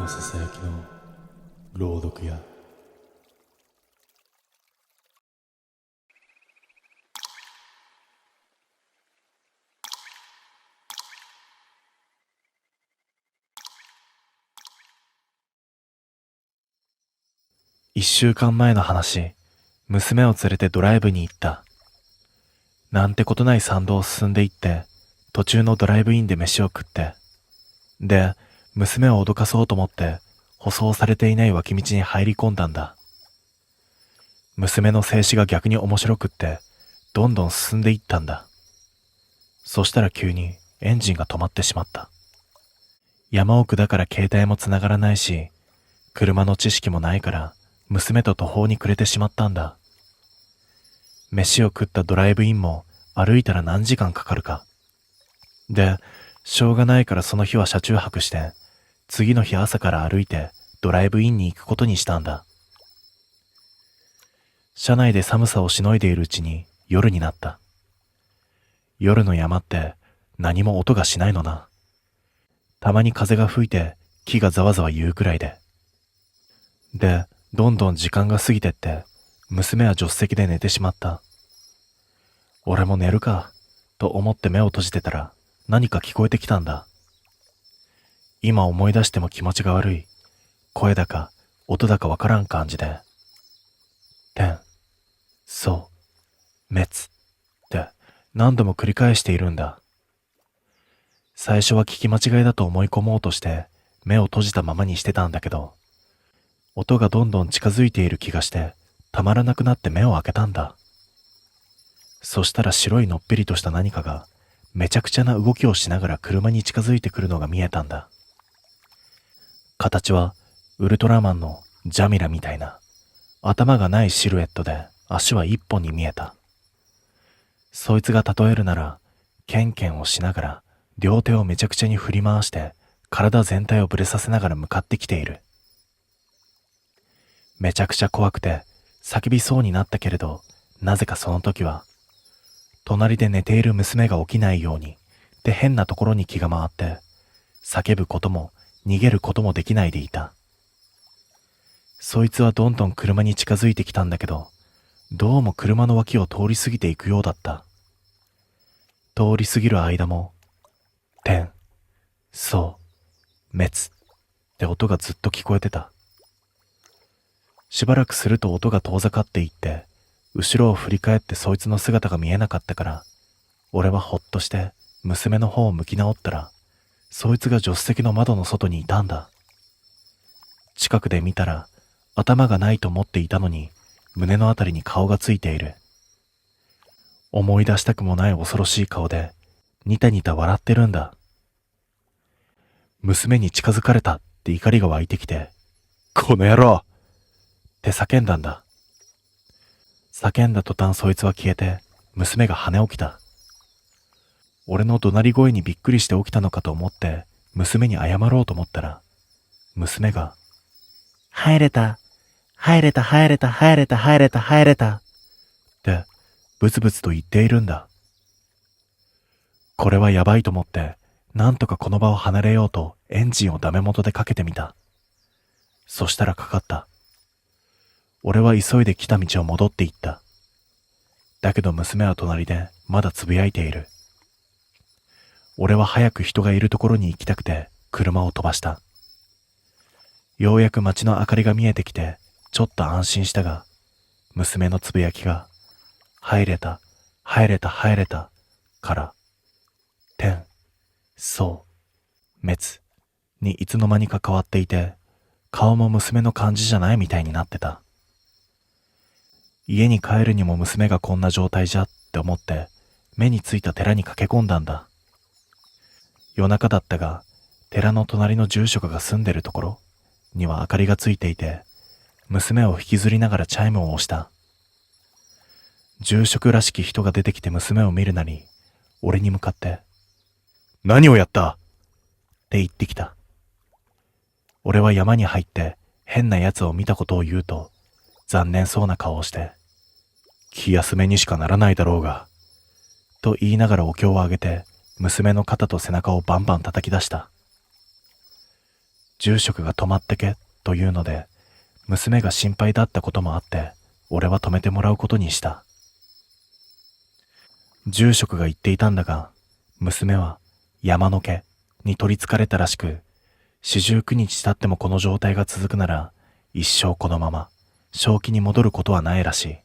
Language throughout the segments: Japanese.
のささやきの朗読や1週間前の話、娘を連れてドライブに行った。なんてことない山道を進んでいって、途中のドライブインで飯を食って、で、娘を脅かそうと思って、舗装されていない脇道に入り込んだんだ。娘の静止が逆に面白くって、どんどん進んでいったんだ。そしたら急にエンジンが止まってしまった。山奥だから携帯もつながらないし、車の知識もないから、娘と途方に暮れてしまったんだ。飯を食ったドライブインも歩いたら何時間かかるか。で、しょうがないからその日は車中泊して、次の日朝から歩いてドライブインに行くことにしたんだ。車内で寒さをしのいでいるうちに夜になった。夜の山って何も音がしないのな。たまに風が吹いて木がざわざわ言うくらいで。で、どんどん時間が過ぎてって、娘は助手席で寝てしまった。俺も寝るか、と思って目を閉じてたら何か聞こえてきたんだ。今思い出しても気持ちが悪い。声だか音だかわからん感じで。天、そう、滅って何度も繰り返しているんだ。最初は聞き間違いだと思い込もうとして目を閉じたままにしてたんだけど、音がどんどん近づいている気がしてたまらなくなって目を開けたんだ。そしたら白いのっぺりとした何かがめちゃくちゃな動きをしながら車に近づいてくるのが見えたんだ。形はウルトラマンのジャミラみたいな頭がないシルエットで足は一本に見えた。そいつが例えるならケンケンをしながら両手をめちゃくちゃに振り回して体全体をぶれさせながら向かってきている。めちゃくちゃ怖くて叫びそうになったけれど、なぜかその時は隣で寝ている娘が起きないようにって変なところに気が回って、叫ぶことも逃げることもできないでいた。そいつはどんどん車に近づいてきたんだけど、どうも車の脇を通り過ぎていくようだった。通り過ぎる間も、天、そう、滅って音がずっと聞こえてた。しばらくすると音が遠ざかっていって、後ろを振り返ってそいつの姿が見えなかったから、俺はほっとして娘の方を向き直ったら、そいつが助手席の窓の外にいたんだ。近くで見たら、頭がないと思っていたのに、胸のあたりに顔がついている。思い出したくもない恐ろしい顔で、ニタニタ笑ってるんだ。娘に近づかれたって怒りが湧いてきて、この野郎って叫んだんだ。叫んだ途端そいつは消えて、娘が跳ね起きた。俺の怒鳴り声にびっくりして起きたのかと思って、娘に謝ろうと思ったら、娘が、入れた、入れた、入れた、入れた、入れた、入れた、って、ブツブツと言っているんだ。これはやばいと思って、なんとかこの場を離れようとエンジンをダメ元でかけてみた。そしたらかかった。俺は急いで来た道を戻っていった。だけど娘は隣でまだつぶやいている。俺は早く人がいるところに行きたくて車を飛ばした。ようやく街の明かりが見えてきてちょっと安心したが、娘のつぶやきが入れた、入れた、入れたから天、そう、滅にいつの間にか変わっていて、顔も娘の感じじゃないみたいになってた。家に帰るにも娘がこんな状態じゃって思って目についた寺に駆け込んだんだ。夜中だったが、寺の隣の住職が住んでるところには明かりがついていて、娘を引きずりながらチャイムを押した。住職らしき人が出てきて娘を見るなり、俺に向かって、何をやったって言ってきた。俺は山に入って変な奴を見たことを言うと、残念そうな顔をして、気休めにしかならないだろうが、と言いながらお経をあげて、娘の肩と背中をバンバン叩き出した。住職が泊まってけというので、娘が心配だったこともあって、俺は泊めてもらうことにした。住職が言っていたんだが、娘は山の毛に取りつかれたらしく、49日経ってもこの状態が続くなら、一生このまま正気に戻ることはないらしい。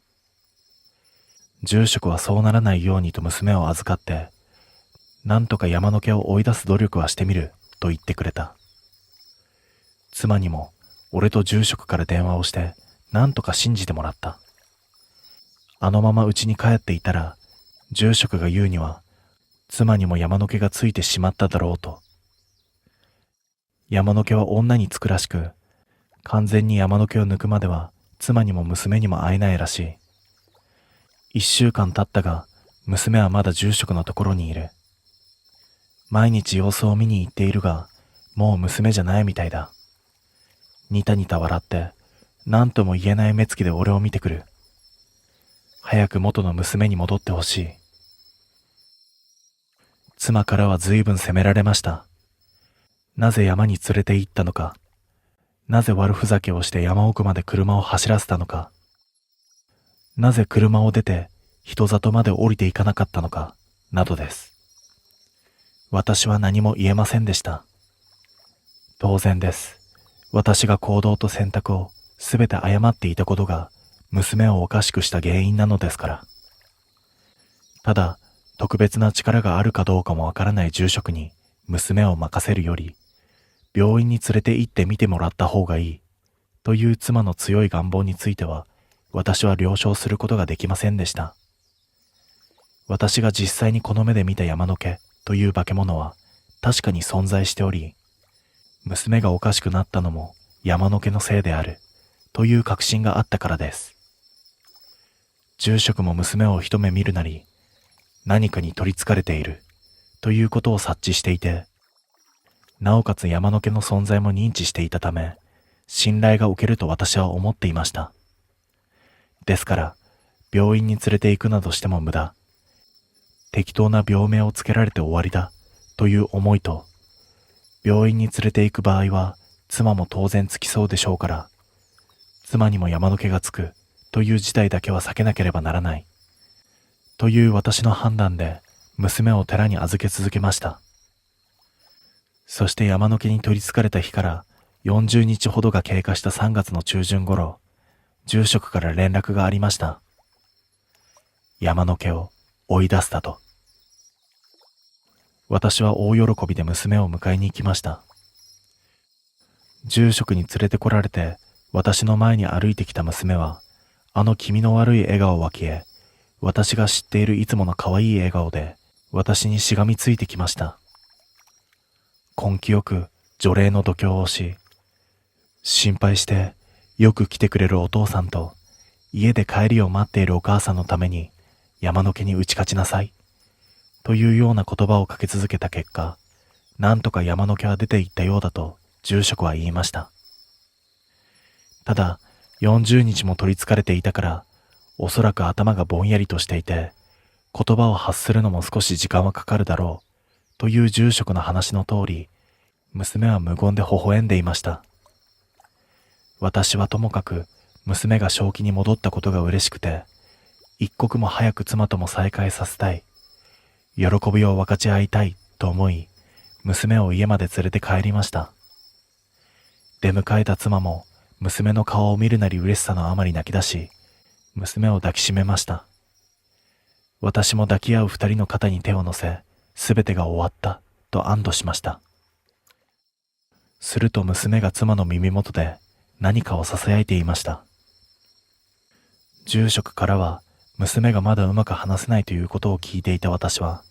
住職はそうならないようにと娘を預かって、なんとか山の毛を追い出す努力はしてみると言ってくれた。妻にも俺と住職から電話をして、なんとか信じてもらった。あのまま家に帰っていたら、住職が言うには、妻にも山の毛がついてしまっただろうと。山の毛は女につくらしく、完全に山の毛を抜くまでは妻にも娘にも会えないらしい。1週間経ったが、娘はまだ住職のところにいる。毎日様子を見に行っているが、もう娘じゃないみたいだ。ニタニタ笑って、何とも言えない目つきで俺を見てくる。早く元の娘に戻ってほしい。妻からは随分責められました。なぜ山に連れて行ったのか、なぜ悪ふざけをして山奥まで車を走らせたのか、なぜ車を出て人里まで降りていかなかったのか、などです。私は何も言えませんでした。当然です。私が行動と選択をすべて誤っていたことが娘をおかしくした原因なのですから。ただ、特別な力があるかどうかもわからない住職に娘を任せるより、病院に連れて行ってみてもらった方がいいという妻の強い願望については、私は了承することができませんでした。私が実際にこの目で見た山の毛という化け物は確かに存在しており、娘がおかしくなったのも山の毛のせいであるという確信があったからです。住職も娘を一目見るなり、何かに取りつかれているということを察知していて、なおかつ山の毛の存在も認知していたため、信頼がおけると私は思っていました。ですから、病院に連れて行くなどしても無駄。適当な病名をつけられて終わりだという思いと、病院に連れて行く場合は妻も当然つきそうでしょうから、妻にも山の毛がつくという事態だけは避けなければならないという私の判断で娘を寺に預け続けました。そして山の毛に取りつかれた日から40日ほどが経過した3月の中旬頃、住職から連絡がありました。山の毛を追い出すだと。私は大喜びで娘を迎えに行きました。住職に連れてこられて私の前に歩いてきた娘は、あの気味の悪い笑顔は消え、私が知っているいつもの可愛い笑顔で私にしがみついてきました。根気よく除霊の度胸をし、心配してよく来てくれるお父さんと家で帰りを待っているお母さんのために山の毛に打ち勝ちなさいというような言葉をかけ続けた結果、なんとか山の毛は出て行ったようだと住職は言いました。ただ40日も取りつかれていたから、おそらく頭がぼんやりとしていて、言葉を発するのも少し時間はかかるだろうという住職の話の通り、娘は無言で微笑んでいました。私はともかく娘が正気に戻ったことが嬉しくて、一刻も早く妻とも再会させたい、喜びを分かち合いたいと思い、娘を家まで連れて帰りました。出迎えた妻も娘の顔を見るなり嬉しさのあまり泣き出し、娘を抱きしめました。私も抱き合う二人の肩に手を乗せ、すべてが終わったと安堵しました。すると娘が妻の耳元で何かを囁いていました。住職からは娘がまだうまく話せないということを聞いていた私は、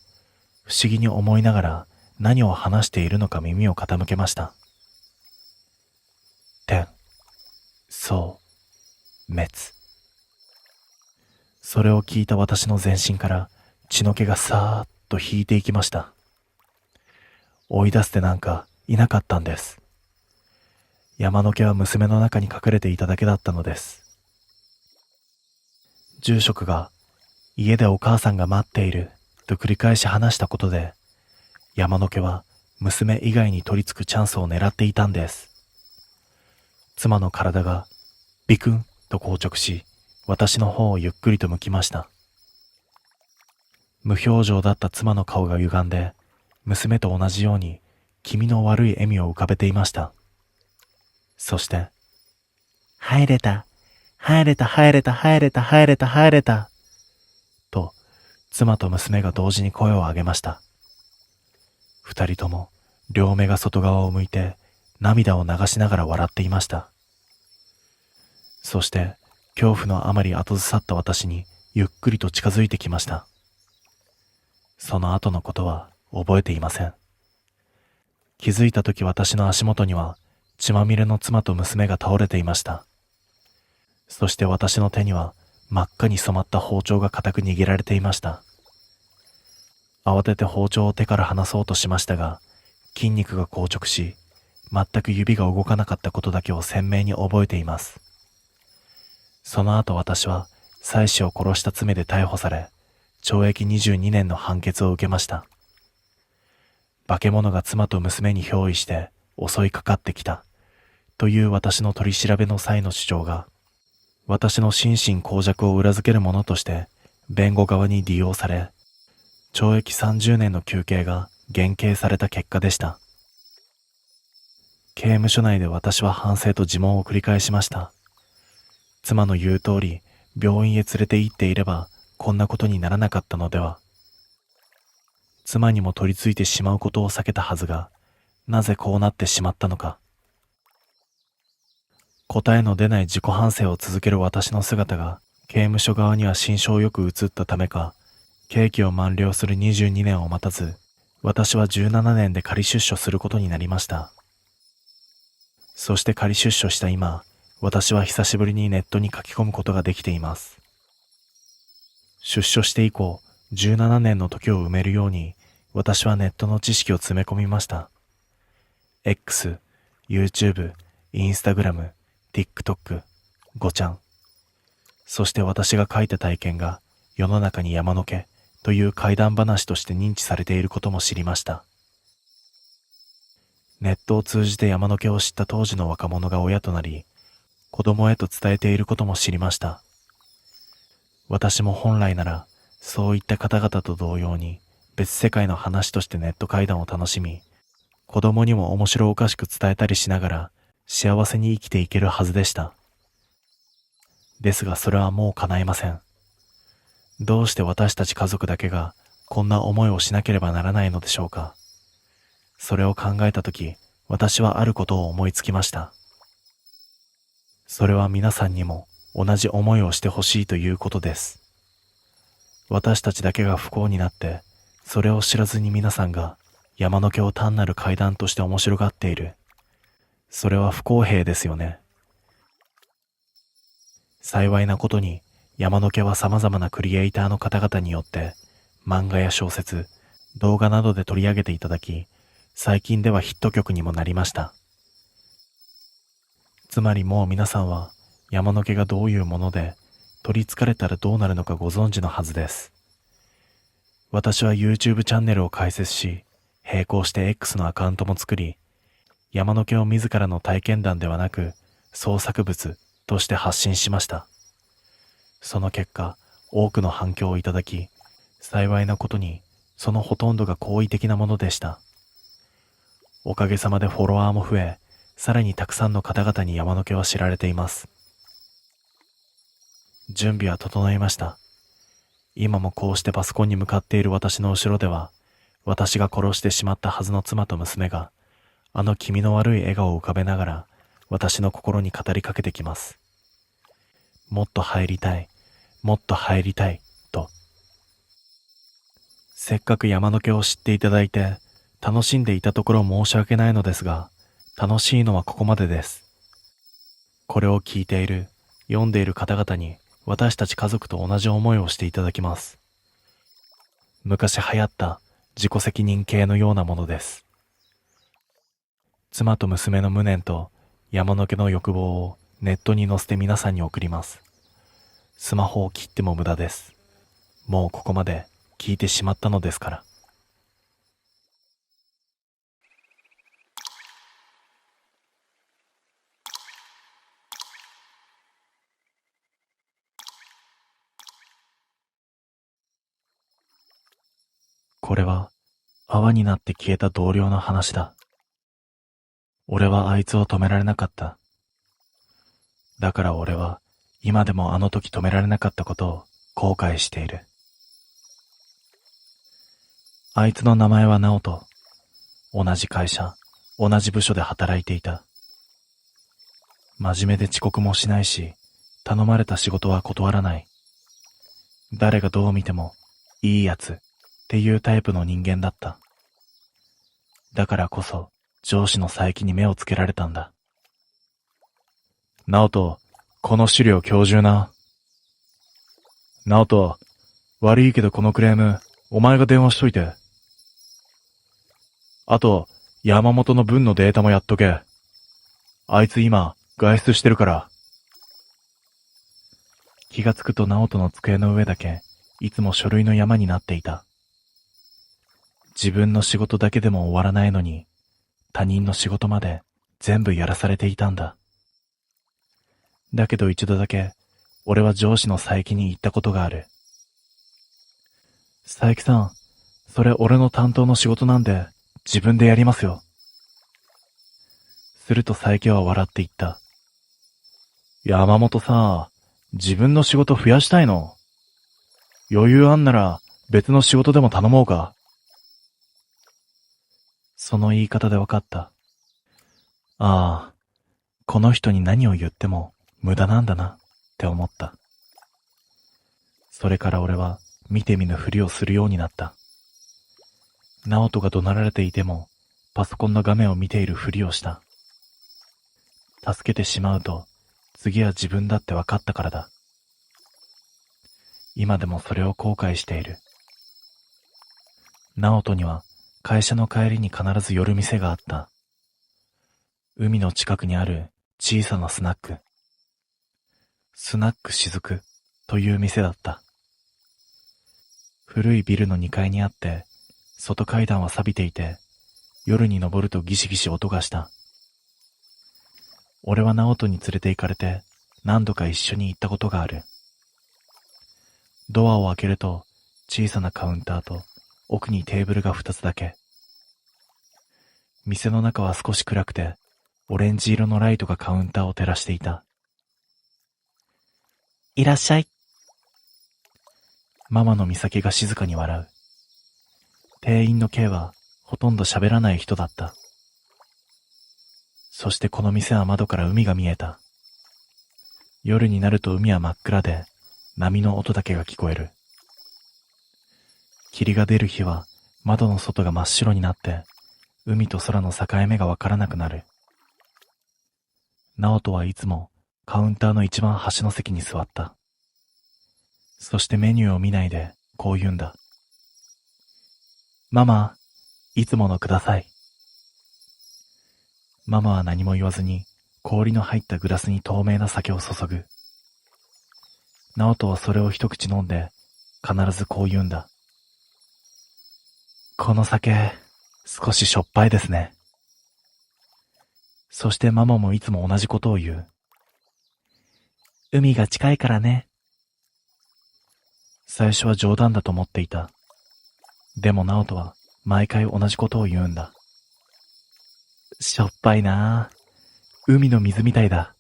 不思議に思いながら何を話しているのか耳を傾けました。天、そう、滅。それを聞いた私の全身から血の気がさーっと引いていきました。追い出すでなんかいなかったんです。山の毛は娘の中に隠れていただけだったのです。住職が家でお母さんが待っていると繰り返し話したことで、山の毛は娘以外に取り付くチャンスを狙っていたんです。妻の体がビクンと硬直し、私の方をゆっくりと向きました。無表情だった妻の顔が歪んで、娘と同じように気味の悪い笑みを浮かべていました。そして、入れた、入れた、入れた、入れた、入れた、入れた、と妻と娘が同時に声を上げました。二人とも両目が外側を向いて涙を流しながら笑っていました。そして恐怖のあまり後ずさった私にゆっくりと近づいてきました。その後のことは覚えていません。気づいたとき私の足元には血まみれの妻と娘が倒れていました。そして私の手には真っ赤に染まった包丁が固く握られていました。慌てて包丁を手から離そうとしましたが、筋肉が硬直し、全く指が動かなかったことだけを鮮明に覚えています。その後私は妻子を殺した罪で逮捕され、懲役22年の判決を受けました。化け物が妻と娘に憑依して襲いかかってきたという私の取り調べの際の主張が、私の心神耗弱を裏付けるものとして弁護側に利用され、懲役30年の求刑が減刑された結果でした。刑務所内で私は反省と自問を繰り返しました。妻の言う通り病院へ連れて行っていればこんなことにならなかったのでは。妻にも取り付いてしまうことを避けたはずが、なぜこうなってしまったのか。答えの出ない自己反省を続ける私の姿が刑務所側には心象よく映ったためか、刑期を満了する22年を待たず、私は17年で仮出所することになりました。そして仮出所した今、私は久しぶりにネットに書き込むことができています。出所して以降、17年の時を埋めるように、私はネットの知識を詰め込みました。X、YouTube、Instagram、TikTok、5ちゃん。そして私が書いた体験が世の中に山の毛という怪談話として認知されていることも知りました。ネットを通じて山の毛を知った当時の若者が親となり、子供へと伝えていることも知りました。私も本来ならそういった方々と同様に別世界の話としてネット怪談を楽しみ、子供にも面白おかしく伝えたりしながら幸せに生きていけるはずでした。ですがそれはもう叶いません。どうして私たち家族だけがこんな思いをしなければならないのでしょうか。それを考えたとき、私はあることを思いつきました。それは皆さんにも同じ思いをしてほしいということです。私たちだけが不幸になって、それを知らずに皆さんが山の毛を単なる怪談として面白がっている。それは不公平ですよね。幸いなことに山の毛は様々なクリエイターの方々によって漫画や小説、動画などで取り上げていただき、最近ではヒット曲にもなりました。つまりもう皆さんは山の毛がどういうもので取り憑かれたらどうなるのかご存知のはずです。私は YouTube チャンネルを開設し、並行して X のアカウントも作り、山の毛を自らの体験談ではなく創作物として発信しました。その結果、多くの反響をいただき、幸いなことにそのほとんどが好意的なものでした。おかげさまでフォロワーも増え、さらにたくさんの方々に山の毛は知られています。準備は整いました。今もこうしてパソコンに向かっている私の後ろでは、私が殺してしまったはずの妻と娘が、あの気味の悪い笑顔を浮かべながら、私の心に語りかけてきます。もっと入りたい、もっと入りたい、と。せっかく山の毛を知っていただいて、楽しんでいたところ申し訳ないのですが、楽しいのはここまでです。これを聞いている、読んでいる方々に、私たち家族と同じ思いをしていただきます。昔流行った自己責任系のようなものです。妻と娘の無念と山の毛の欲望をネットに載せて皆さんに送ります。スマホを切っても無駄です。もうここまで聞いてしまったのですから。これは泡になって消えた同僚の話だ。俺はあいつを止められなかった。だから俺は今でもあの時止められなかったことを後悔している。あいつの名前は直人。同じ会社、同じ部署で働いていた。真面目で遅刻もしないし、頼まれた仕事は断らない。誰がどう見てもいいやつっていうタイプの人間だった。だからこそ上司の佐伯に目をつけられたんだ。直人、この資料今日中な。直人、悪いけどこのクレーム、お前が電話しといて。あと、山本の分のデータもやっとけ。あいつ今、外出してるから。気がつくと直人の机の上だけ、いつも書類の山になっていた。自分の仕事だけでも終わらないのに、他人の仕事まで全部やらされていたんだ。だけど一度だけ、俺は上司の佐伯に言ったことがある。佐伯さん、それ俺の担当の仕事なんで、自分でやりますよ。すると佐伯は笑って言った。山本さ、自分の仕事増やしたいの？余裕あんなら別の仕事でも頼もうか。その言い方で分かった。ああ、この人に何を言っても無駄なんだなって思った。それから俺は見て見ぬふりをするようになった。直人が怒鳴られていてもパソコンの画面を見ているふりをした。助けてしまうと次は自分だって分かったからだ。今でもそれを後悔している。直人には会社の帰りに必ず寄る店があった。海の近くにある小さなスナック。スナックしずくという店だった。古いビルの2階にあって、外階段は錆びていて、夜に登るとギシギシ音がした。俺は直人に連れて行かれて何度か一緒に行ったことがある。ドアを開けると小さなカウンターと奥にテーブルが2つだけ。店の中は少し暗くて、オレンジ色のライトがカウンターを照らしていた。いらっしゃい。ママの美咲が静かに笑う。店員の K はほとんど喋らない人だった。そしてこの店は窓から海が見えた。夜になると海は真っ暗で、波の音だけが聞こえる。霧が出る日は窓の外が真っ白になって、海と空の境目がわからなくなる。直人はいつもカウンターの一番端の席に座った。そしてメニューを見ないでこう言うんだ。ママ、いつものください。ママは何も言わずに氷の入ったグラスに透明な酒を注ぐ。直人はそれを一口飲んで必ずこう言うんだ。この酒、少ししょっぱいですね。そしてママもいつも同じことを言う。海が近いからね。最初は冗談だと思っていた。でも直人は毎回同じことを言うんだ。しょっぱいなあ。海の水みたいだ。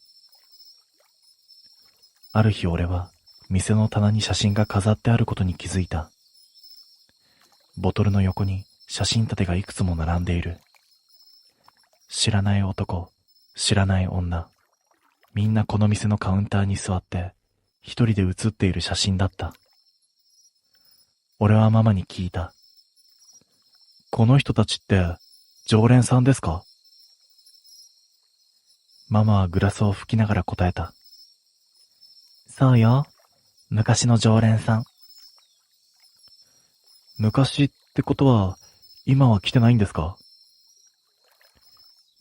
ある日俺は店の棚に写真が飾ってあることに気づいた。ボトルの横に写真立てがいくつも並んでいる。知らない男、知らない女、みんなこの店のカウンターに座って一人で写っている写真だった。俺はママに聞いた。この人たちって常連さんですか？ママはグラスを拭きながら答えた。そうよ、昔の常連さん。昔ってことは今は来てないんですか？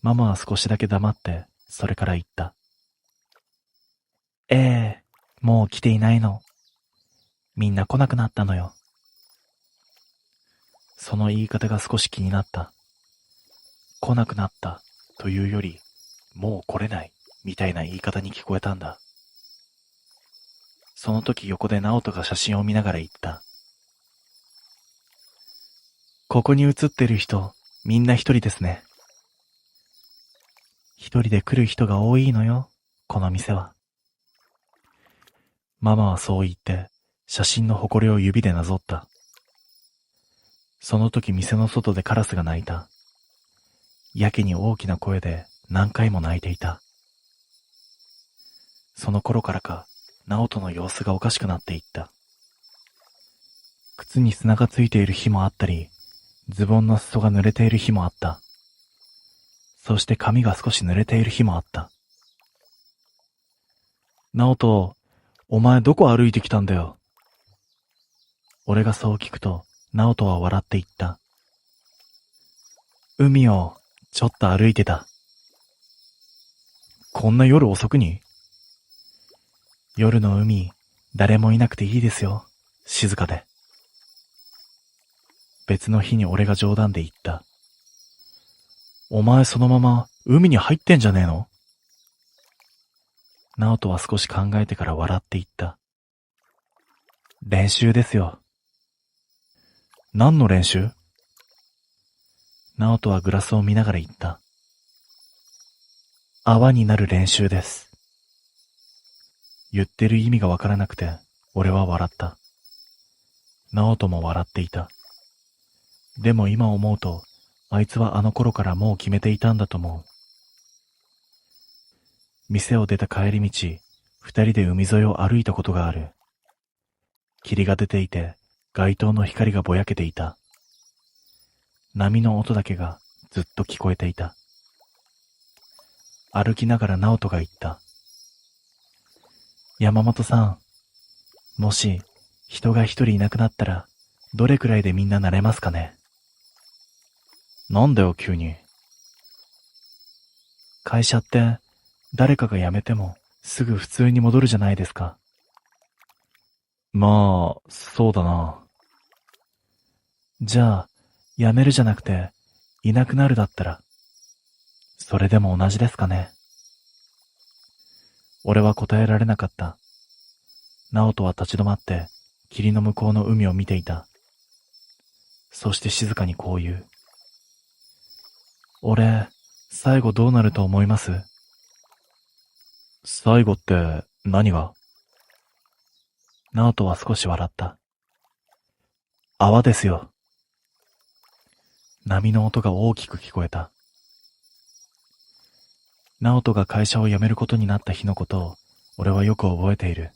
ママは少しだけ黙ってそれから言った。ええ、もう来ていないの。みんな来なくなったのよ。その言い方が少し気になった。来なくなったというより、もう来れないみたいな言い方に聞こえたんだ。その時横で直人が写真を見ながら言った。ここに写ってる人、みんな一人ですね。一人で来る人が多いのよ、この店は。ママはそう言って、写真の埃を指でなぞった。その時店の外でカラスが鳴いた。やけに大きな声で何回も鳴いていた。その頃からか、直人の様子がおかしくなっていった。靴に砂がついている日もあったり、ズボンの裾が濡れている日もあった。そして髪が少し濡れている日もあった。直人、お前どこ歩いてきたんだよ。俺がそう聞くと、直人は笑って言った。海をちょっと歩いてた。こんな夜遅くに？夜の海、誰もいなくていいですよ。静かで。別の日に俺が冗談で言った。お前そのまま海に入ってんじゃねえの？直人は少し考えてから笑って言った。練習ですよ。何の練習？直人はグラスを見ながら言った。泡になる練習です。言ってる意味がわからなくて、俺は笑った。直人も笑っていた。でも今思うと、あいつはあの頃からもう決めていたんだと思う。店を出た帰り道、二人で海沿いを歩いたことがある。霧が出ていて、街灯の光がぼやけていた。波の音だけがずっと聞こえていた。歩きながら直人が言った。山本さん、もし人が一人いなくなったら、どれくらいでみんな慣れますかね？なんだよ急に。会社って誰かが辞めてもすぐ普通に戻るじゃないですか。まあ、そうだな。じゃあ、辞めるじゃなくて、いなくなるだったら、それでも同じですかね。俺は答えられなかった。直人は立ち止まって、霧の向こうの海を見ていた。そして静かにこう言う。俺、最後どうなると思います？最後って何が？直人は少し笑った。泡ですよ。波の音が大きく聞こえた。直人が会社を辞めることになった日のことを、俺はよく覚えている。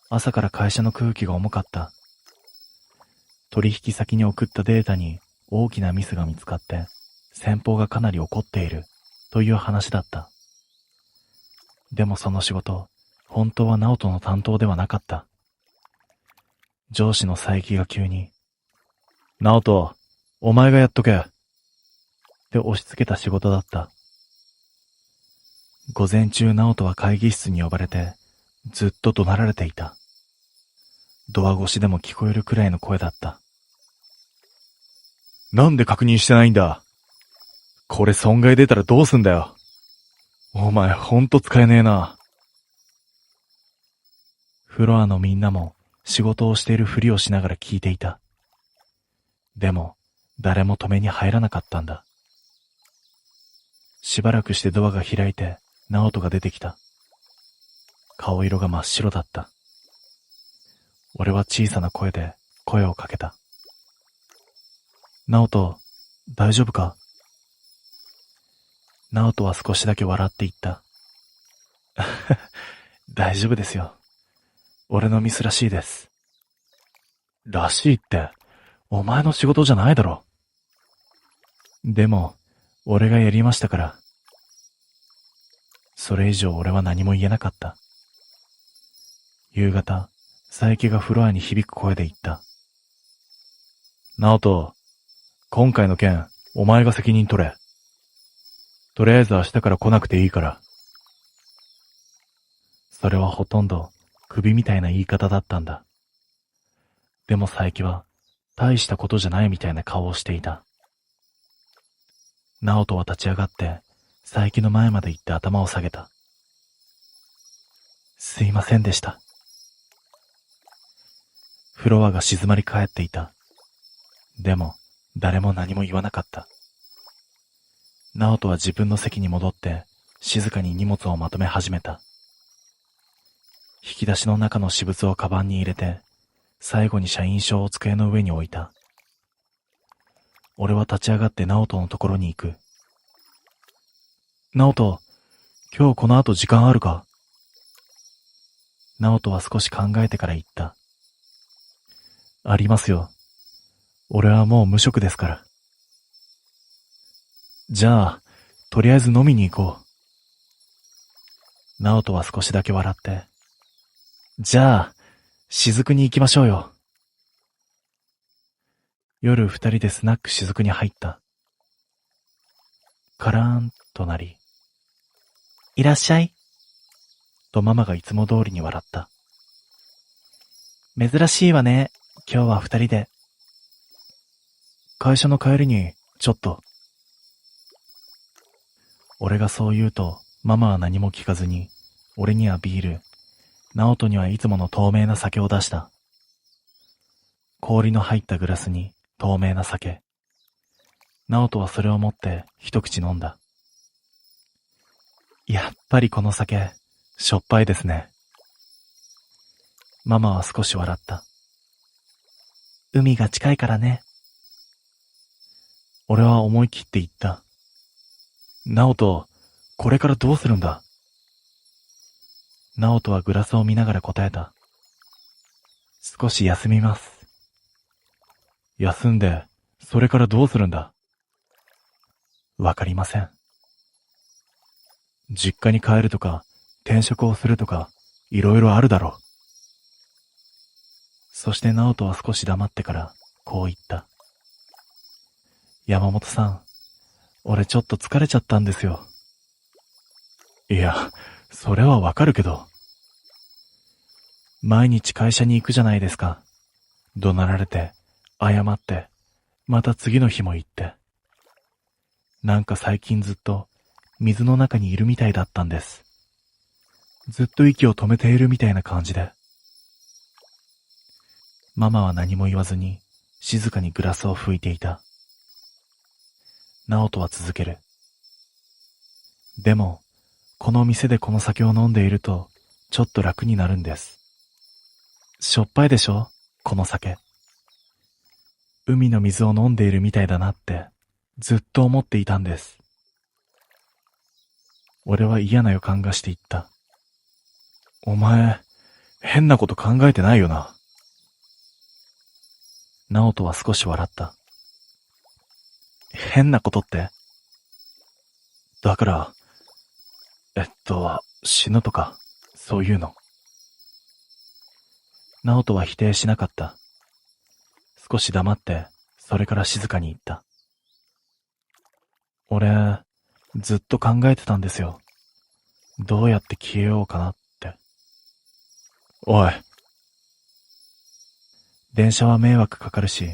朝から会社の空気が重かった。取引先に送ったデータに大きなミスが見つかって、先方がかなり怒っているという話だった。でもその仕事、本当は直人の担当ではなかった。上司の佐伯が急に、直人、お前がやっとけ。って押し付けた仕事だった。午前中直人は会議室に呼ばれて、ずっと怒鳴られていた。ドア越しでも聞こえるくらいの声だった。なんで確認してないんだ？これ損害出たらどうすんだよ。お前ほんと使えねえな。フロアのみんなも仕事をしているふりをしながら聞いていた。でも誰も止めに入らなかったんだ。しばらくしてドアが開いて直人が出てきた。顔色が真っ白だった。俺は小さな声で声をかけた。直人、大丈夫か？直人は少しだけ笑って言った。大丈夫ですよ。俺のミスらしいです。らしいって、お前の仕事じゃないだろ。でも、俺がやりましたから。それ以上俺は何も言えなかった。夕方、佐伯がフロアに響く声で言った。直人、今回の件、お前が責任取れ。とりあえず明日から来なくていいから。それはほとんど首みたいな言い方だったんだ。でも佐伯は大したことじゃないみたいな顔をしていた。直人は立ち上がって佐伯の前まで行って頭を下げた。すいませんでした。フロアが静まり返っていた。でも、誰も何も言わなかった。直人は自分の席に戻って、静かに荷物をまとめ始めた。引き出しの中の私物をカバンに入れて、最後に社員証を机の上に置いた。俺は立ち上がって直人のところに行く。直人、今日この後時間あるか？直人は少し考えてから言った。ありますよ。俺はもう無職ですから。じゃあ、とりあえず飲みに行こう。直人は少しだけ笑って。じゃあ、雫に行きましょうよ。夜二人でスナック雫に入った。カラーンとなり、いらっしゃい。とママがいつも通りに笑った。珍しいわね、今日は二人で。会社の帰りに、ちょっと。俺がそう言うと、ママは何も聞かずに、俺にはビール、直人にはいつもの透明な酒を出した。氷の入ったグラスに透明な酒。直人はそれを持って一口飲んだ。やっぱりこの酒、しょっぱいですね。ママは少し笑った。海が近いからね。俺は思い切って言った。直人、これからどうするんだ？直人はグラスを見ながら答えた。少し休みます。休んで、それからどうするんだ？わかりません。実家に帰るとか、転職をするとか、いろいろあるだろう。そして直人は少し黙ってから、こう言った。山本さん、俺ちょっと疲れちゃったんですよ。いや、それはわかるけど。毎日会社に行くじゃないですか。怒鳴られて、謝って、また次の日も行って。なんか最近ずっと水の中にいるみたいだったんです。ずっと息を止めているみたいな感じで。ママは何も言わずに静かにグラスを拭いていた。直人は続ける。でも、この店でこの酒を飲んでいると、ちょっと楽になるんです。しょっぱいでしょ？この酒。海の水を飲んでいるみたいだなって、ずっと思っていたんです。俺は嫌な予感がして言った。お前、変なこと考えてないよな。直人は少し笑った。変なことって？だから、死ぬとか、そういうの。直人は否定しなかった。少し黙って、それから静かに言った。俺、ずっと考えてたんですよ。どうやって消えようかなって。おい。電車は迷惑かかるし、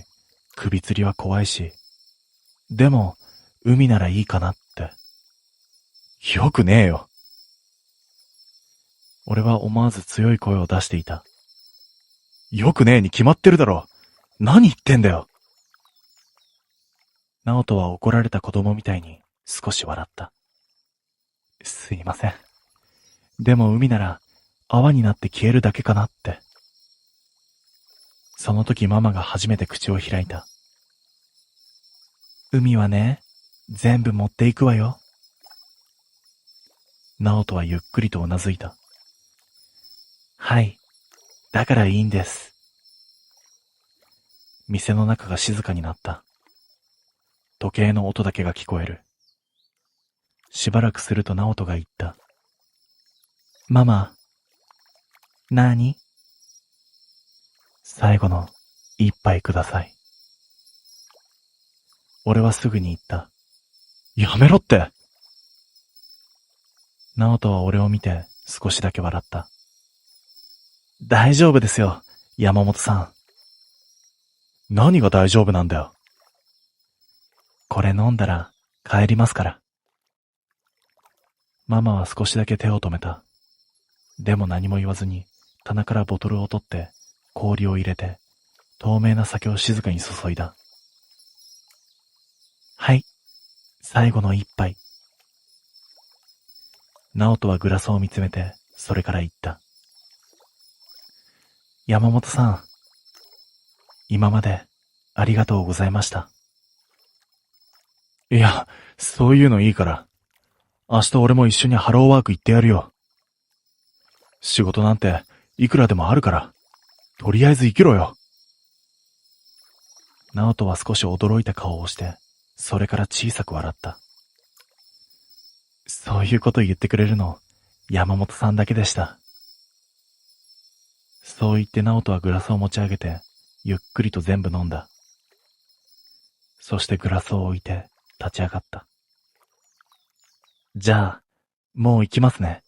首吊りは怖いし。でも、海ならいいかなって。よくねえよ。俺は思わず強い声を出していた。よくねえに決まってるだろ。何言ってんだよ。直人は怒られた子供みたいに少し笑った。すいません。でも海なら泡になって消えるだけかなって。その時ママが初めて口を開いた。海はね、全部持っていくわよ。直人はゆっくりとうなずいた。はい、だからいいんです。店の中が静かになった。時計の音だけが聞こえる。しばらくすると直人が言った。ママ、なーに？最後の一杯ください。俺はすぐに言った。やめろって。直人は俺を見て少しだけ笑った。大丈夫ですよ、山本さん。何が大丈夫なんだよ。これ飲んだら帰りますから。ママは少しだけ手を止めた。でも何も言わずに棚からボトルを取って氷を入れて透明な酒を静かに注いだ。最後の一杯。直人はグラスを見つめて、それから言った。山本さん、今までありがとうございました。いや、そういうのいいから。明日俺も一緒にハローワーク行ってやるよ。仕事なんていくらでもあるから、とりあえず生きろよ。直人は少し驚いた顔をして、それから小さく笑った。そういうこと言ってくれるの、山本さんだけでした。そう言って直人はグラスを持ち上げて、ゆっくりと全部飲んだ。そしてグラスを置いて立ち上がった。じゃあ、もう行きますね。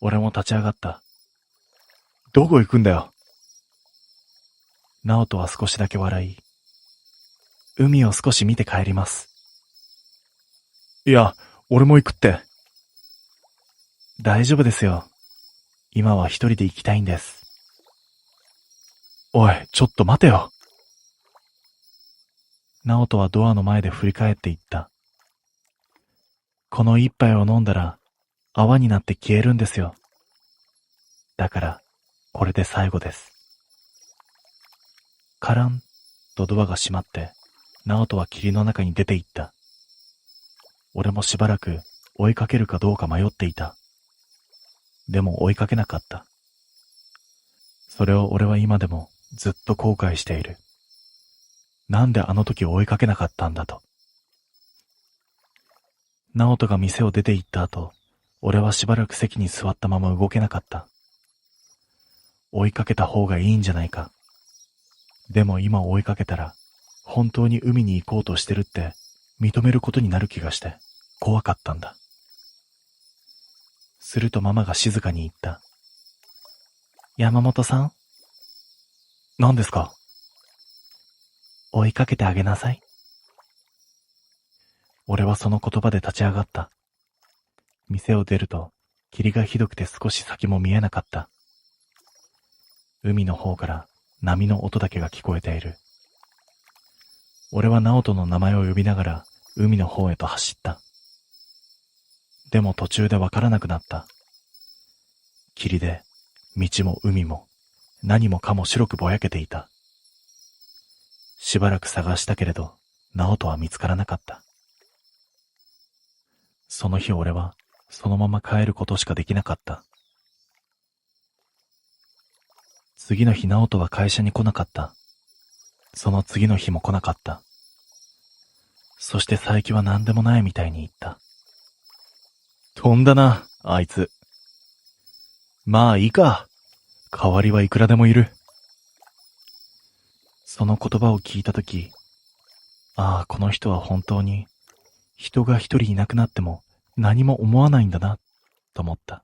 俺も立ち上がった。どこ行くんだよ。直人は少しだけ笑い、海を少し見て帰ります。いや、俺も行くって。大丈夫ですよ。今は一人で行きたいんです。おい、ちょっと待てよ。直人はドアの前で振り返っていった。この一杯を飲んだら泡になって消えるんですよ。だから、これで最後です。カランとドアが閉まって、直人は霧の中に出て行った。俺もしばらく追いかけるかどうか迷っていた。でも追いかけなかった。それを俺は今でもずっと後悔している。なんであの時追いかけなかったんだと。直人が店を出て行った後、俺はしばらく席に座ったまま動けなかった。追いかけた方がいいんじゃないか。でも今追いかけたら、本当に海に行こうとしてるって認めることになる気がして怖かったんだ。するとママが静かに言った。山本さん？何ですか？追いかけてあげなさい。俺はその言葉で立ち上がった。店を出ると霧がひどくて少し先も見えなかった。海の方から波の音だけが聞こえている。俺は直人の名前を呼びながら海の方へと走った。でも途中でわからなくなった。霧で道も海も何もかも白くぼやけていた。しばらく探したけれど直人は見つからなかった。その日俺はそのまま帰ることしかできなかった。次の日直人は会社に来なかった。その次の日も来なかった。そして佐伯は何でもないみたいに言った。飛んだな、あいつ。まあいいか。代わりはいくらでもいる。その言葉を聞いたとき、ああ、この人は本当に人が一人いなくなっても何も思わないんだな、と思った。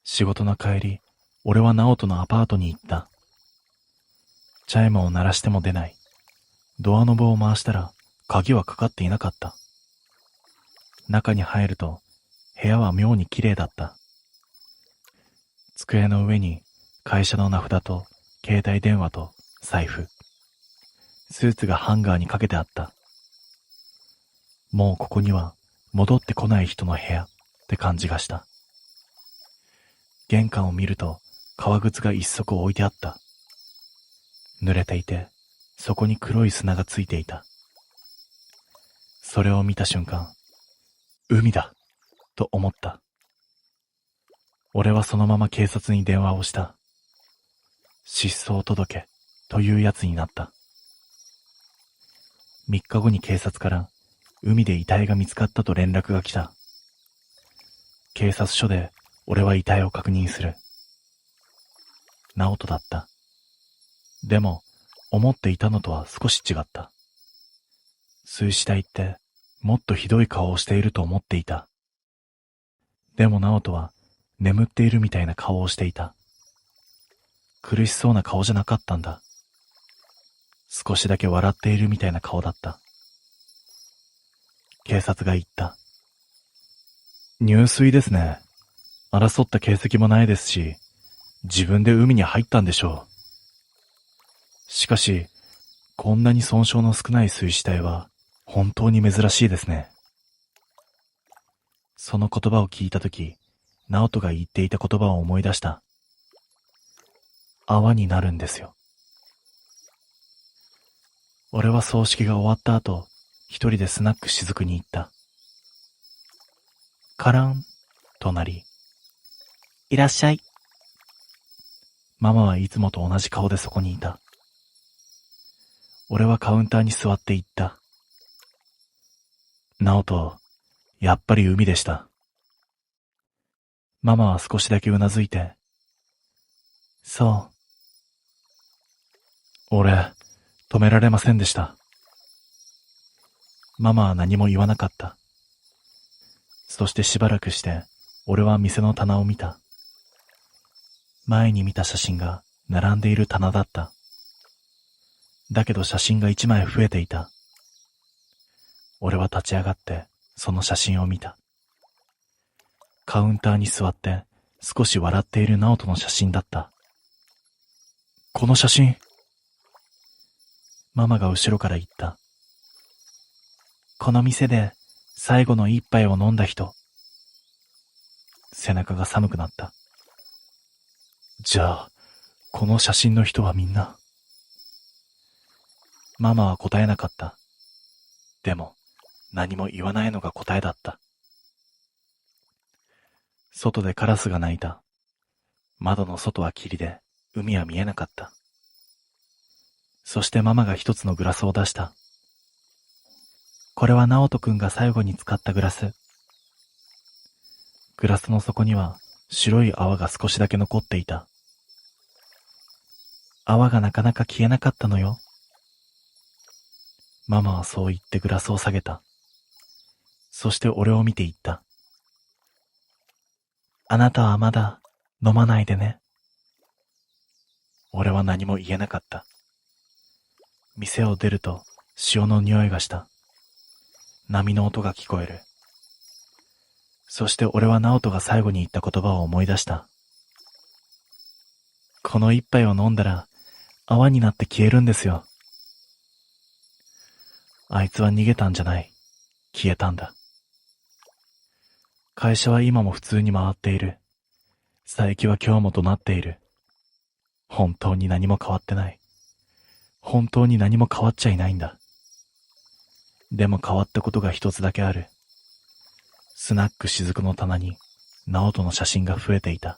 仕事の帰り、俺は直人のアパートに行った。チャイムを鳴らしても出ない。ドアノブを回したら鍵はかかっていなかった。中に入ると部屋は妙に綺麗だった。机の上に会社の名札と携帯電話と財布、スーツがハンガーにかけてあった。もうここには戻ってこない人の部屋って感じがした。玄関を見ると革靴が一足置いてあった。濡れていて、そこに黒い砂がついていた。それを見た瞬間、海だと思った。俺はそのまま警察に電話をした。失踪届というやつになった。3日後に警察から海で遺体が見つかったと連絡が来た。警察署で俺は遺体を確認する。直人だった。でも思っていたのとは少し違った。水死体ってもっとひどい顔をしていると思っていた。でも直人は眠っているみたいな顔をしていた。苦しそうな顔じゃなかったんだ。少しだけ笑っているみたいな顔だった。警察が言った。入水ですね。争った形跡もないですし、自分で海に入ったんでしょう。しかし、こんなに損傷の少ない水死体は本当に珍しいですね。その言葉を聞いたとき、直人が言っていた言葉を思い出した。泡になるんですよ。俺は葬式が終わった後、一人でスナックしずくに行った。カランとなり、いらっしゃい。ママはいつもと同じ顔でそこにいた。俺はカウンターに座って言った。直人、やっぱり海でした。ママは少しだけうなずいて、そう。俺、止められませんでした。ママは何も言わなかった。そしてしばらくして、俺は店の棚を見た。前に見た写真が並んでいる棚だった。だけど写真が一枚増えていた。俺は立ち上がってその写真を見た。カウンターに座って少し笑っている直人の写真だった。この写真。ママが後ろから言った。この店で最後の一杯を飲んだ人。背中が寒くなった。じゃあ、この写真の人はみんな。ママは答えなかった。でも、何も言わないのが答えだった。外でカラスが鳴いた。窓の外は霧で、海は見えなかった。そしてママが一つのグラスを出した。これは直人くんが最後に使ったグラス。グラスの底には白い泡が少しだけ残っていた。泡がなかなか消えなかったのよ。ママはそう言ってグラスを下げた。そして俺を見て言った。あなたはまだ飲まないでね。俺は何も言えなかった。店を出ると潮の匂いがした。波の音が聞こえる。そして俺は直人が最後に言った言葉を思い出した。この一杯を飲んだら泡になって消えるんですよ。あいつは逃げたんじゃない。消えたんだ。会社は今も普通に回っている。佐伯は今日も怒鳴っている。本当に何も変わってない。本当に何も変わっちゃいないんだ。でも変わったことが一つだけある。スナックしずくの棚に直人の写真が増えていた。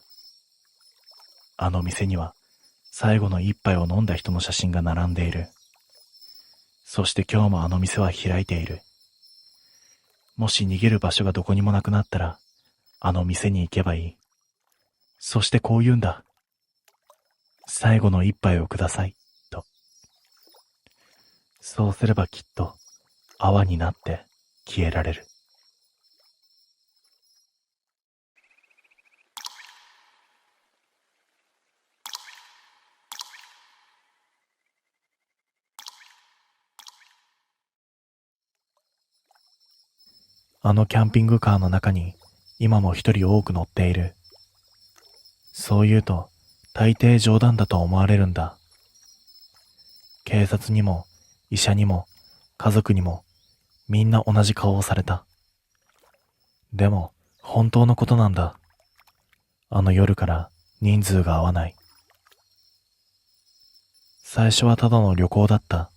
あの店には最後の一杯を飲んだ人の写真が並んでいる。そして今日もあの店は開いている。もし逃げる場所がどこにもなくなったら、あの店に行けばいい。そしてこう言うんだ。最後の一杯をください、と。そうすればきっと泡になって消えられる。あのキャンピングカーの中に今も一人多く乗っている。そう言うと大抵冗談だと思われるんだ。警察にも医者にも家族にもみんな同じ顔をされた。でも本当のことなんだ。あの夜から人数が合わない。最初はただの旅行だった。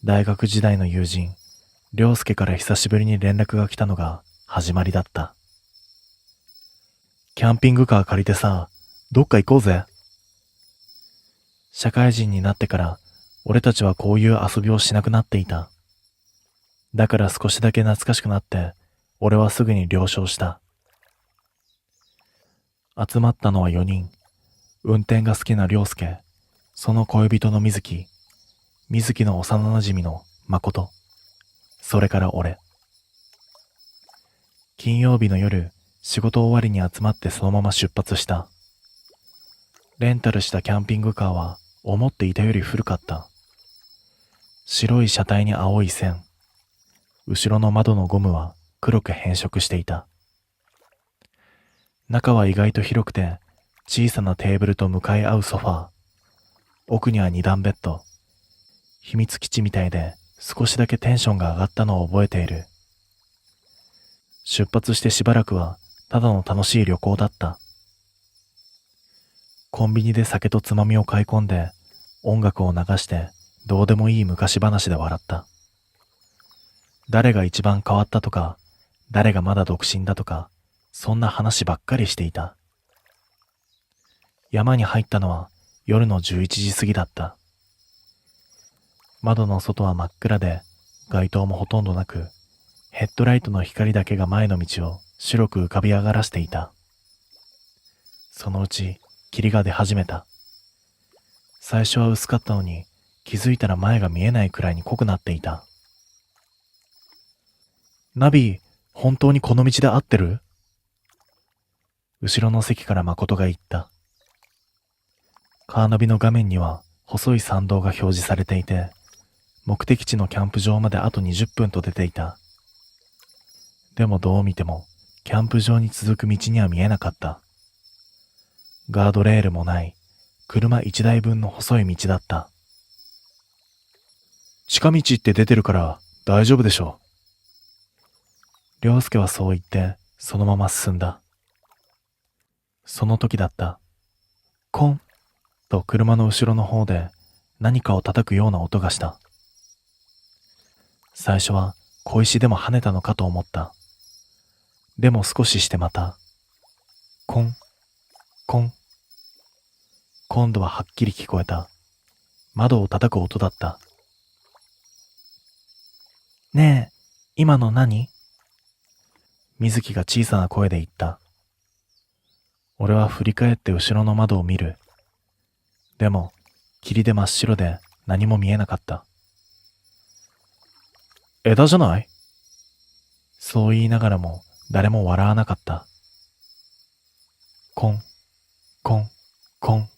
大学時代の友人、良介から久しぶりに連絡が来たのが始まりだった。キャンピングカー借りてさ、どっか行こうぜ。社会人になってから俺たちはこういう遊びをしなくなっていた。だから少しだけ懐かしくなって、俺はすぐに了承した。集まったのは4人。運転が好きな良介、その恋人の水木、水木の幼馴染の誠、それから俺。金曜日の夜、仕事終わりに集まってそのまま出発した。レンタルしたキャンピングカーは思っていたより古かった。白い車体に青い線。後ろの窓のゴムは黒く変色していた。中は意外と広くて、小さなテーブルと向かい合うソファー。奥には二段ベッド。秘密基地みたいで少しだけテンションが上がったのを覚えている。出発してしばらくはただの楽しい旅行だった。コンビニで酒とつまみを買い込んで音楽を流してどうでもいい昔話で笑った。誰が一番変わったとか、誰がまだ独身だとか、そんな話ばっかりしていた。山に入ったのは夜の11時過ぎだった。窓の外は真っ暗で街灯もほとんどなく、ヘッドライトの光だけが前の道を白く浮かび上がらせていた。そのうち霧が出始めた。最初は薄かったのに気づいたら前が見えないくらいに濃くなっていた。ナビ、本当にこの道で合ってる？後ろの席から誠が言った。カーナビの画面には細い参道が表示されていて、目的地のキャンプ場まであと20分と出ていた。でもどう見てもキャンプ場に続く道には見えなかった。ガードレールもない車1台分の細い道だった。近道って出てるから大丈夫でしょ。良介はそう言ってそのまま進んだ。その時だった。コンと車の後ろの方で何かを叩くような音がした。最初は小石でも跳ねたのかと思った。でも少ししてまたコンコン。今度ははっきり聞こえた。窓を叩く音だった。ねえ、今の何？水木が小さな声で言った。俺は振り返って後ろの窓を見る。でも霧で真っ白で何も見えなかった。枝じゃない？そう言いながらも誰も笑わなかった。コンコンコン。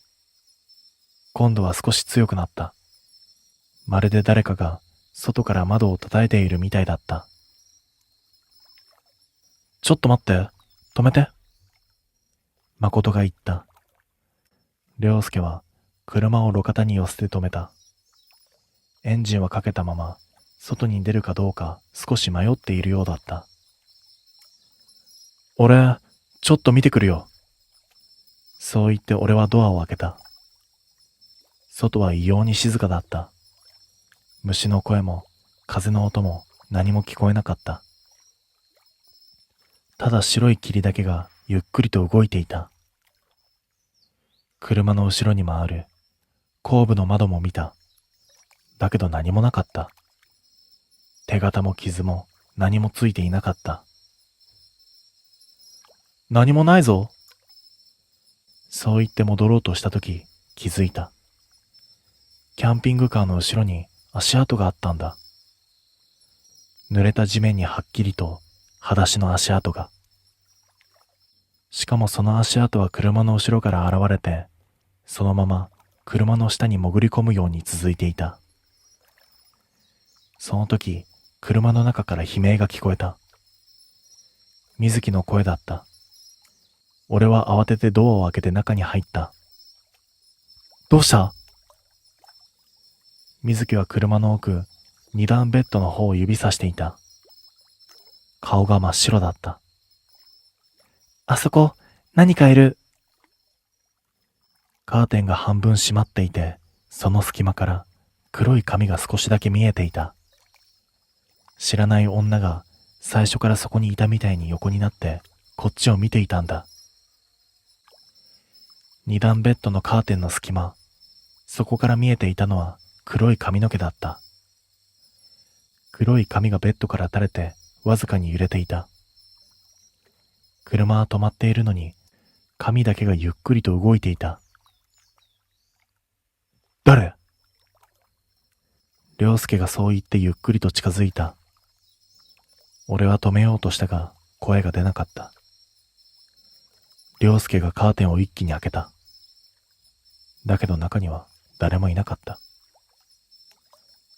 今度は少し強くなった。まるで誰かが外から窓を叩いているみたいだった。ちょっと待って、止めて。誠が言った。良介は車を路肩に寄せて止めた。エンジンはかけたまま外に出るかどうか少し迷っているようだった。俺、ちょっと見てくるよ。そう言って俺はドアを開けた。外は異様に静かだった。虫の声も風の音も何も聞こえなかった。ただ白い霧だけがゆっくりと動いていた。車の後ろにもある後部の窓も見た。だけど何もなかった。手形も傷も何もついていなかった。何もないぞ。そう言って戻ろうとしたとき気づいた。キャンピングカーの後ろに足跡があったんだ。濡れた地面にはっきりと裸足の足跡が。しかもその足跡は車の後ろから現れて、そのまま車の下に潜り込むように続いていた。その時、車の中から悲鳴が聞こえた。水木の声だった。俺は慌ててドアを開けて中に入った。どうした？水木は車の奥、二段ベッドの方を指さしていた。顔が真っ白だった。あそこ、何かいる。カーテンが半分閉まっていて、その隙間から黒い髪が少しだけ見えていた。知らない女が最初からそこにいたみたいに横になってこっちを見ていたんだ。二段ベッドのカーテンの隙間、そこから見えていたのは黒い髪の毛だった。黒い髪がベッドから垂れてわずかに揺れていた。車は止まっているのに髪だけがゆっくりと動いていた。誰？良介がそう言ってゆっくりと近づいた。俺は止めようとしたが声が出なかった。良介がカーテンを一気に開けた。だけど中には誰もいなかった。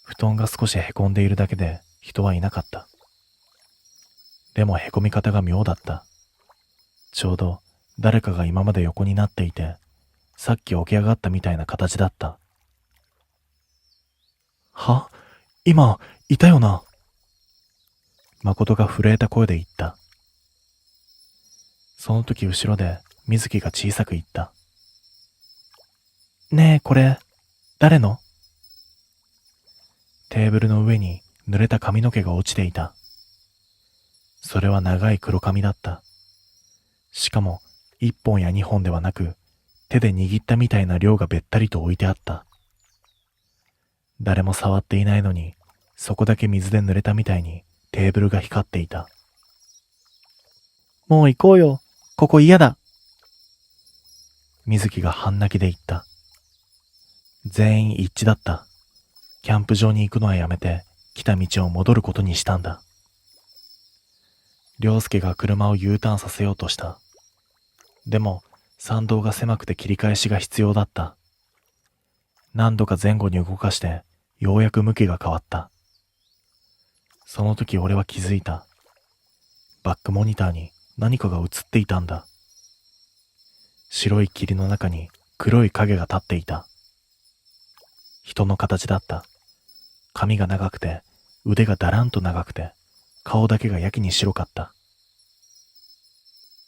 布団が少しへこんでいるだけで人はいなかった。でもへこみ方が妙だった。ちょうど誰かが今まで横になっていて、さっき起き上がったみたいな形だった。は？今、いたよな。誠が震えた声で言った。その時後ろで水木が小さく言った。ねえ、これ、誰の？テーブルの上に濡れた髪の毛が落ちていた。それは長い黒髪だった。しかも、一本や二本ではなく、手で握ったみたいな量がべったりと置いてあった。誰も触っていないのに、そこだけ水で濡れたみたいにテーブルが光っていた。もう行こうよ。ここ嫌だ。水木が半泣きで言った。全員一致だった。キャンプ場に行くのはやめて、来た道を戻ることにしたんだ。良介が車を U ターンさせようとした。でも、山道が狭くて切り返しが必要だった。何度か前後に動かして、ようやく向きが変わった。その時俺は気づいた。バックモニターに何かが映っていたんだ。白い霧の中に黒い影が立っていた。人の形だった。髪が長くて、腕がだらんと長くて、顔だけがやけに白かった。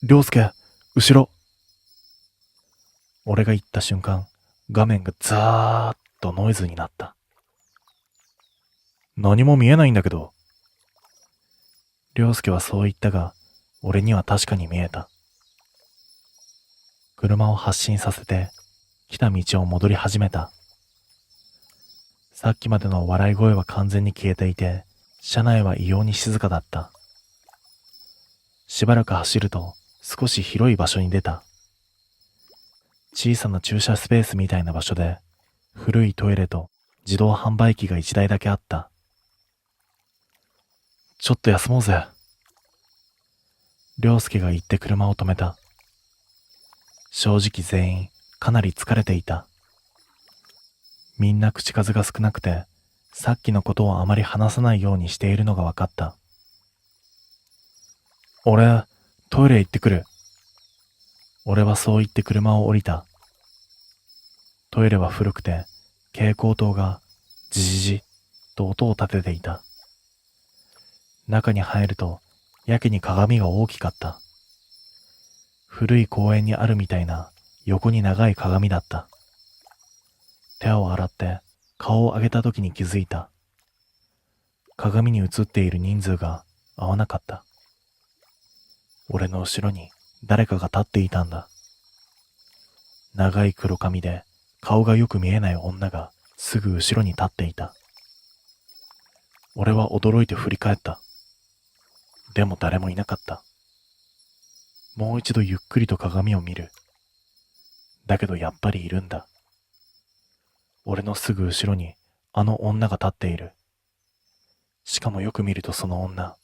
良介、後ろ。俺が言った瞬間、画面がザーッとノイズになった。何も見えないんだけど。良介はそう言ったが、俺には確かに見えた。車を発進させて、来た道を戻り始めた。さっきまでの笑い声は完全に消えていて、車内は異様に静かだった。しばらく走ると、少し広い場所に出た。小さな駐車スペースみたいな場所で、古いトイレと自動販売機が1台だけあった。ちょっと休もうぜ。良介が言って車を止めた。正直全員かなり疲れていた。みんな口数が少なくて、さっきのことをあまり話さないようにしているのが分かった。俺、トイレ行ってくる。俺はそう言って車を降りた。トイレは古くて、蛍光灯がジジジと音を立てていた。中に入ると、やけに鏡が大きかった。古い公園にあるみたいな横に長い鏡だった。手を洗って顔を上げた時に気づいた。鏡に映っている人数が合わなかった。俺の後ろに誰かが立っていたんだ。長い黒髪で顔がよく見えない女がすぐ後ろに立っていた。俺は驚いて振り返った。でも誰もいなかった。もう一度ゆっくりと鏡を見る。だけどやっぱりいるんだ。俺のすぐ後ろにあの女が立っている。しかもよく見るとその女、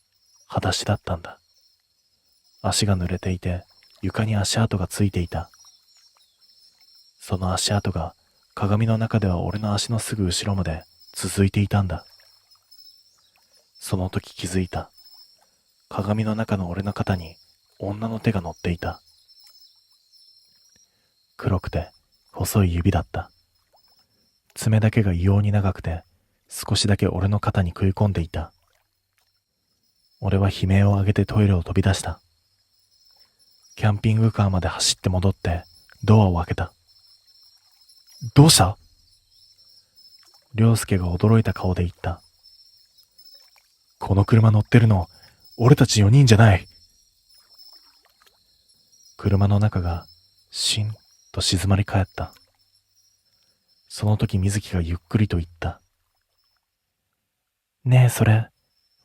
裸足だったんだ。足が濡れていて床に足跡がついていた。その足跡が鏡の中では俺の足のすぐ後ろまで続いていたんだ。その時気づいた。鏡の中の俺の肩に女の手が乗っていた。黒くて細い指だった。爪だけが異様に長くて少しだけ俺の肩に食い込んでいた。俺は悲鳴を上げてトイレを飛び出した。キャンピングカーまで走って戻ってドアを開けた。どうした？良介が驚いた顔で言った。この車乗ってるの俺たち4人じゃない。車の中がしんと静まり返った。その時水木がゆっくりと言った。ねえそれ、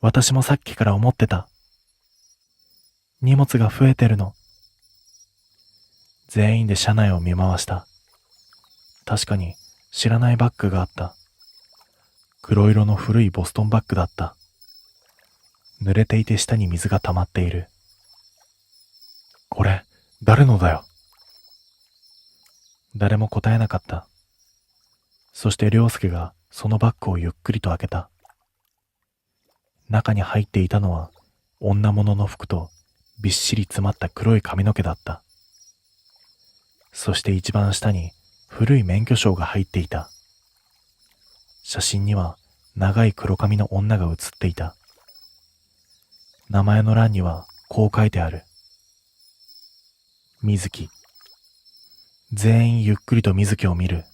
私もさっきから思ってた。荷物が増えてるの。全員で車内を見回した。確かに知らないバッグがあった。黒色の古いボストンバッグだった。濡れていて下に水が溜まっている。これ、誰のだよ。誰も答えなかった。そして良介がそのバッグをゆっくりと開けた。中に入っていたのは女物の服とびっしり詰まった黒い髪の毛だった。そして一番下に古い免許証が入っていた。写真には長い黒髪の女が写っていた。名前の欄にはこう書いてある。水木。全員ゆっくりと水木を見る。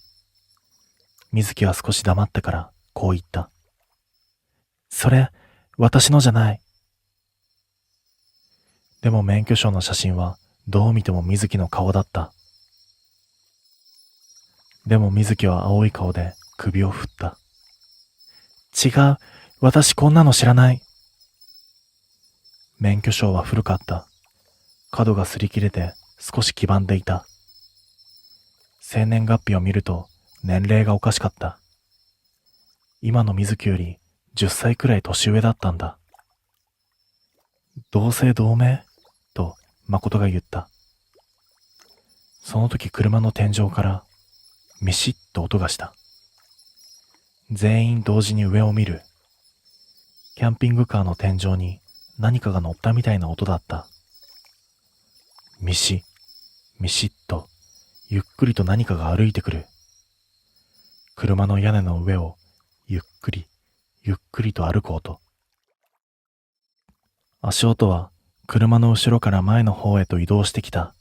水木は少し黙ってからこう言った。それ、私のじゃない。でも免許証の写真はどう見ても水木の顔だった。でも水木は青い顔で首を振った。違う、私こんなの知らない。免許証は古かった。角が擦り切れて少し黄ばんでいた。生年月日を見ると年齢がおかしかった。今の水木より10歳くらい年上だったんだ。同姓同名と誠が言った。その時車の天井からミシッと音がした。全員同時に上を見る。キャンピングカーの天井に何かが乗ったみたいな音だった。ミシッとゆっくりと何かが歩いてくる。車の屋根の上をゆっくりと歩く音。足音は車の後ろから前の方へと移動してきた。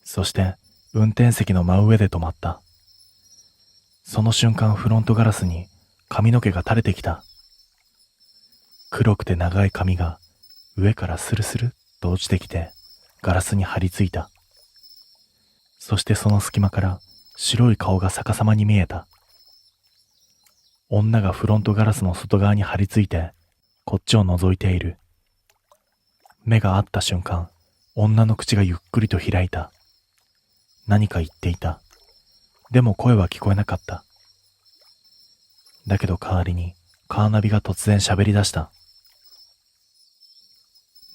そして運転席の真上で止まった。その瞬間フロントガラスに髪の毛が垂れてきた。黒くて長い髪が上からスルスルっと落ちてきてガラスに張り付いた。そしてその隙間から白い顔が逆さまに見えた。女がフロントガラスの外側に張り付いてこっちを覗いている。目が合った瞬間、女の口がゆっくりと開いた。何か言っていた。でも声は聞こえなかった。だけど代わりにカーナビが突然喋り出した。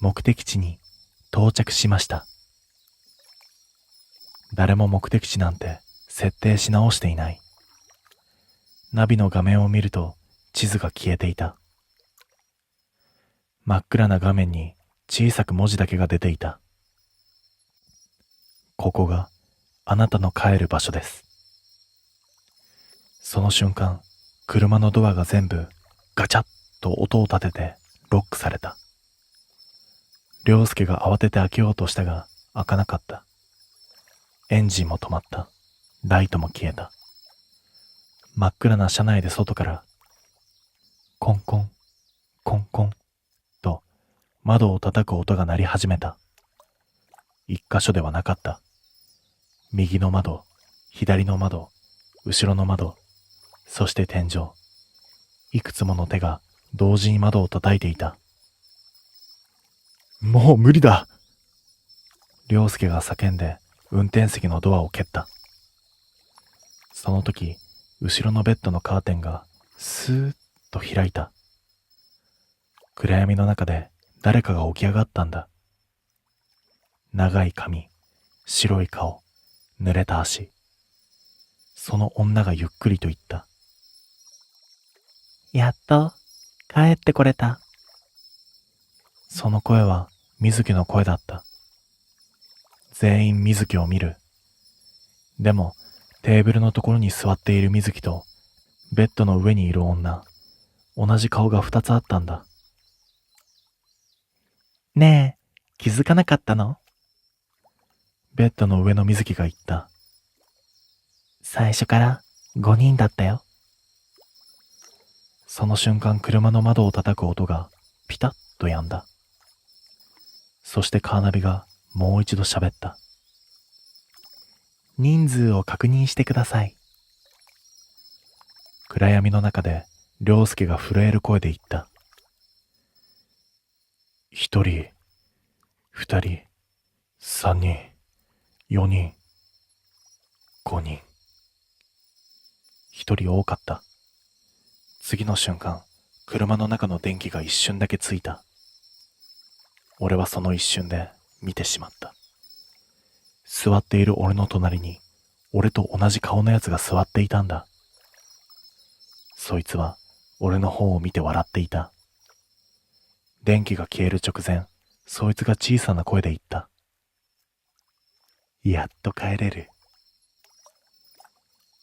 目的地に到着しました。誰も目的地なんて設定し直していない。ナビの画面を見ると地図が消えていた。真っ暗な画面に小さく文字だけが出ていた。ここがあなたの帰る場所です。その瞬間、車のドアが全部ガチャッと音を立ててロックされた。良介が慌てて開けようとしたが開かなかった。エンジンも止まった。ライトも消えた。真っ暗な車内で外からコンコン、コンコンと窓を叩く音が鳴り始めた。一箇所ではなかった。右の窓、左の窓、後ろの窓、そして天井。いくつもの手が同時に窓を叩いていた。もう無理だ。良介が叫んで運転席のドアを蹴った。その時、後ろのベッドのカーテンがスーッと開いた。暗闇の中で誰かが起き上がったんだ。長い髪、白い顔、濡れた足。その女がゆっくりと言った。やっと帰ってこれた。その声は水木の声だった。全員水木を見る。でもテーブルのところに座っている水木とベッドの上にいる女、同じ顔が2つあったんだ。ねえ、気づかなかったの？ベッドの上の水木が言った。最初から5人だったよ。その瞬間車の窓を叩く音がピタッと止んだ。そしてカーナビがもう一度喋った。人数を確認してください。暗闇の中で良介が震える声で言った。1人、2人、3人、4人、5人。1人多かった。次の瞬間、車の中の電気が一瞬だけついた。俺はその一瞬で見てしまった。座っている俺の隣に、俺と同じ顔のやつが座っていたんだ。そいつは俺の方を見て笑っていた。電気が消える直前、そいつが小さな声で言った。やっと帰れる。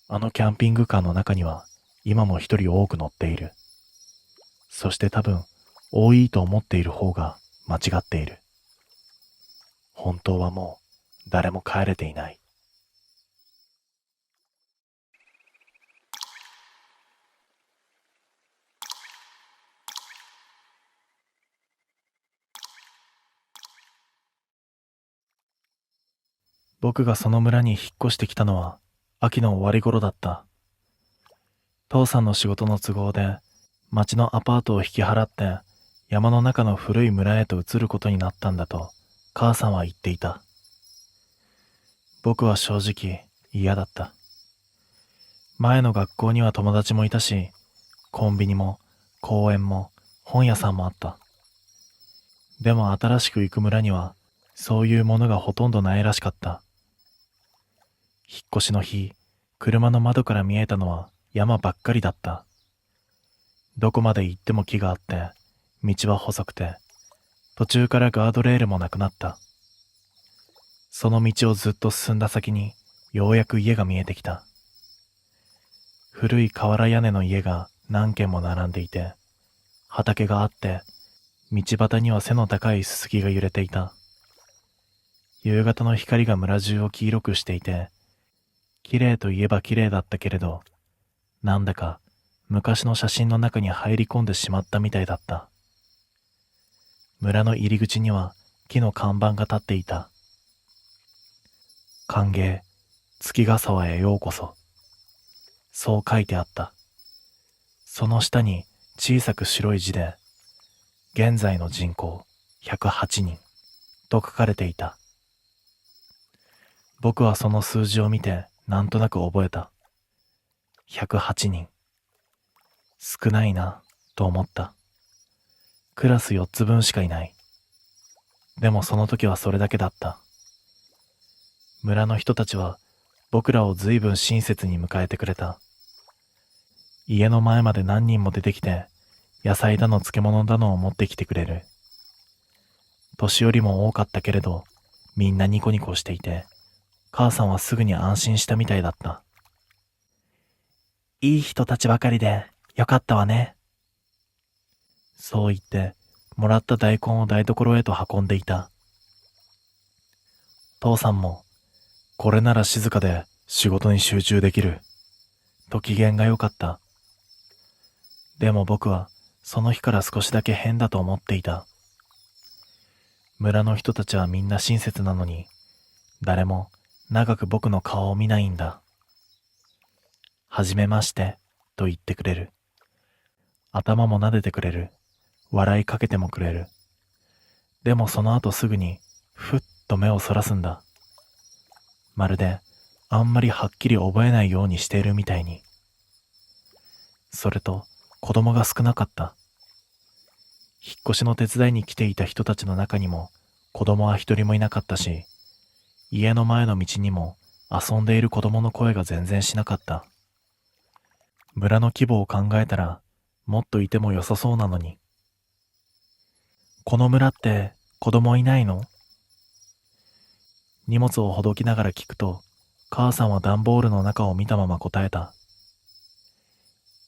あのキャンピングカーの中には今も1人多く乗っている。そして多分、多いと思っている方が間違っている。本当はもう誰も帰れていない。僕がその村に引っ越してきたのは秋の終わり頃だった。父さんの仕事の都合で町のアパートを引き払って山の中の古い村へと移ることになったんだと母さんは言っていた。僕は正直嫌だった。前の学校には友達もいたし、コンビニも公園も本屋さんもあった。でも新しく行く村にはそういうものがほとんどないらしかった。引っ越しの日、車の窓から見えたのは山ばっかりだった。どこまで行っても木があって、道は細くて、途中からガードレールもなくなった。その道をずっと進んだ先に、ようやく家が見えてきた。古い瓦屋根の家が何軒も並んでいて、畑があって、道端には背の高いすすきが揺れていた。夕方の光が村中を黄色くしていて、綺麗といえば綺麗だったけれど、なんだか昔の写真の中に入り込んでしまったみたいだった。村の入り口には木の看板が立っていた。歓迎、月ヶ沢へようこそ。そう書いてあった。その下に小さく白い字で、現在の人口108人と書かれていた。僕はその数字を見てなんとなく覚えた。108人。少ないな、と思った。クラス4つ分しかいない。でもその時はそれだけだった。村の人たちは僕らを随分親切に迎えてくれた。家の前まで何人も出てきて、野菜だの漬物だのを持ってきてくれる。年寄りも多かったけれど、みんなニコニコしていて、母さんはすぐに安心したみたいだった。いい人たちばかりでよかったわね。そう言って、もらった大根を台所へと運んでいた。父さんも、これなら静かで仕事に集中できる、と機嫌が良かった。でも僕は、その日から少しだけ変だと思っていた。村の人たちはみんな親切なのに、誰も長く僕の顔を見ないんだ。はじめまして、と言ってくれる。頭も撫でてくれる。笑いかけてもくれる。でもその後すぐに、ふっと目をそらすんだ。まるで、あんまりはっきり覚えないようにしているみたいに。それと、子供が少なかった。引っ越しの手伝いに来ていた人たちの中にも、子供は一人もいなかったし、家の前の道にも遊んでいる子供の声が全然しなかった。村の規模を考えたら、もっといても良さそうなのに。この村って子供いないの？荷物をほどきながら聞くと、母さんは段ボールの中を見たまま答えた。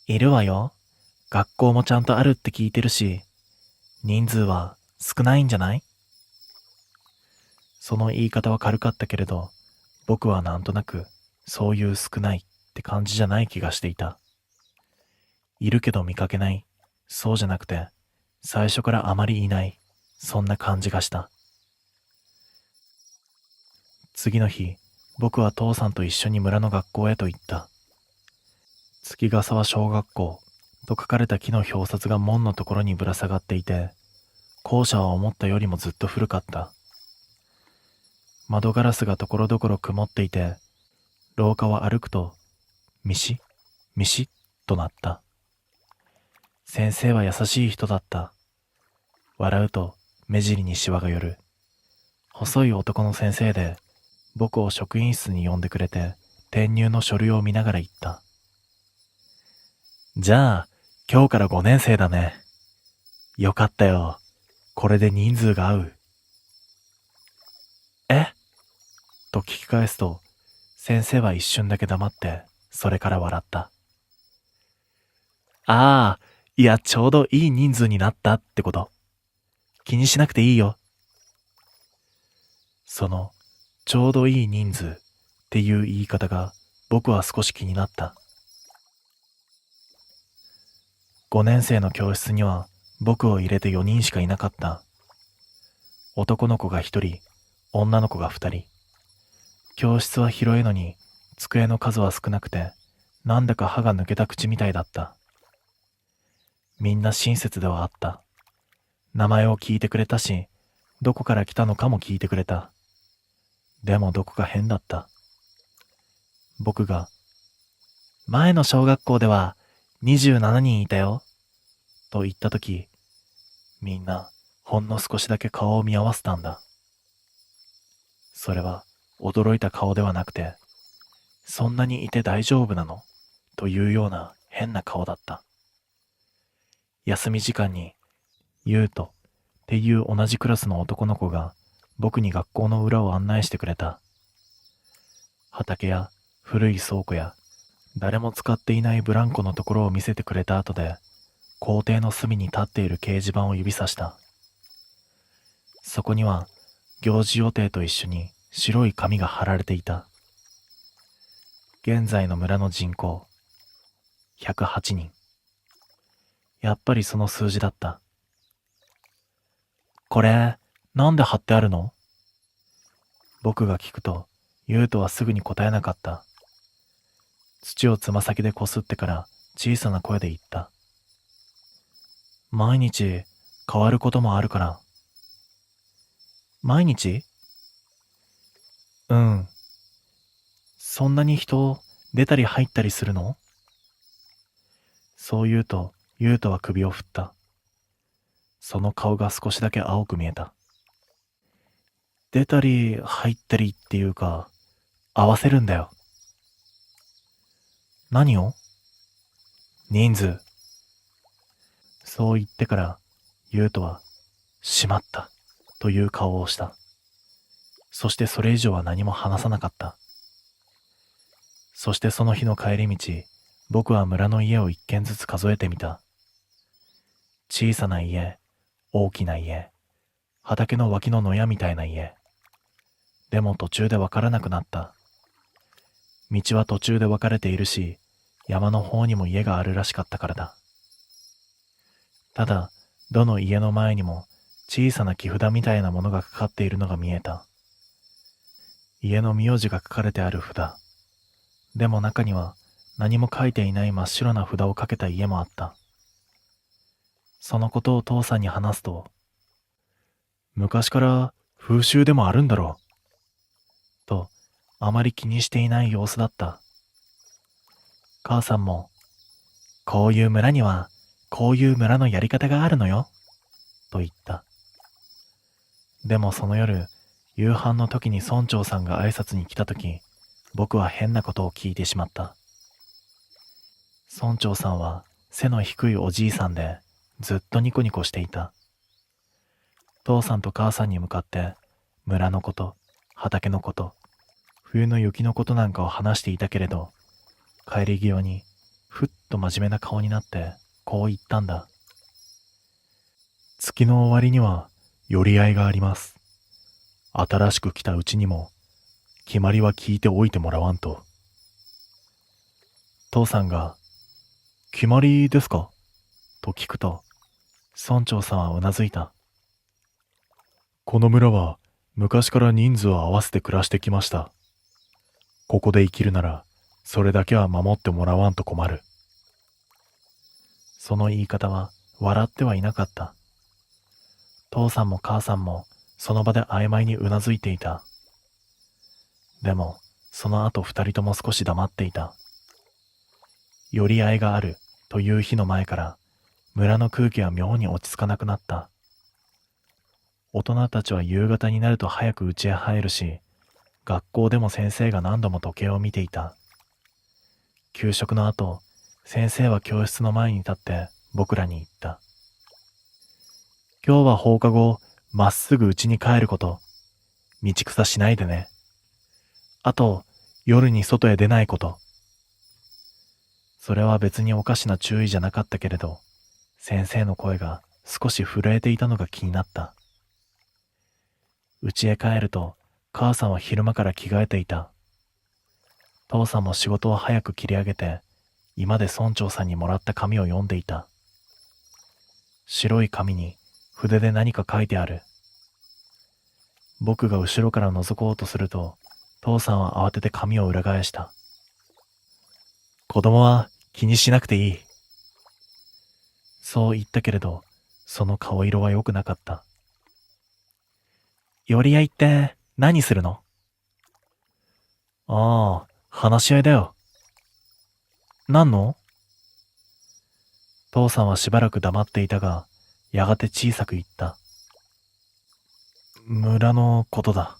いるわよ。学校もちゃんとあるって聞いてるし、人数は少ないんじゃない？その言い方は軽かったけれど、僕はなんとなくそういう少ないって感じじゃない気がしていた。いるけど見かけない、そうじゃなくて、最初からあまりいない、そんな感じがした。次の日、僕は父さんと一緒に村の学校へと行った。月ヶ沢小学校と書かれた木の表札が門のところにぶら下がっていて、校舎は思ったよりもずっと古かった。窓ガラスがところどころ曇っていて、廊下を歩くと、ミシッ、ミシッとなった。先生は優しい人だった。笑うと目尻にシワが寄る。細い男の先生で、僕を職員室に呼んでくれて、転入の書類を見ながら言った。じゃあ、今日から5年生だね。よかったよ。これで人数が合う。え？と聞き返すと、先生は一瞬だけ黙って、それから笑った。ああ、いや、ちょうどいい人数になったってこと。気にしなくていいよ。その、ちょうどいい人数っていう言い方が僕は少し気になった。5年生の教室には僕を入れて4人しかいなかった。男の子が1人、女の子が2人。教室は広いのに机の数は少なくて、なんだか歯が抜けた口みたいだった。みんな親切ではあった。名前を聞いてくれたし、どこから来たのかも聞いてくれた。でもどこか変だった。僕が、前の小学校では27人いたよ、と言ったとき、みんなほんの少しだけ顔を見合わせたんだ。それは驚いた顔ではなくて、そんなにいて大丈夫なのというような変な顔だった。休み時間に、ユウトっていう同じクラスの男の子が僕に学校の裏を案内してくれた。畑や古い倉庫や誰も使っていないブランコのところを見せてくれた後で、校庭の隅に立っている掲示板を指さした。そこには行事予定と一緒に白い紙が貼られていた。現在の村の人口、108人。やっぱりその数字だった。これ、なんで貼ってあるの？僕が聞くと、ユウトはすぐに答えなかった。土をつま先でこすってから小さな声で言った。毎日変わることもあるから。毎日？うん。そんなに人出たり入ったりするの？そう言うと、ユウトは首を振った。その顔が少しだけ青く見えた。出たり入ったりっていうか、合わせるんだよ。何を？人数。そう言ってから、ユウトは、しまった、という顔をした。そしてそれ以上は何も話さなかった。そしてその日の帰り道、僕は村の家を一軒ずつ数えてみた。小さな家、大きな家、畑の脇の野屋みたいな家。でも途中でわからなくなった。道は途中で分かれているし、山の方にも家があるらしかったからだ。ただ、どの家の前にも小さな木札みたいなものがかかっているのが見えた。家の名字が書かれてある札。でも中には何も書いていない真っ白な札をかけた家もあった。そのことを父さんに話すと、昔から風習でもあるんだろう、とあまり気にしていない様子だった。母さんも、こういう村にはこういう村のやり方があるのよ、と言った。でもその夜、夕飯の時に村長さんが挨拶に来た時、僕は変なことを聞いてしまった。村長さんは背の低いおじいさんで、ずっとニコニコしていた。父さんと母さんに向かって村のこと、畑のこと、冬の雪のことなんかを話していたけれど、帰り際にふっと真面目な顔になってこう言ったんだ。月の終わりには寄り合いがあります。新しく来たうちにも決まりは聞いておいてもらわんと。父さんが、決まりですか？と聞くと、村長さんはうなずいた。この村は昔から人数を合わせて暮らしてきました。ここで生きるなら、それだけは守ってもらわんと困る。その言い方は笑ってはいなかった。父さんも母さんもその場で曖昧にうなずいていた。でも、その後二人とも少し黙っていた。寄り合いがあるという日の前から、村の空気は妙に落ち着かなくなった。大人たちは夕方になると早く家へ入るし、学校でも先生が何度も時計を見ていた。給食の後、先生は教室の前に立って僕らに言った。今日は放課後、まっすぐ家に帰ること。道草しないでね。あと、夜に外へ出ないこと。それは別におかしな注意じゃなかったけれど、先生の声が少し震えていたのが気になった。家へ帰ると、母さんは昼間から着替えていた。父さんも仕事を早く切り上げて、居間で村長さんにもらった紙を読んでいた。白い紙に筆で何か書いてある。僕が後ろから覗こうとすると、父さんは慌てて紙を裏返した。子供は気にしなくていい。そう言ったけれど、その顔色は良くなかった。寄り合いって何するの？ああ、話し合いだよ。何の？父さんはしばらく黙っていたが、やがて小さく言った。村のことだ。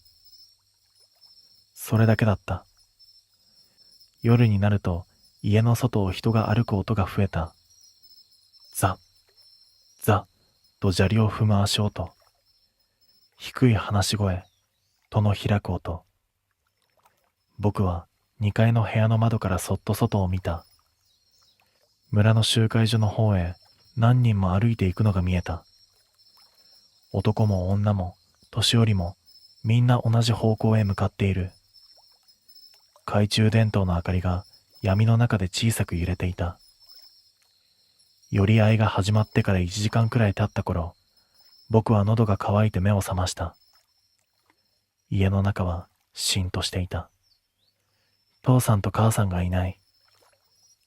それだけだった。夜になると家の外を人が歩く音が増えた。ザ、ザと砂利を踏む足音。低い話し声、戸の開く音。僕は2階の部屋の窓からそっと外を見た。村の集会所の方へ何人も歩いていくのが見えた。男も女も年寄りもみんな同じ方向へ向かっている。懐中電灯の明かりが闇の中で小さく揺れていた。寄り合いが始まってから1時間くらい経った頃、僕は喉が渇いて目を覚ました。家の中はしんとしていた。父さんと母さんがいない。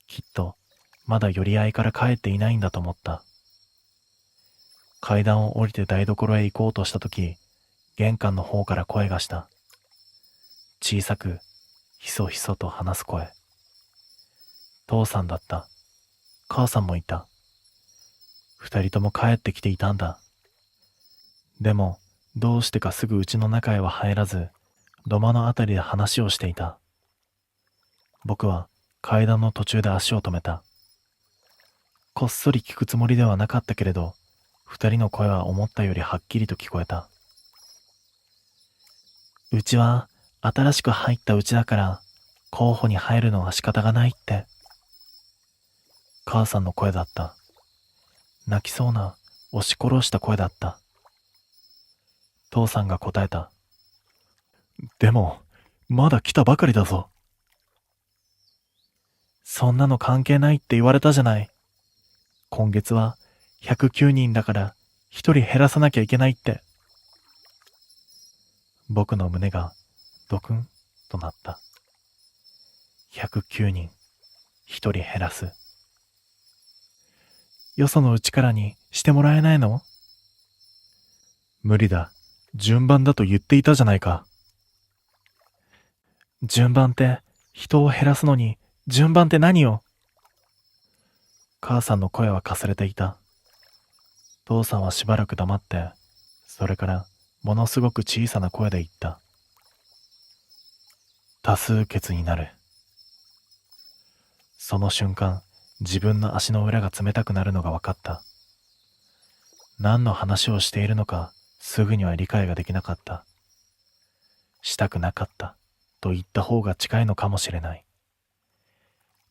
きっとまだ寄り合いから帰っていないんだと思った。階段を降りて台所へ行こうとしたとき、玄関の方から声がした。小さく、ひそひそと話す声。父さんだった。母さんもいた。二人とも帰ってきていたんだ。でも、どうしてかすぐ家の中へは入らず、土間のあたりで話をしていた。僕は階段の途中で足を止めた。こっそり聞くつもりではなかったけれど、二人の声は思ったよりはっきりと聞こえた。うちは新しく入った家だから候補に入るのは仕方がないって。母さんの声だった。泣きそうな押し殺した声だった。父さんが答えた。でもまだ来たばかりだぞ。そんなの関係ないって言われたじゃない。今月は109人だから1人減らさなきゃいけないって。僕の胸がドクンとなった。109人、1人減らす。よそのうちからにしてもらえないの？無理だ。順番だと言っていたじゃないか。順番って人を減らすのに順番って何よ？母さんの声はかすれていた。父さんはしばらく黙って、それからものすごく小さな声で言った。多数決になる。その瞬間、自分の足の裏が冷たくなるのが分かった。何の話をしているのかすぐには理解ができなかった。したくなかったと言った方が近いのかもしれない。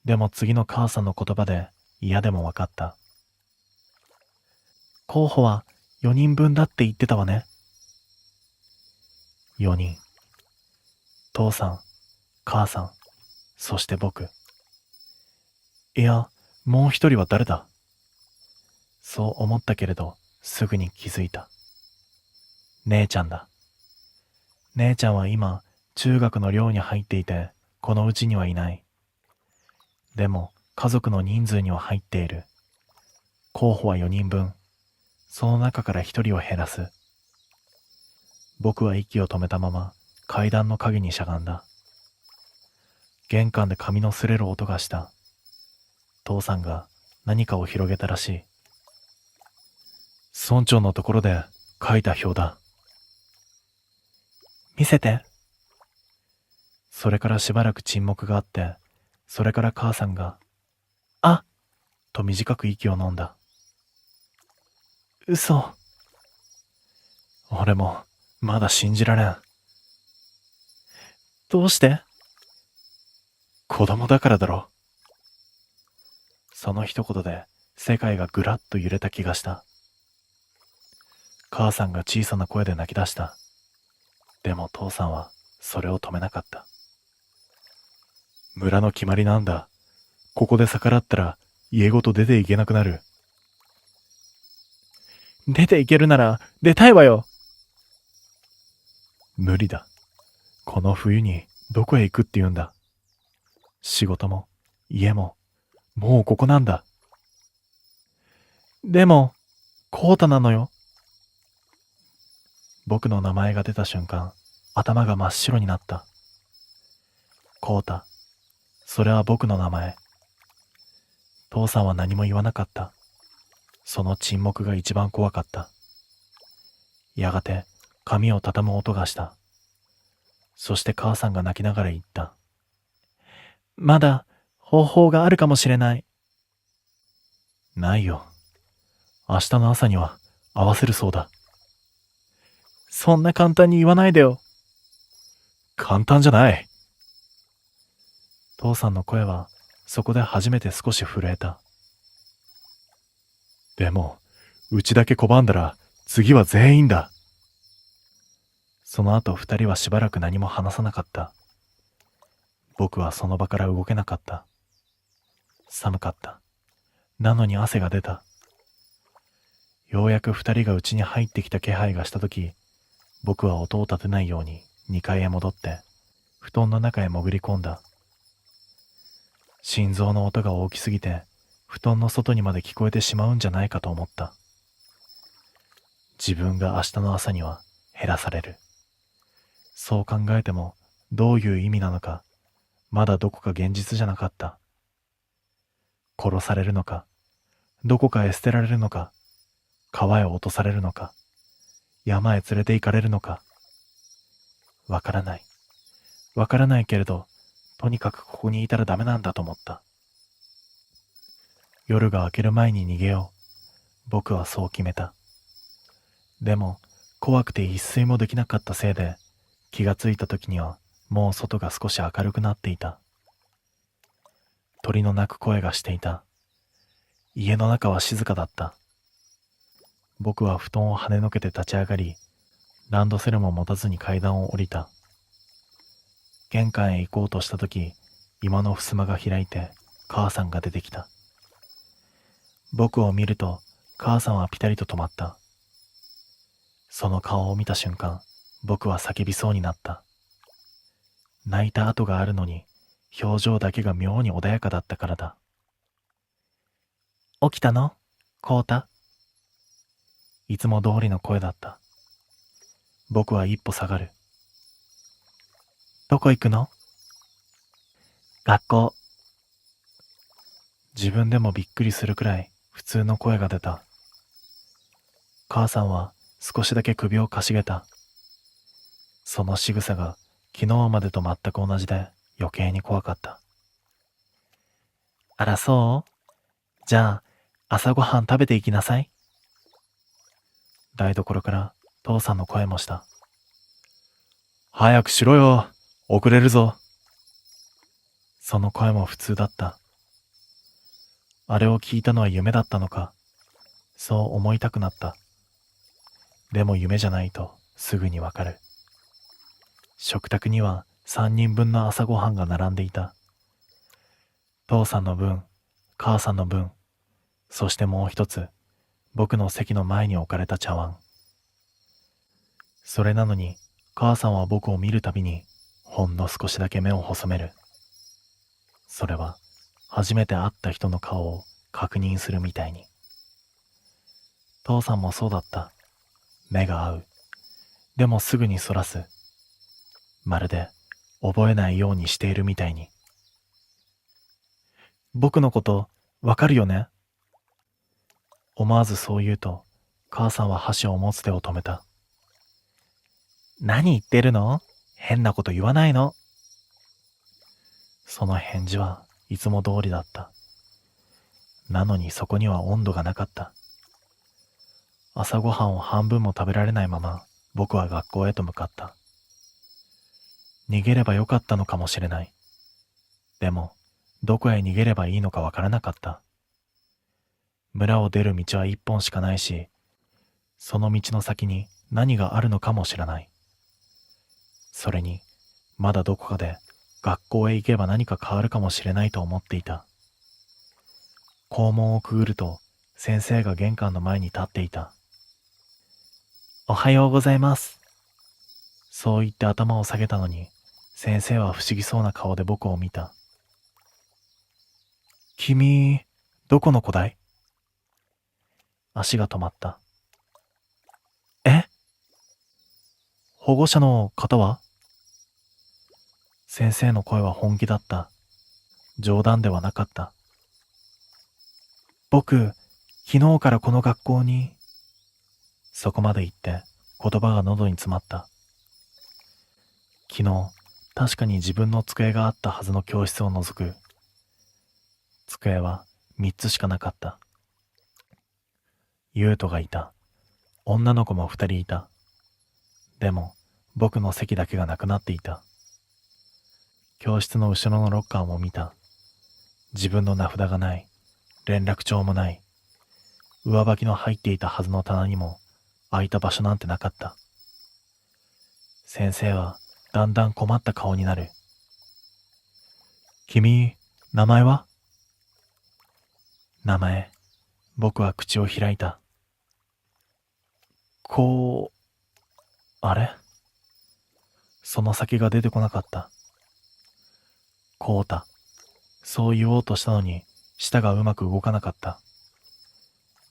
でも次の母さんの言葉で嫌でも分かった。候補は4人分だって言ってたわね。4人。父さん、母さん、そして僕。いや、もう一人は誰だ？そう思ったけれど、すぐに気づいた。姉ちゃんだ。姉ちゃんは今、中学の寮に入っていて、このうちにはいない。でも、家族の人数には入っている。候補は4人分。その中から1人を減らす。僕は息を止めたまま、階段の陰にしゃがんだ。玄関で紙の擦れる音がした。父さんが何かを広げたらしい。村長のところで書いた表だ。見せて。それからしばらく沈黙があって、それから母さんが、あっと短く息を飲んだ。嘘。俺もまだ信じられん。どうして？子供だからだろ。その一言で世界がぐらっと揺れた気がした。母さんが小さな声で泣き出した。でも父さんはそれを止めなかった。村の決まりなんだ。ここで逆らったら家ごと出ていけなくなる。出ていけるなら出たいわよ。無理だ。この冬にどこへ行くって言うんだ。仕事も家ももうここなんだ。でも、コウタなのよ。僕の名前が出た瞬間、頭が真っ白になった。コウタ、それは僕の名前。父さんは何も言わなかった。その沈黙が一番怖かった。やがて髪を畳む音がした。そして母さんが泣きながら言った。まだ方法があるかもしれない。ないよ。明日の朝には合わせるそうだ。そんな簡単に言わないでよ。簡単じゃない。父さんの声はそこで初めて少し震えた。でも、うちだけ拒んだら次は全員だ。その後二人はしばらく何も話さなかった。僕はその場から動けなかった。寒かった。なのに汗が出た。ようやく二人が家に入ってきた気配がしたとき、僕は音を立てないように2階へ戻って、布団の中へ潜り込んだ。心臓の音が大きすぎて、布団の外にまで聞こえてしまうんじゃないかと思った。自分が明日の朝には減らされる。そう考えてもどういう意味なのか、まだどこか現実じゃなかった。殺されるのか、どこかへ捨てられるのか、川へ落とされるのか、山へ連れて行かれるのか。わからない。わからないけれど、とにかくここにいたらダメなんだと思った。夜が明ける前に逃げよう。僕はそう決めた。でも、怖くて一睡もできなかったせいで、気がついた時にはもう外が少し明るくなっていた。鳥の鳴く声がしていた。家の中は静かだった。僕は布団を跳ねのけて立ち上がり、ランドセルも持たずに階段を降りた。玄関へ行こうとしたとき、居間の襖が開いて、母さんが出てきた。僕を見ると、母さんはピタリと止まった。その顔を見た瞬間、僕は叫びそうになった。泣いた跡があるのに、表情だけが妙に穏やかだったからだ。起きたの？コウタ。いつも通りの声だった。僕は一歩下がる。どこ行くの？学校。自分でもびっくりするくらい普通の声が出た。母さんは少しだけ首をかしげた。その仕草が昨日までと全く同じで余計に怖かった。あらそう？じゃあ朝ごはん食べていきなさい。台所から父さんの声もした。早くしろよ。遅れるぞ。その声も普通だった。あれを聞いたのは夢だったのか、そう思いたくなった。でも夢じゃないとすぐにわかる。食卓には3人分の朝ごはんが並んでいた。父さんの分、母さんの分、そしてもう一つ、僕の席の前に置かれた茶碗。それなのに、母さんは僕を見るたびに、ほんの少しだけ目を細める。それは、初めて会った人の顔を確認するみたいに。父さんもそうだった。目が合う。でもすぐにそらす。まるで、覚えないようにしているみたいに。僕のこと、わかるよね？思わずそう言うと、母さんは箸を持つ手を止めた。何言ってるの？変なこと言わないの。その返事はいつも通りだった。なのにそこには温度がなかった。朝ごはんを半分も食べられないまま僕は学校へと向かった。逃げればよかったのかもしれない。でも、どこへ逃げればいいのかわからなかった。村を出る道は一本しかないし、その道の先に何があるのかもしれない。それに、まだどこかで学校へ行けば何か変わるかもしれないと思っていた。校門をくぐると、先生が玄関の前に立っていた。おはようございます。そう言って頭を下げたのに、先生は不思議そうな顔で僕を見た。君、どこの子だい？足が止まった。え？保護者の方は？先生の声は本気だった。冗談ではなかった。僕、昨日からこの学校に。そこまで言って言葉が喉に詰まった。昨日、確かに自分の机があったはずの教室を除く。机は3つしかなかった。優斗がいた。女の子も2人いた。でも、僕の席だけがなくなっていた。教室の後ろのロッカーも見た。自分の名札がない。連絡帳もない。上履きの入っていたはずの棚にも空いた場所なんてなかった。先生はだんだん困った顔になる。君、名前は？名前。僕は口を開いた。あれ？その先が出てこなかった。こうた。そう言おうとしたのに、舌がうまく動かなかった。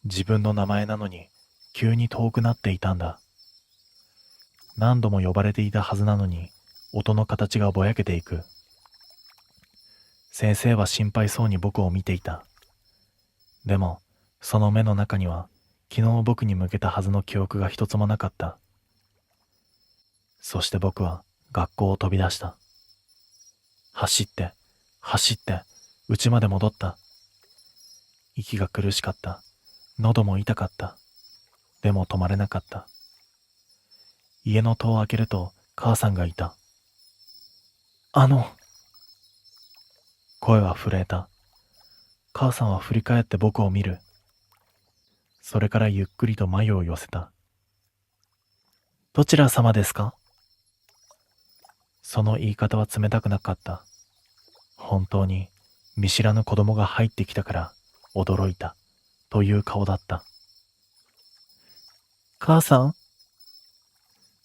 自分の名前なのに、急に遠くなっていたんだ。何度も呼ばれていたはずなのに、音の形がぼやけていく。先生は心配そうに僕を見ていた。でも、その目の中には、昨日僕に向けたはずの記憶が一つもなかった。そして僕は学校を飛び出した。走って、家まで戻った。息が苦しかった。喉も痛かった。でも止まれなかった。家の戸を開けると母さんがいた。声は震えた。母さんは振り返って僕を見る。それからゆっくりと眉を寄せた。どちら様ですか？その言い方は冷たくなかった。本当に見知らぬ子供が入ってきたから驚いたという顔だった。母さん？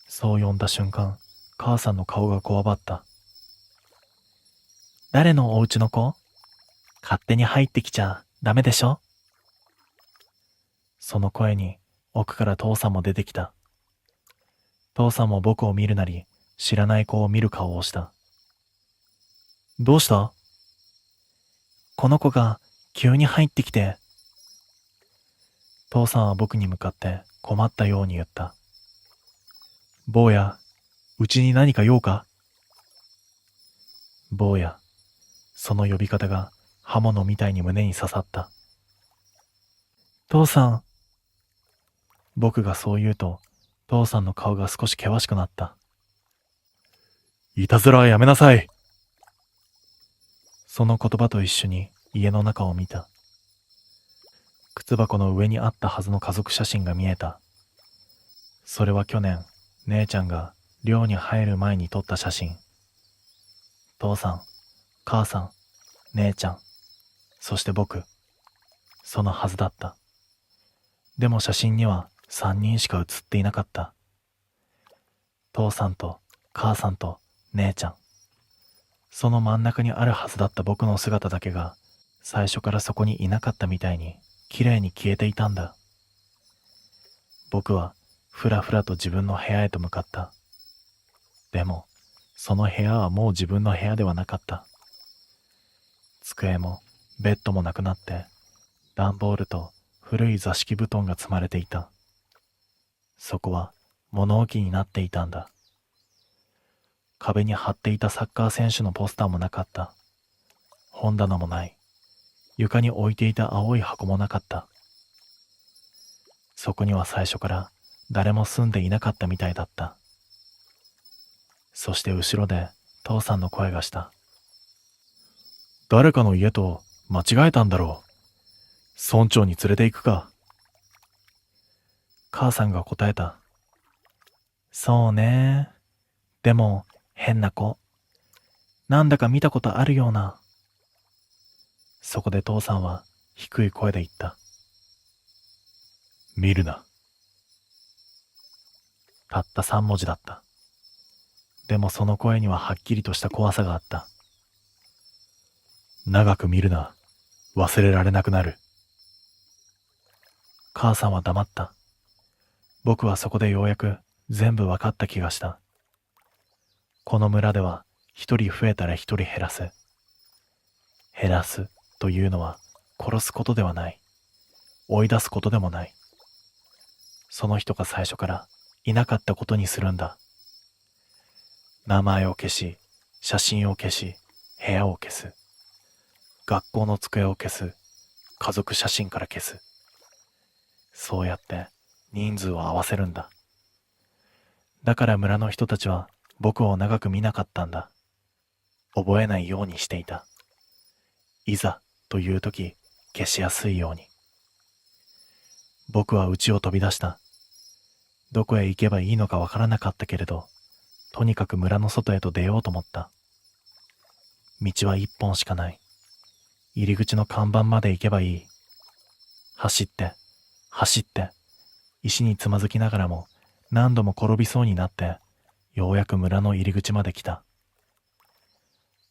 そう呼んだ瞬間、母さんの顔がこわばった。誰のお家の子？勝手に入ってきちゃダメでしょ？その声に奥から父さんも出てきた。父さんも僕を見るなり、知らない子を見る顔をした。どうした？この子が急に入ってきて。父さんは僕に向かって困ったように言った。坊や、うちに何か用か？坊や、その呼び方が刃物みたいに胸に刺さった。父さん。僕がそう言うと、父さんの顔が少し険しくなった。いたずらはやめなさい。その言葉と一緒に家の中を見た。靴箱の上にあったはずの家族写真が見えた。それは去年、姉ちゃんが寮に入る前に撮った写真。父さん、母さん、姉ちゃん、そして僕。そのはずだった。でも写真には3人しか写っていなかった。父さんと母さんと姉ちゃん。その真ん中にあるはずだった僕の姿だけが最初からそこにいなかったみたいにきれいに消えていたんだ。僕はふらふらと自分の部屋へと向かった。でもその部屋はもう自分の部屋ではなかった。机もベッドもなくなって段ボールと古い座敷布団が積まれていた。そこは物置になっていたんだ。壁に貼っていたサッカー選手のポスターもなかった。本棚もない。床に置いていた青い箱もなかった。そこには最初から誰も住んでいなかったみたいだった。そして後ろで父さんの声がした。誰かの家と間違えたんだろう。村長に連れて行くか。母さんが答えた。そうね。でも、変な子。なんだか見たことあるような。そこで父さんは低い声で言った。見るな。たった3文字だった。でもその声にははっきりとした怖さがあった。長く見るな。忘れられなくなる。母さんは黙った。僕はそこでようやく全部わかった気がした。この村では一人増えたら一人減らす。減らすというのは殺すことではない。追い出すことでもない。その人が最初からいなかったことにするんだ。名前を消し、写真を消し、部屋を消す。学校の机を消す。家族写真から消す。そうやって人数を合わせるんだ。だから村の人たちは僕を長く見なかったんだ。覚えないようにしていた。いざという時、消しやすいように。僕は家を飛び出した。どこへ行けばいいのかわからなかったけれど、とにかく村の外へと出ようと思った。道は一本しかない。入り口の看板まで行けばいい。走って、走って、石につまずきながらも何度も転びそうになって、ようやく村の入り口まで来た。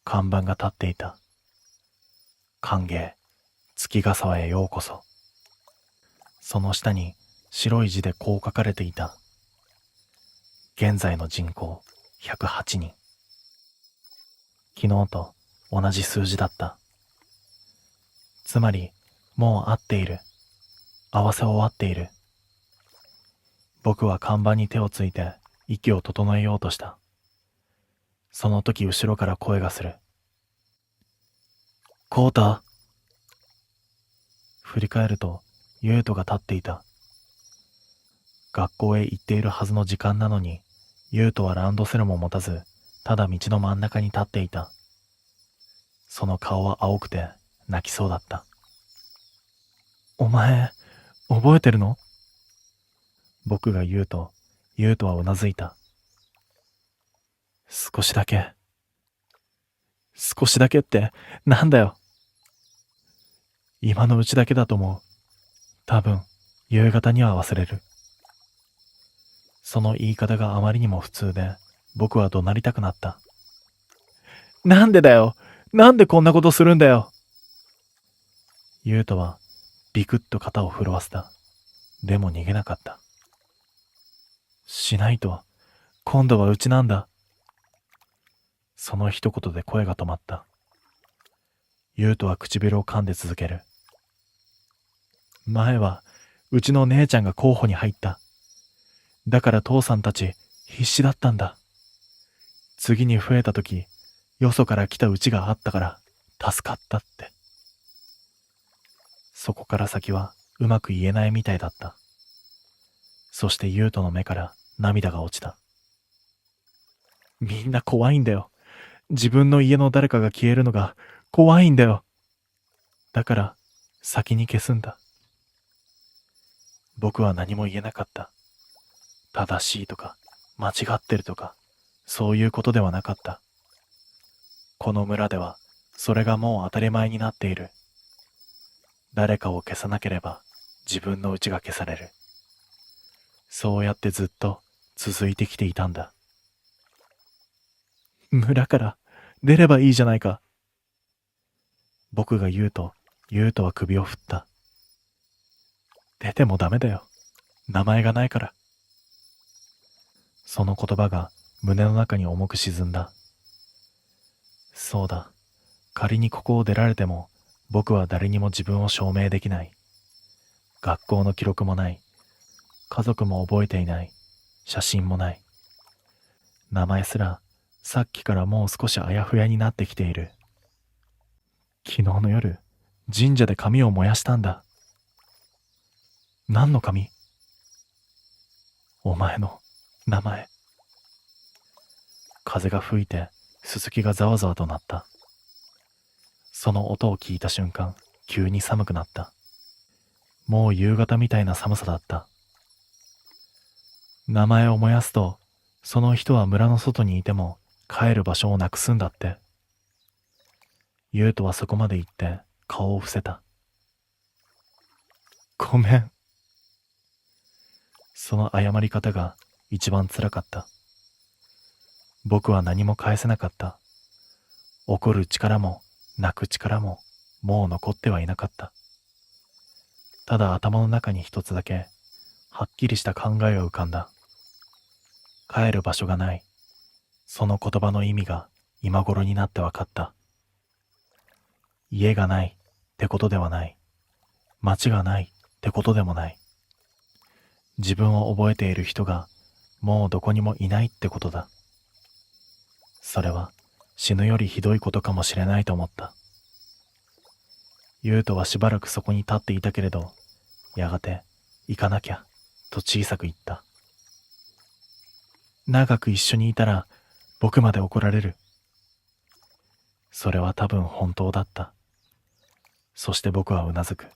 看板が立っていた。歓迎、月ヶ沢へようこそ。その下に白い字でこう書かれていた。現在の人口108人。昨日と同じ数字だった。つまり、もう合っている。合わせ終わっている。僕は看板に手をついて息を整えようとした。その時後ろから声がする。コウタ。振り返ると、ユウトが立っていた。学校へ行っているはずの時間なのに、ユウトはランドセルも持たず、ただ道の真ん中に立っていた。その顔は青くて泣きそうだった。お前、覚えてるの？僕が言うと、ユウトはうなずいた。少しだけ。少しだけってなんだよ。今のうちだけだと思う。多分、夕方には忘れる。その言い方があまりにも普通で、僕は怒鳴りたくなった。なんでだよ。なんでこんなことするんだよ。ユウトはビクッと肩を震わせた。でも逃げなかった。しないと、今度はうちなんだ。その一言で声が止まった。ユウトは唇を噛んで続ける。前はうちの姉ちゃんが候補に入った。だから父さんたち必死だったんだ。次に増えた時、よそから来たうちがあったから助かったって。そこから先はうまく言えないみたいだった。そしてユウトの目から涙が落ちた。みんな怖いんだよ。自分の家の誰かが消えるのが怖いんだよ。だから先に消すんだ。僕は何も言えなかった。正しいとか間違ってるとかそういうことではなかった。この村ではそれがもう当たり前になっている。誰かを消さなければ自分の家が消される。そうやってずっと続いてきていたんだ。村から出ればいいじゃないか。僕が言うと、ユウトは首を振った。出てもダメだよ。名前がないから。その言葉が胸の中に重く沈んだ。そうだ。仮にここを出られても、僕は誰にも自分を証明できない。学校の記録もない。家族も覚えていない。写真もない。名前すら、さっきからもう少しあやふやになってきている。昨日の夜、神社で紙を燃やしたんだ。何の紙？お前の名前。風が吹いて、すすきがざわざわとなった。その音を聞いた瞬間、急に寒くなった。もう夕方みたいな寒さだった。名前を燃やすと、その人は村の外にいても帰る場所をなくすんだって。優斗はそこまで言って顔を伏せた。ごめん。その謝り方が一番辛かった。僕は何も返せなかった。怒る力も泣く力ももう残ってはいなかった。ただ頭の中に一つだけはっきりした考えが浮かんだ。帰る場所がない。その言葉の意味が今頃になって分かった。家がないってことではない。街がないってことでもない。自分を覚えている人がもうどこにもいないってことだ。それは死ぬよりひどいことかもしれないと思った。優斗はしばらくそこに立っていたけれど、やがて行かなきゃと小さく言った。長く一緒にいたら僕まで怒られる。それは多分本当だった。そして僕はうなずく。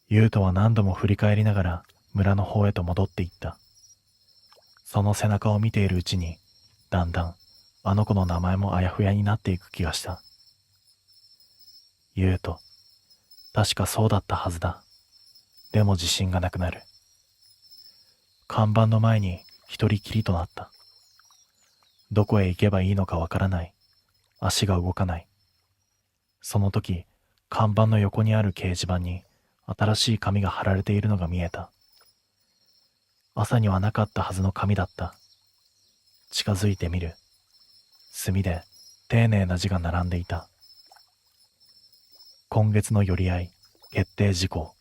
優斗は何度も振り返りながら村の方へと戻っていった。その背中を見ているうちに、だんだんあの子の名前もあやふやになっていく気がした。優斗、確かそうだったはずだ。でも自信がなくなる。看板の前に一人きりとなった。どこへ行けばいいのかわからない。足が動かない。その時、看板の横にある掲示板に新しい紙が貼られているのが見えた。朝にはなかったはずの紙だった。近づいてみる。墨で丁寧な字が並んでいた。今月の寄り合い決定事項。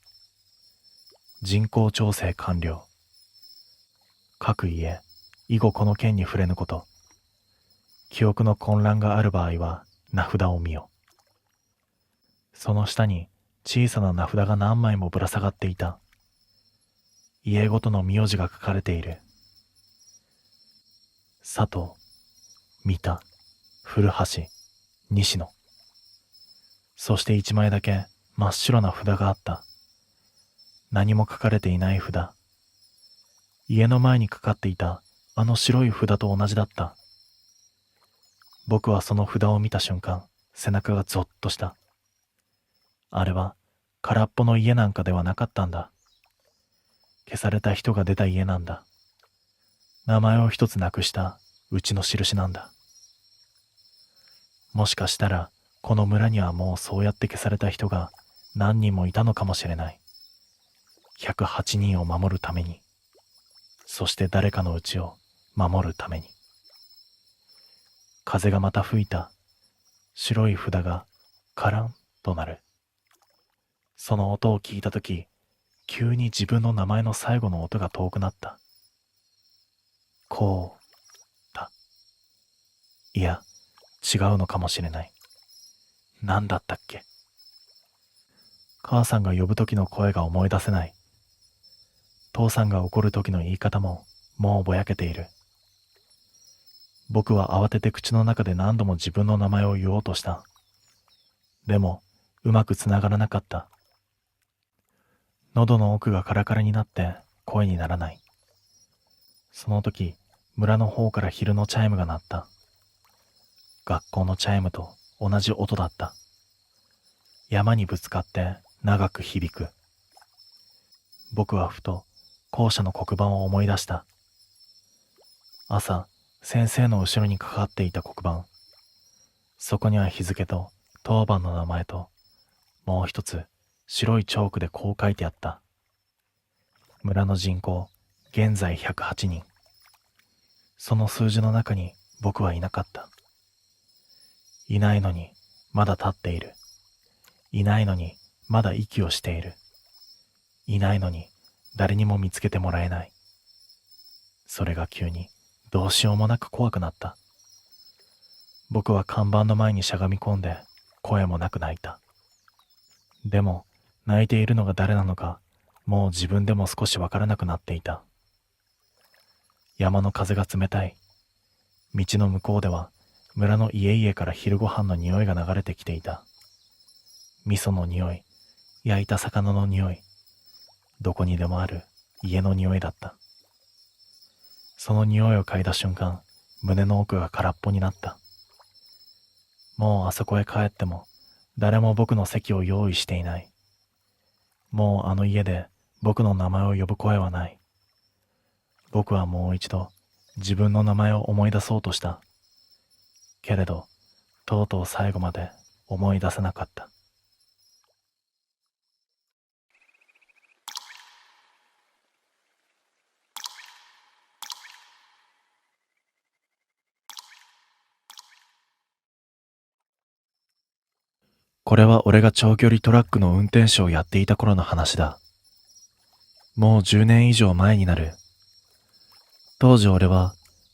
人口調整完了。各家以後この件に触れぬこと。記憶の混乱がある場合は名札を見よ。その下に小さな名札が何枚もぶら下がっていた。家ごとの名字が書かれている。佐藤、三田、古橋、西野。そして一枚だけ真っ白な札があった。何も書かれていない札。家の前にかかっていたあの白い札と同じだった。僕はその札を見た瞬間、背中がゾッとした。あれは空っぽの家なんかではなかったんだ。消された人が出た家なんだ。名前を一つなくしたうちの印なんだ。もしかしたらこの村にはもうそうやって消された人が何人もいたのかもしれない。108人を守るために、そして誰かのうちを守るために。風がまた吹いた。白い札がカランと鳴る。その音を聞いたとき、急に自分の名前の最後の音が遠くなった。こうだ。いや、違うのかもしれない。何だったっけ。母さんが呼ぶ時の声が思い出せない。父さんが怒る時の言い方ももうぼやけている。僕は慌てて口の中で何度も自分の名前を言おうとした。でもうまくつながらなかった。喉の奥がカラカラになって声にならない。その時、村の方から昼のチャイムが鳴った。学校のチャイムと同じ音だった。山にぶつかって長く響く。僕はふと校舎の黒板を思い出した。朝、先生の後ろにかかっていた黒板。そこには日付と当番の名前と、もう一つ白いチョークでこう書いてあった。村の人口、現在108人。その数字の中に僕はいなかった。いないのにまだ立っている。いないのにまだ息をしている。いないのに誰にも見つけてもらえない。それが急にどうしようもなく怖くなった。僕は看板の前にしゃがみ込んで声もなく泣いた。でも泣いているのが誰なのかもう自分でも少しわからなくなっていた。山の風が冷たい。道の向こうでは村の家々から昼ご飯の匂いが流れてきていた。味噌の匂い、焼いた魚の匂い、どこにでもある家の匂いだった。その匂いを嗅いだ瞬間、胸の奥が空っぽになった。もうあそこへ帰っても誰も僕の席を用意していない。もうあの家で僕の名前を呼ぶ声はない。僕はもう一度自分の名前を思い出そうとした。けれど、とうとう最後まで思い出せなかった。これは俺が長距離トラックの運転手をやっていた頃の話だ。もう10年以上前になる。当時俺は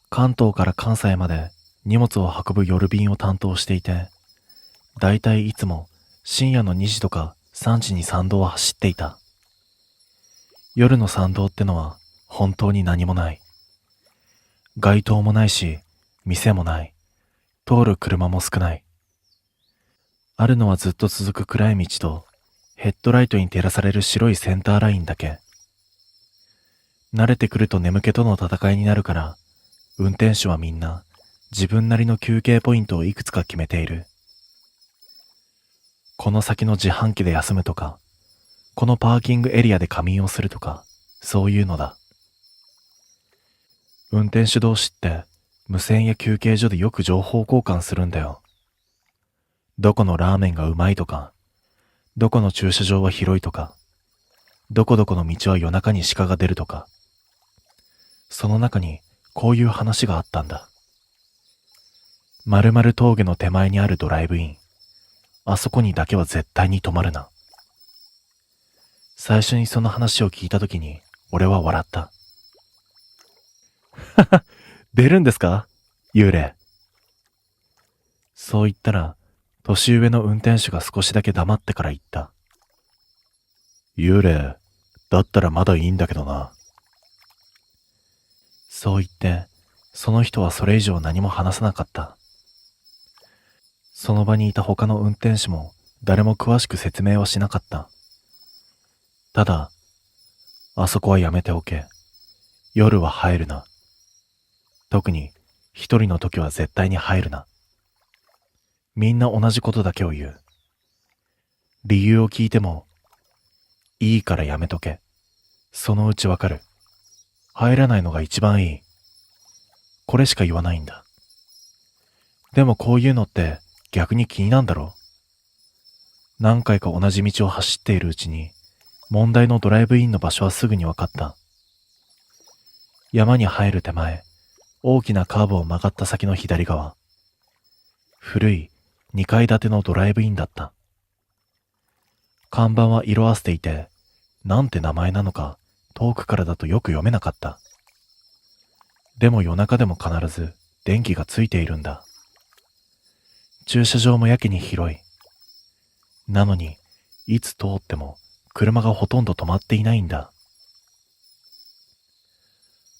関東から関西まで荷物を運ぶ夜便を担当していて、だいたいいつも深夜の2時とか3時に参道を走っていた。夜の参道ってのは本当に何もない。街灯もないし、店もない。通る車も少ない。あるのはずっと続く暗い道と、ヘッドライトに照らされる白いセンターラインだけ。慣れてくると眠気との戦いになるから、運転手はみんな自分なりの休憩ポイントをいくつか決めている。この先の自販機で休むとか、このパーキングエリアで仮眠をするとか、そういうのだ。運転手同士って無線や休憩所でよく情報交換するんだよ。どこのラーメンがうまいとか、どこの駐車場は広いとか、どこどこの道は夜中に鹿が出るとか。その中にこういう話があったんだ。〇〇峠の手前にあるドライブイン。あそこにだけは絶対に止まるな。最初にその話を聞いたときに俺は笑った。はは、出るんですか幽霊。そう言ったら、年上の運転手が少しだけ黙ってから言った。幽霊、だったらまだいいんだけどな。そう言って、その人はそれ以上何も話さなかった。その場にいた他の運転手も誰も詳しく説明はしなかった。ただ、あそこはやめておけ。夜は入るな。特に一人の時は絶対に入るな。みんな同じことだけを言う。理由を聞いても、いいからやめとけ。そのうちわかる。入らないのが一番いい。これしか言わないんだ。でもこういうのって逆に気になんだろ？何回か同じ道を走っているうちに、問題のドライブインの場所はすぐにわかった。山に入る手前、大きなカーブを曲がった先の左側。古い2階建てのドライブインだった。看板は色あせていて、なんて名前なのか遠くからだとよく読めなかった。でも夜中でも必ず電気がついているんだ。駐車場もやけに広い。なのに、いつ通っても車がほとんど止まっていないんだ。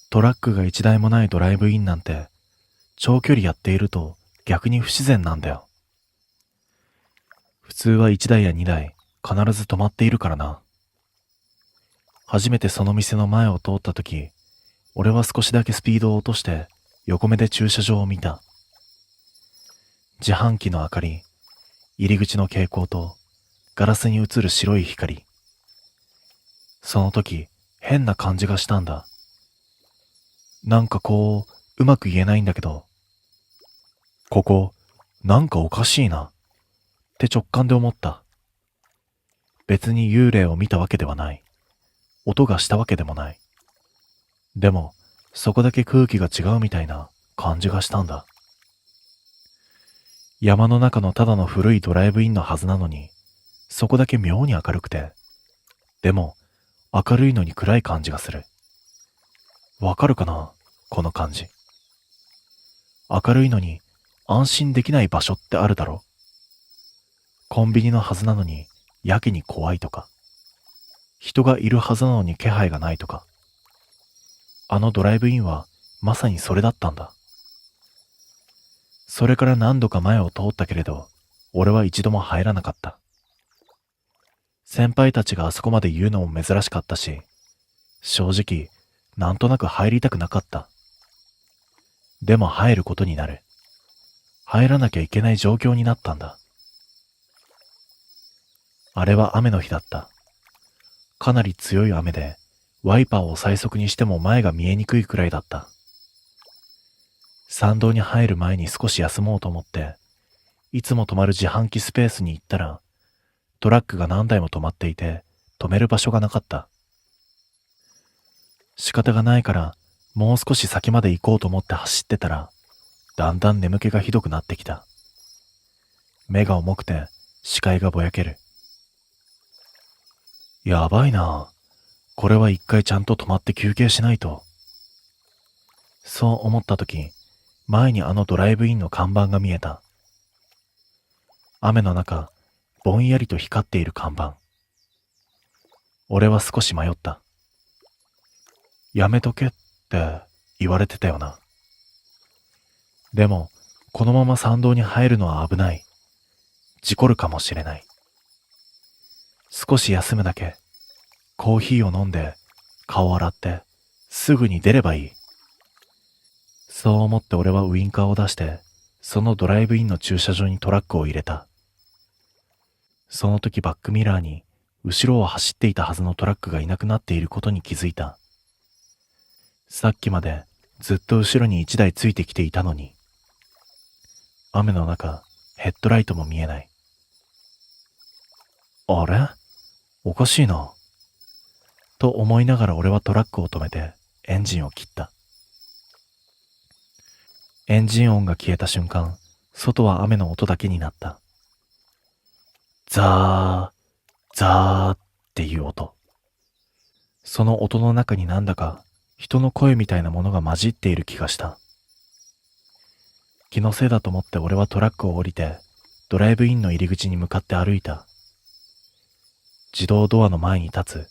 トラックが一台もないドライブインなんて、長距離やっていると逆に不自然なんだよ。普通は1台や2台必ず止まっているからな。初めてその店の前を通った時、俺は少しだけスピードを落として横目で駐車場を見た。自販機の明かり、入り口の蛍光とガラスに映る白い光。その時変な感じがしたんだ。なんかこう、うまく言えないんだけど、ここ、なんかおかしいな、って直感で思った。別に幽霊を見たわけではない。音がしたわけでもない。でも、そこだけ空気が違うみたいな感じがしたんだ。山の中のただの古いドライブインのはずなのに、そこだけ妙に明るくて、でも、明るいのに暗い感じがする。わかるかな？この感じ。明るいのに安心できない場所ってあるだろ？コンビニのはずなのにやけに怖いとか、人がいるはずなのに気配がないとか。あのドライブインはまさにそれだったんだ。それから何度か前を通ったけれど、俺は一度も入らなかった。先輩たちがあそこまで言うのも珍しかったし、正直、なんとなく入りたくなかった。でも入ることになる。入らなきゃいけない状況になったんだ。あれは雨の日だった。かなり強い雨で、ワイパーを最速にしても前が見えにくいくらいだった。参道に入る前に少し休もうと思って、いつも止まる自販機スペースに行ったら、トラックが何台も止まっていて、止める場所がなかった。仕方がないから、もう少し先まで行こうと思って走ってたら、だんだん眠気がひどくなってきた。目が重くて、視界がぼやける。やばいな。これは一回ちゃんと止まって休憩しないと。そう思ったとき、前にあのドライブインの看板が見えた。雨の中、ぼんやりと光っている看板。俺は少し迷った。やめとけって言われてたよな。でも、このまま参道に入るのは危ない。事故るかもしれない。少し休むだけ。コーヒーを飲んで、顔を洗って、すぐに出ればいい。そう思って俺はウインカーを出して、そのドライブインの駐車場にトラックを入れた。その時バックミラーに、後ろを走っていたはずのトラックがいなくなっていることに気づいた。さっきまでずっと後ろに一台ついてきていたのに。雨の中、ヘッドライトも見えない。あれ？おかしいな。と思いながら俺はトラックを止めてエンジンを切った。エンジン音が消えた瞬間、外は雨の音だけになった。ザー、ザーっていう音。その音の中になんだか人の声みたいなものが混じっている気がした。気のせいだと思って俺はトラックを降りてドライブインの入り口に向かって歩いた。自動ドアの前に立つ。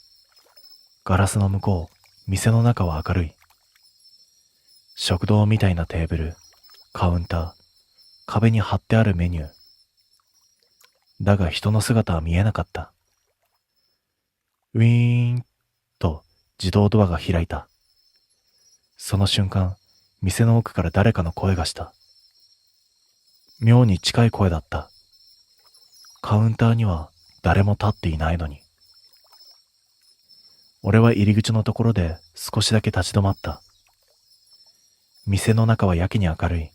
ガラスの向こう、店の中は明るい。食堂みたいなテーブル、カウンター、壁に貼ってあるメニュー。だが人の姿は見えなかった。ウィーンと自動ドアが開いた。その瞬間、店の奥から誰かの声がした。妙に近い声だった。カウンターには誰も立っていないのに。俺は入り口のところで少しだけ立ち止まった。店の中はやけに明るい。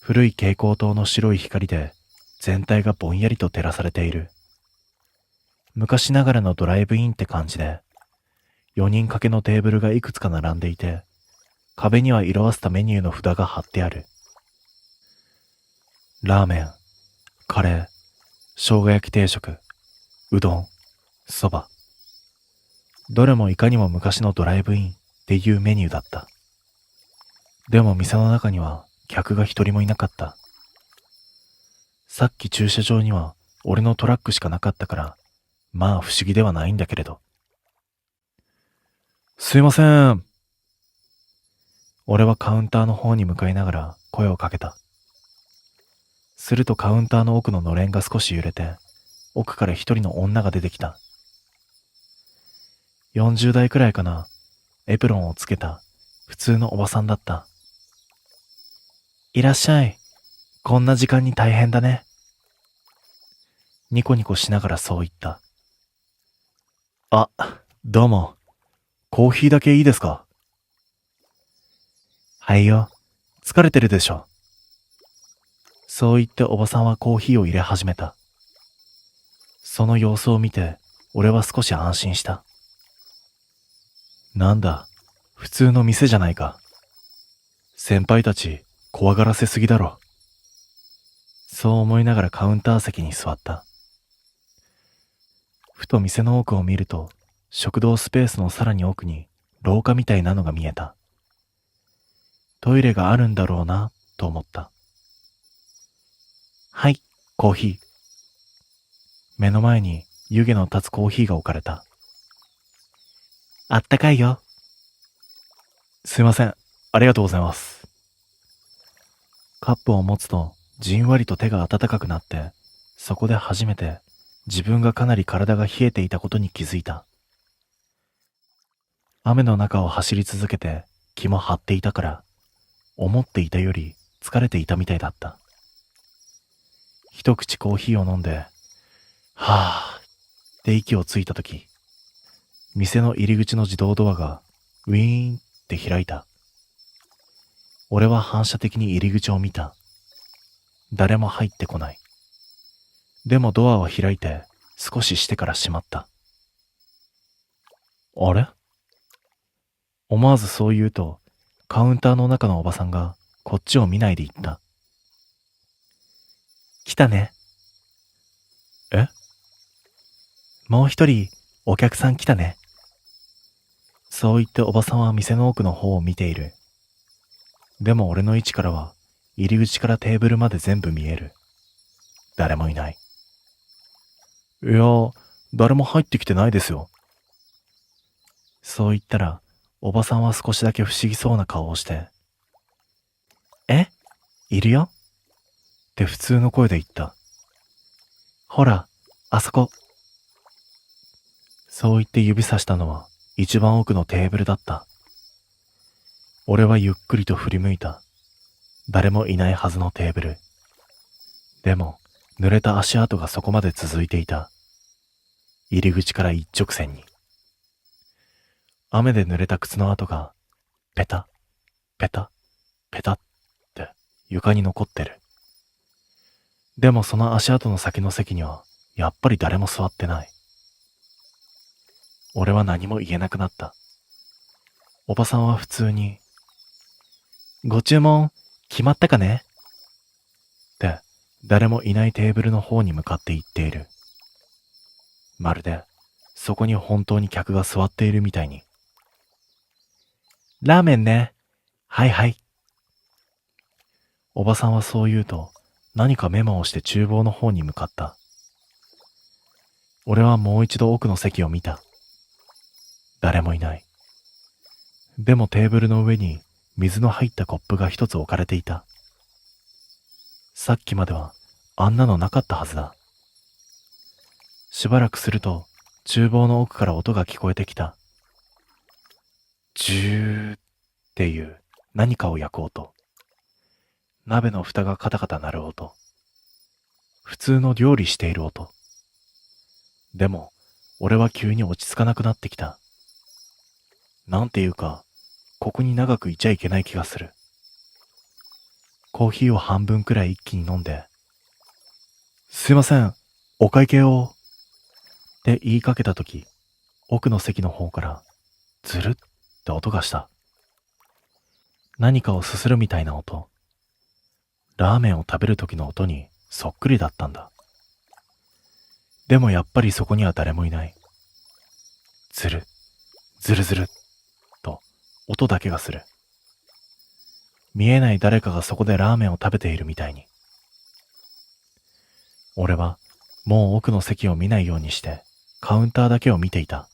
古い蛍光灯の白い光で全体がぼんやりと照らされている。昔ながらのドライブインって感じで、4人掛けのテーブルがいくつか並んでいて、壁には色あせたメニューの札が貼ってある。ラーメン、カレー、生姜焼き定食、うどん、そば。どれもいかにも昔のドライブインっていうメニューだった。でも店の中には客が一人もいなかった。さっき駐車場には俺のトラックしかなかったから、まあ不思議ではないんだけれど。すいません。俺はカウンターの方に向かいながら声をかけた。するとカウンターの奥ののれんが少し揺れて、奥から一人の女が出てきた。40代くらいかな。エプロンをつけた普通のおばさんだった。いらっしゃい。こんな時間に大変だね。ニコニコしながらそう言った。あ、どうも。コーヒーだけいいですか？はいよ。疲れてるでしょ。そう言っておばさんはコーヒーを入れ始めた。その様子を見て、俺は少し安心した。なんだ、普通の店じゃないか。先輩たち、怖がらせすぎだろ。そう思いながらカウンター席に座った。ふと店の奥を見ると、食堂スペースのさらに奥に廊下みたいなのが見えた。トイレがあるんだろうな、と思った。はい、コーヒー。目の前に湯気の立つコーヒーが置かれた。あったかいよ。すいません、ありがとうございます。カップを持つとじんわりと手が温かくなって、そこで初めて自分がかなり体が冷えていたことに気づいた。雨の中を走り続けて気も張っていたから、思っていたより疲れていたみたいだった。一口コーヒーを飲んで、はぁって息をついたとき、店の入り口の自動ドアがウィーンって開いた。俺は反射的に入り口を見た。誰も入ってこない。でもドアは開いて少ししてから閉まった。あれ？思わずそう言うと、カウンターの中のおばさんがこっちを見ないで言った。来たね。え？もう一人お客さん来たね。そう言っておばさんは店の奥の方を見ている。でも俺の位置からは入り口からテーブルまで全部見える。誰もいない。いや、誰も入ってきてないですよ。そう言ったら、おばさんは少しだけ不思議そうな顔をして、え？いるよ？って普通の声で言った。ほら、あそこ。そう言って指さしたのは一番奥のテーブルだった。俺はゆっくりと振り向いた。誰もいないはずのテーブル。でも、濡れた足跡がそこまで続いていた。入り口から一直線に。雨で濡れた靴の跡が、ペタ、ペタ、ペタって床に残ってる。でもその足跡の先の席には、やっぱり誰も座ってない。俺は何も言えなくなった。おばさんは普通に、ご注文、決まったかね？って、誰もいないテーブルの方に向かって言っている。まるで、そこに本当に客が座っているみたいに。ラーメンね。はいはい。おばさんはそう言うと、何かメモをして厨房の方に向かった。俺はもう一度奥の席を見た。誰もいない。でもテーブルの上に水の入ったコップが一つ置かれていた。さっきまではあんなのなかったはずだ。しばらくすると厨房の奥から音が聞こえてきた。ジューっていう何かを焼く音。鍋の蓋がカタカタ鳴る音。普通の料理している音。でも俺は急に落ち着かなくなってきた。なんていうか、ここに長くいちゃいけない気がする。コーヒーを半分くらい一気に飲んで、すいません、お会計を、って言いかけたとき、奥の席の方からズルって音がした。何かをすするみたいな音。ラーメンを食べる時の音にそっくりだったんだ。でもやっぱりそこには誰もいない。ズル、ズルズルと音だけがする。見えない誰かがそこでラーメンを食べているみたいに。俺はもう奥の席を見ないようにしてカウンターだけを見ていた。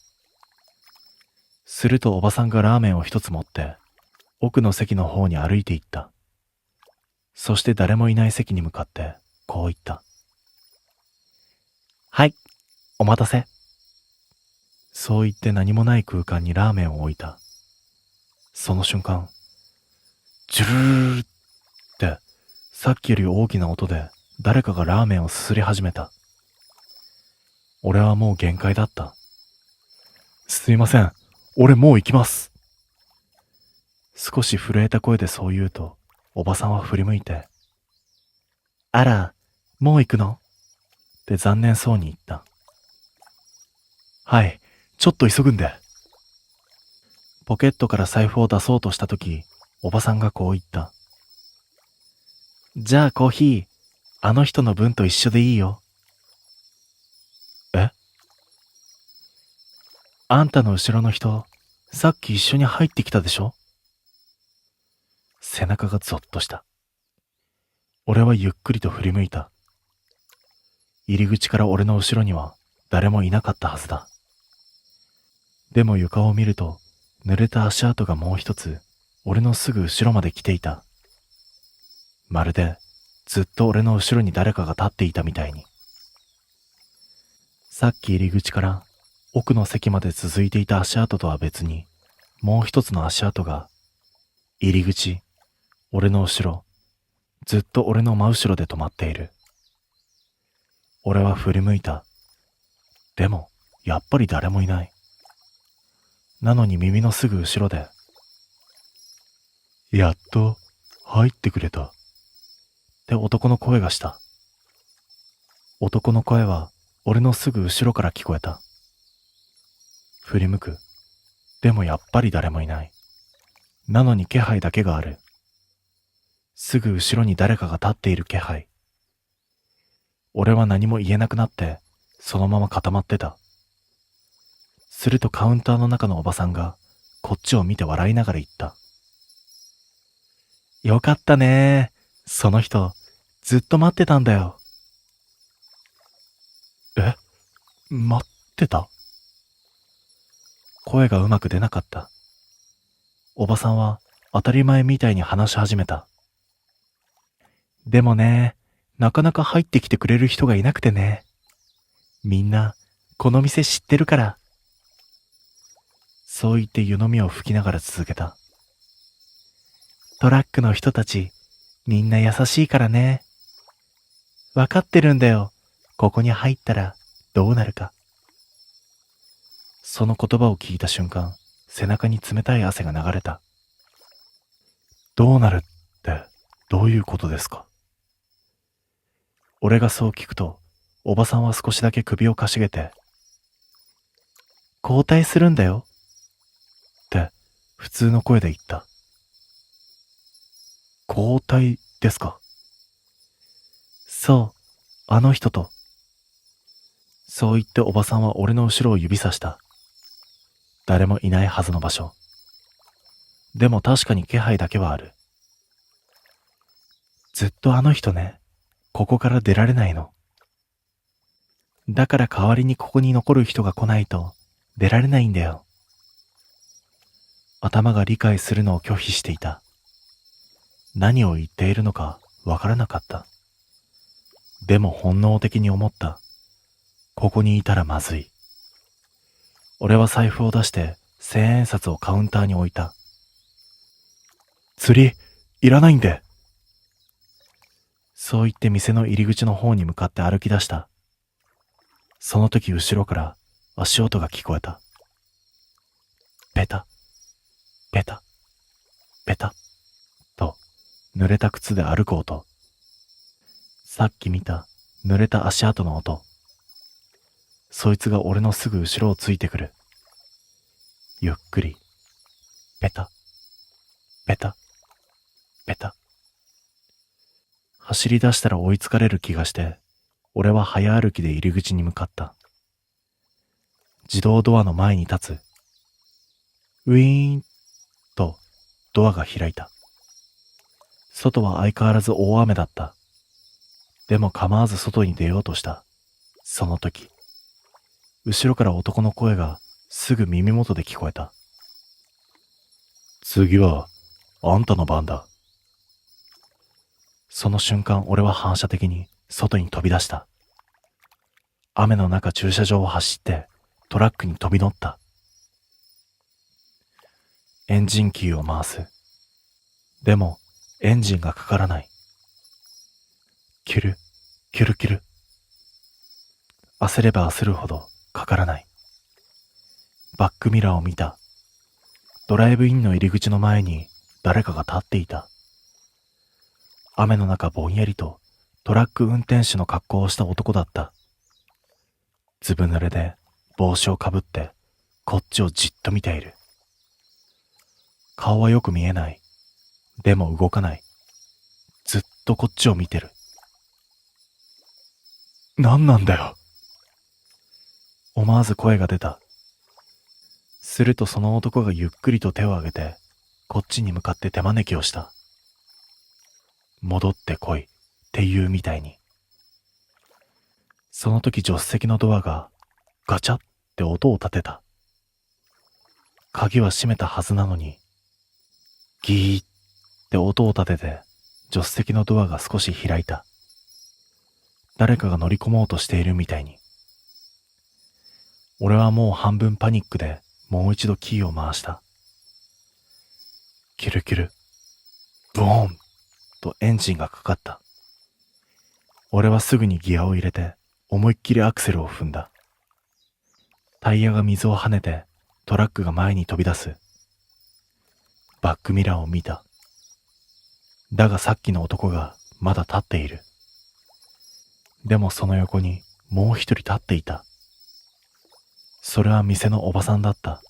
するとおばさんがラーメンを一つ持って奥の席の方に歩いていった。そして誰もいない席に向かってこう言った。はい、お待たせ。そう言って何もない空間にラーメンを置いた。その瞬間、ジュルルルルってさっきより大きな音で誰かがラーメンをすすり始めた。俺はもう限界だった。すいません、俺もう行きます。少し震えた声でそう言うと、おばさんは振り向いて、あら、もう行くの？って残念そうに言った。はい、ちょっと急ぐんで。ポケットから財布を出そうとしたとき、おばさんがこう言った。じゃあコーヒー、あの人の分と一緒でいいよ。え？あんたの後ろの人、さっき一緒に入ってきたでしょ？背中がゾッとした。俺はゆっくりと振り向いた。入り口から俺の後ろには誰もいなかったはずだ。でも床を見ると、濡れた足跡がもう一つ、俺のすぐ後ろまで来ていた。まるで、ずっと俺の後ろに誰かが立っていたみたいに。さっき入り口から奥の席まで続いていた足跡とは別に、もう一つの足跡が、入り口、俺の後ろ、ずっと俺の真後ろで止まっている。俺は振り向いた。でも、やっぱり誰もいない。なのに耳のすぐ後ろで、やっと入ってくれた。って男の声がした。男の声は俺のすぐ後ろから聞こえた。振り向く。でもやっぱり誰もいない。なのに気配だけがある。すぐ後ろに誰かが立っている気配。俺は何も言えなくなって、そのまま固まってた。するとカウンターの中のおばさんが、こっちを見て笑いながら言った。よかったねー。その人、ずっと待ってたんだよ。え？待ってた？声がうまく出なかった。おばさんは当たり前みたいに話し始めた。でもね、なかなか入ってきてくれる人がいなくてね。みんな、この店知ってるから。そう言って湯飲みを吹きながら続けた。トラックの人たち、みんな優しいからね。わかってるんだよ。ここに入ったらどうなるか。その言葉を聞いた瞬間、背中に冷たい汗が流れた。どうなるってどういうことですか？俺がそう聞くと、おばさんは少しだけ首をかしげて、交代するんだよ。って普通の声で言った。交代ですか？そう、あの人と。そう言っておばさんは俺の後ろを指さした。誰もいないはずの場所。でも確かに気配だけはある。ずっとあの人ね、ここから出られないの。だから代わりにここに残る人が来ないと出られないんだよ。頭が理解するのを拒否していた。何を言っているのかわからなかった。でも本能的に思った。ここにいたらまずい。俺は財布を出して千円札をカウンターに置いた。釣り、いらないんで。そう言って店の入り口の方に向かって歩き出した。その時後ろから足音が聞こえた。ペタ、ペタ、ペタ、と濡れた靴で歩く音。さっき見た濡れた足跡の音。そいつが俺のすぐ後ろをついてくる。ゆっくり、ペタ、ペタ、ペタ。走り出したら追いつかれる気がして、俺は早歩きで入り口に向かった。自動ドアの前に立つ。ウィーンとドアが開いた。外は相変わらず大雨だった。でも構わず外に出ようとした。その時、後ろから男の声がすぐ耳元で聞こえた。次はあんたの番だ。その瞬間俺は反射的に外に飛び出した。雨の中駐車場を走ってトラックに飛び乗った。エンジンキーを回す。でもエンジンがかからない。キュル、キュルキュル。焦れば焦るほどかからない。バックミラーを見た。ドライブインの入り口の前に誰かが立っていた。雨の中ぼんやりとトラック運転手の格好をした男だった。ずぶ濡れで帽子をかぶってこっちをじっと見ている。顔はよく見えない。でも動かない。ずっとこっちを見てる。何なんだよ。思わず声が出た。するとその男がゆっくりと手を挙げてこっちに向かって手招きをした。戻ってこいって言うみたいに。その時助手席のドアがガチャって音を立てた。鍵は閉めたはずなのに、ギーって音を立てて助手席のドアが少し開いた。誰かが乗り込もうとしているみたいに。俺はもう半分パニックでもう一度キーを回した。キュルキュル、ブーンとエンジンがかかった。俺はすぐにギアを入れて思いっきりアクセルを踏んだ。タイヤが水を跳ねてトラックが前に飛び出す。バックミラーを見た。だがさっきの男がまだ立っている。でもその横にもう一人立っていた。それは店のおばさんだった。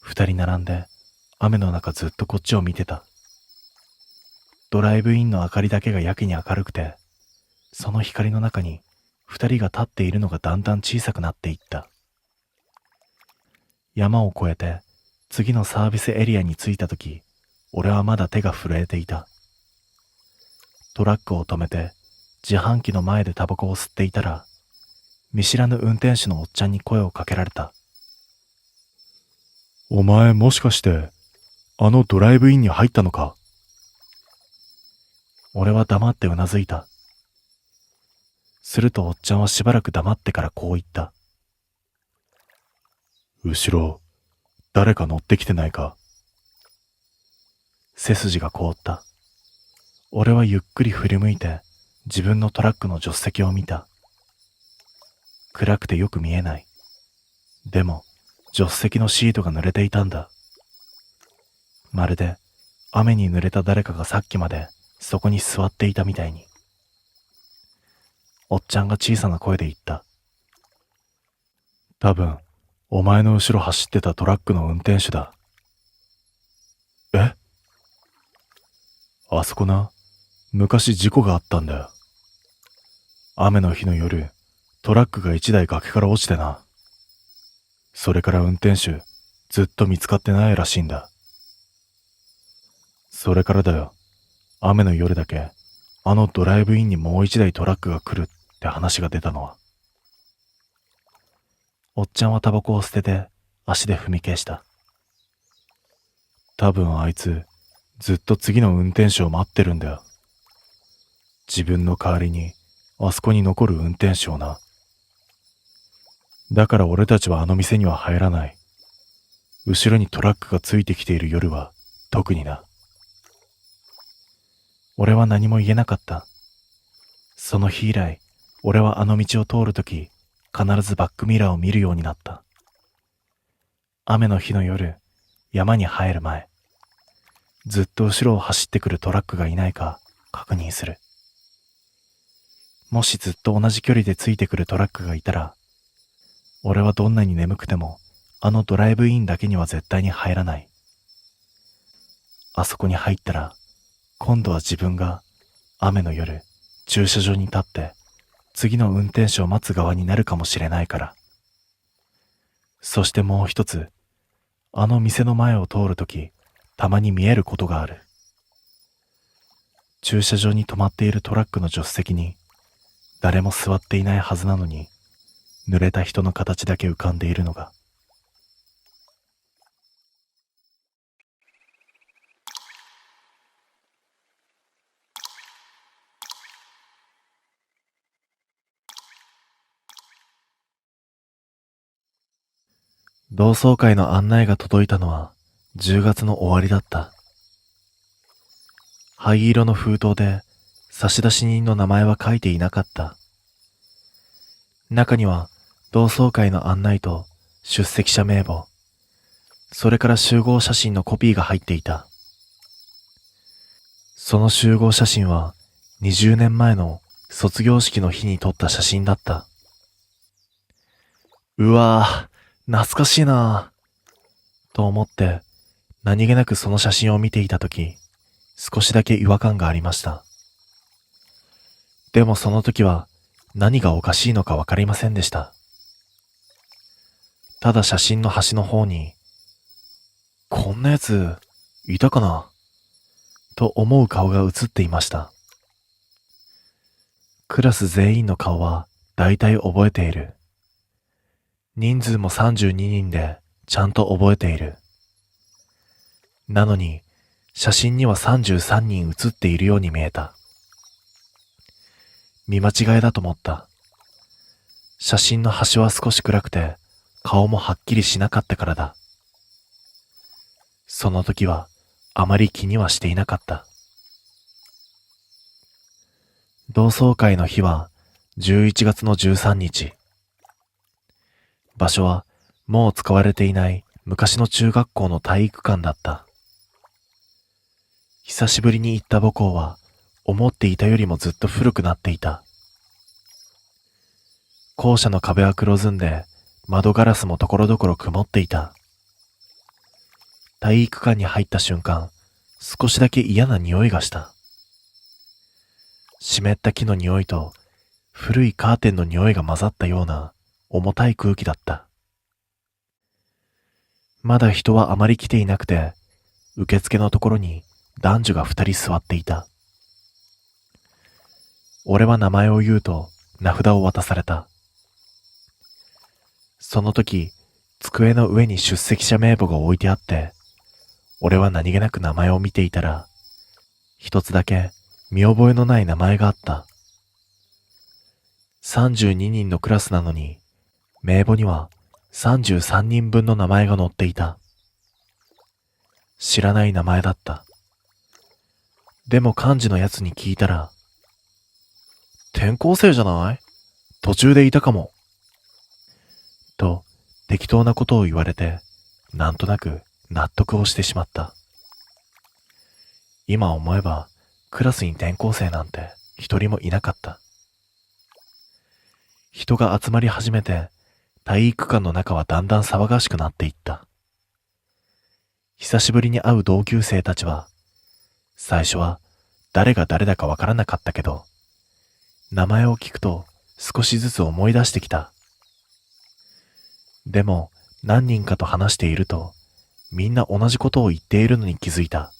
二人並んで雨の中ずっとこっちを見てた。ドライブインの明かりだけがやけに明るくて、その光の中に二人が立っているのがだんだん小さくなっていった。山を越えて次のサービスエリアに着いたとき、俺はまだ手が震えていた。トラックを止めて自販機の前でタバコを吸っていたら、見知らぬ運転手のおっちゃんに声をかけられた。お前もしかして、あのドライブインに入ったのか？俺は黙ってうなずいた。するとおっちゃんはしばらく黙ってからこう言った。後ろ、誰か乗ってきてないか？背筋が凍った。俺はゆっくり振り向いて自分のトラックの助手席を見た。暗くてよく見えない。でも助手席のシートが濡れていたんだ。まるで雨に濡れた誰かがさっきまでそこに座っていたみたいに。おっちゃんが小さな声で言った。多分、お前の後ろ走ってたトラックの運転手だ。え？あそこな、昔事故があったんだよ。雨の日の夜、トラックが一台崖から落ちてな。それから運転手、ずっと見つかってないらしいんだ。それからだよ、雨の夜だけ、あのドライブインにもう一台トラックが来るって話が出たのは。おっちゃんはタバコを捨てて足で踏み消した。多分あいつ、ずっと次の運転手を待ってるんだよ。自分の代わりに、あそこに残る運転手をな。だから俺たちはあの店には入らない。後ろにトラックがついてきている夜は特にな。俺は何も言えなかった。その日以来、俺はあの道を通るとき、必ずバックミラーを見るようになった。雨の日の夜、山に入る前、ずっと後ろを走ってくるトラックがいないか確認する。もしずっと同じ距離でついてくるトラックがいたら、俺はどんなに眠くてもあのドライブインだけには絶対に入らない。あそこに入ったら、今度は自分が雨の夜駐車場に立って次の運転手を待つ側になるかもしれないから。そしてもう一つ、あの店の前を通るときたまに見えることがある。駐車場に止まっているトラックの助手席に誰も座っていないはずなのに、濡れた人の形だけ浮かんでいるのが。同窓会の案内が届いたのは10月の終わりだった。灰色の封筒で差出人の名前は書いていなかった。中には同窓会の案内と出席者名簿、それから集合写真のコピーが入っていた。その集合写真は20年前の卒業式の日に撮った写真だった。うわぁ、懐かしいなぁ、と思って何気なくその写真を見ていたとき、少しだけ違和感がありました。でもその時は何がおかしいのかわかりませんでした。ただ写真の端の方に、こんなやついたかなと思う顔が写っていました。クラス全員の顔は大体覚えている。人数も32人でちゃんと覚えている。なのに写真には33人写っているように見えた。見間違いだと思った。写真の端は少し暗くて、顔もはっきりしなかったからだ。その時はあまり気にはしていなかった。同窓会の日は11月の13日。場所はもう使われていない昔の中学校の体育館だった。久しぶりに行った母校は思っていたよりもずっと古くなっていた。校舎の壁は黒ずんで窓ガラスもところどころ曇っていた。体育館に入った瞬間、少しだけ嫌な匂いがした。湿った木の匂いと古いカーテンの匂いが混ざったような重たい空気だった。まだ人はあまり来ていなくて、受付のところに男女が2人座っていた。俺は名前を言うと名札を渡された。その時、机の上に出席者名簿が置いてあって、俺は何気なく名前を見ていたら、一つだけ見覚えのない名前があった。32人のクラスなのに、名簿には33人分の名前が載っていた。知らない名前だった。でも幹事のやつに聞いたら、転校生じゃない？途中でいたかも。と適当なことを言われて、なんとなく納得をしてしまった。今思えばクラスに転校生なんて一人もいなかった。人が集まり始めて、体育館の中はだんだん騒がしくなっていった。久しぶりに会う同級生たちは、最初は誰が誰だかわからなかったけど、名前を聞くと少しずつ思い出してきた。でも何人かと話していると、みんな同じことを言っているのに気づいた。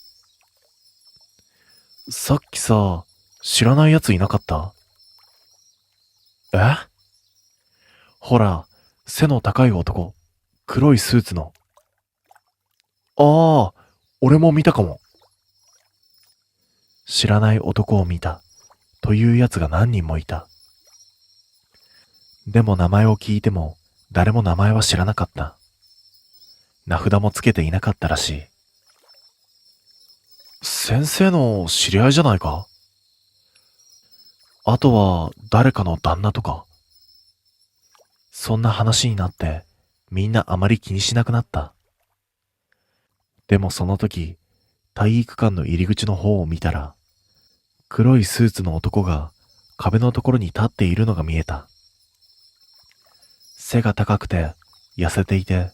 さっきさ、知らないやついなかった？え？ほら、背の高い男、黒いスーツの。ああ、俺も見たかも。知らない男を見たというやつが何人もいた。でも名前を聞いても誰も名前は知らなかった。名札もつけていなかったらしい。先生の知り合いじゃないか？あとは誰かの旦那とか。そんな話になってみんなあまり気にしなくなった。でもその時、体育館の入り口の方を見たら、黒いスーツの男が壁のところに立っているのが見えた。背が高くて痩せていて、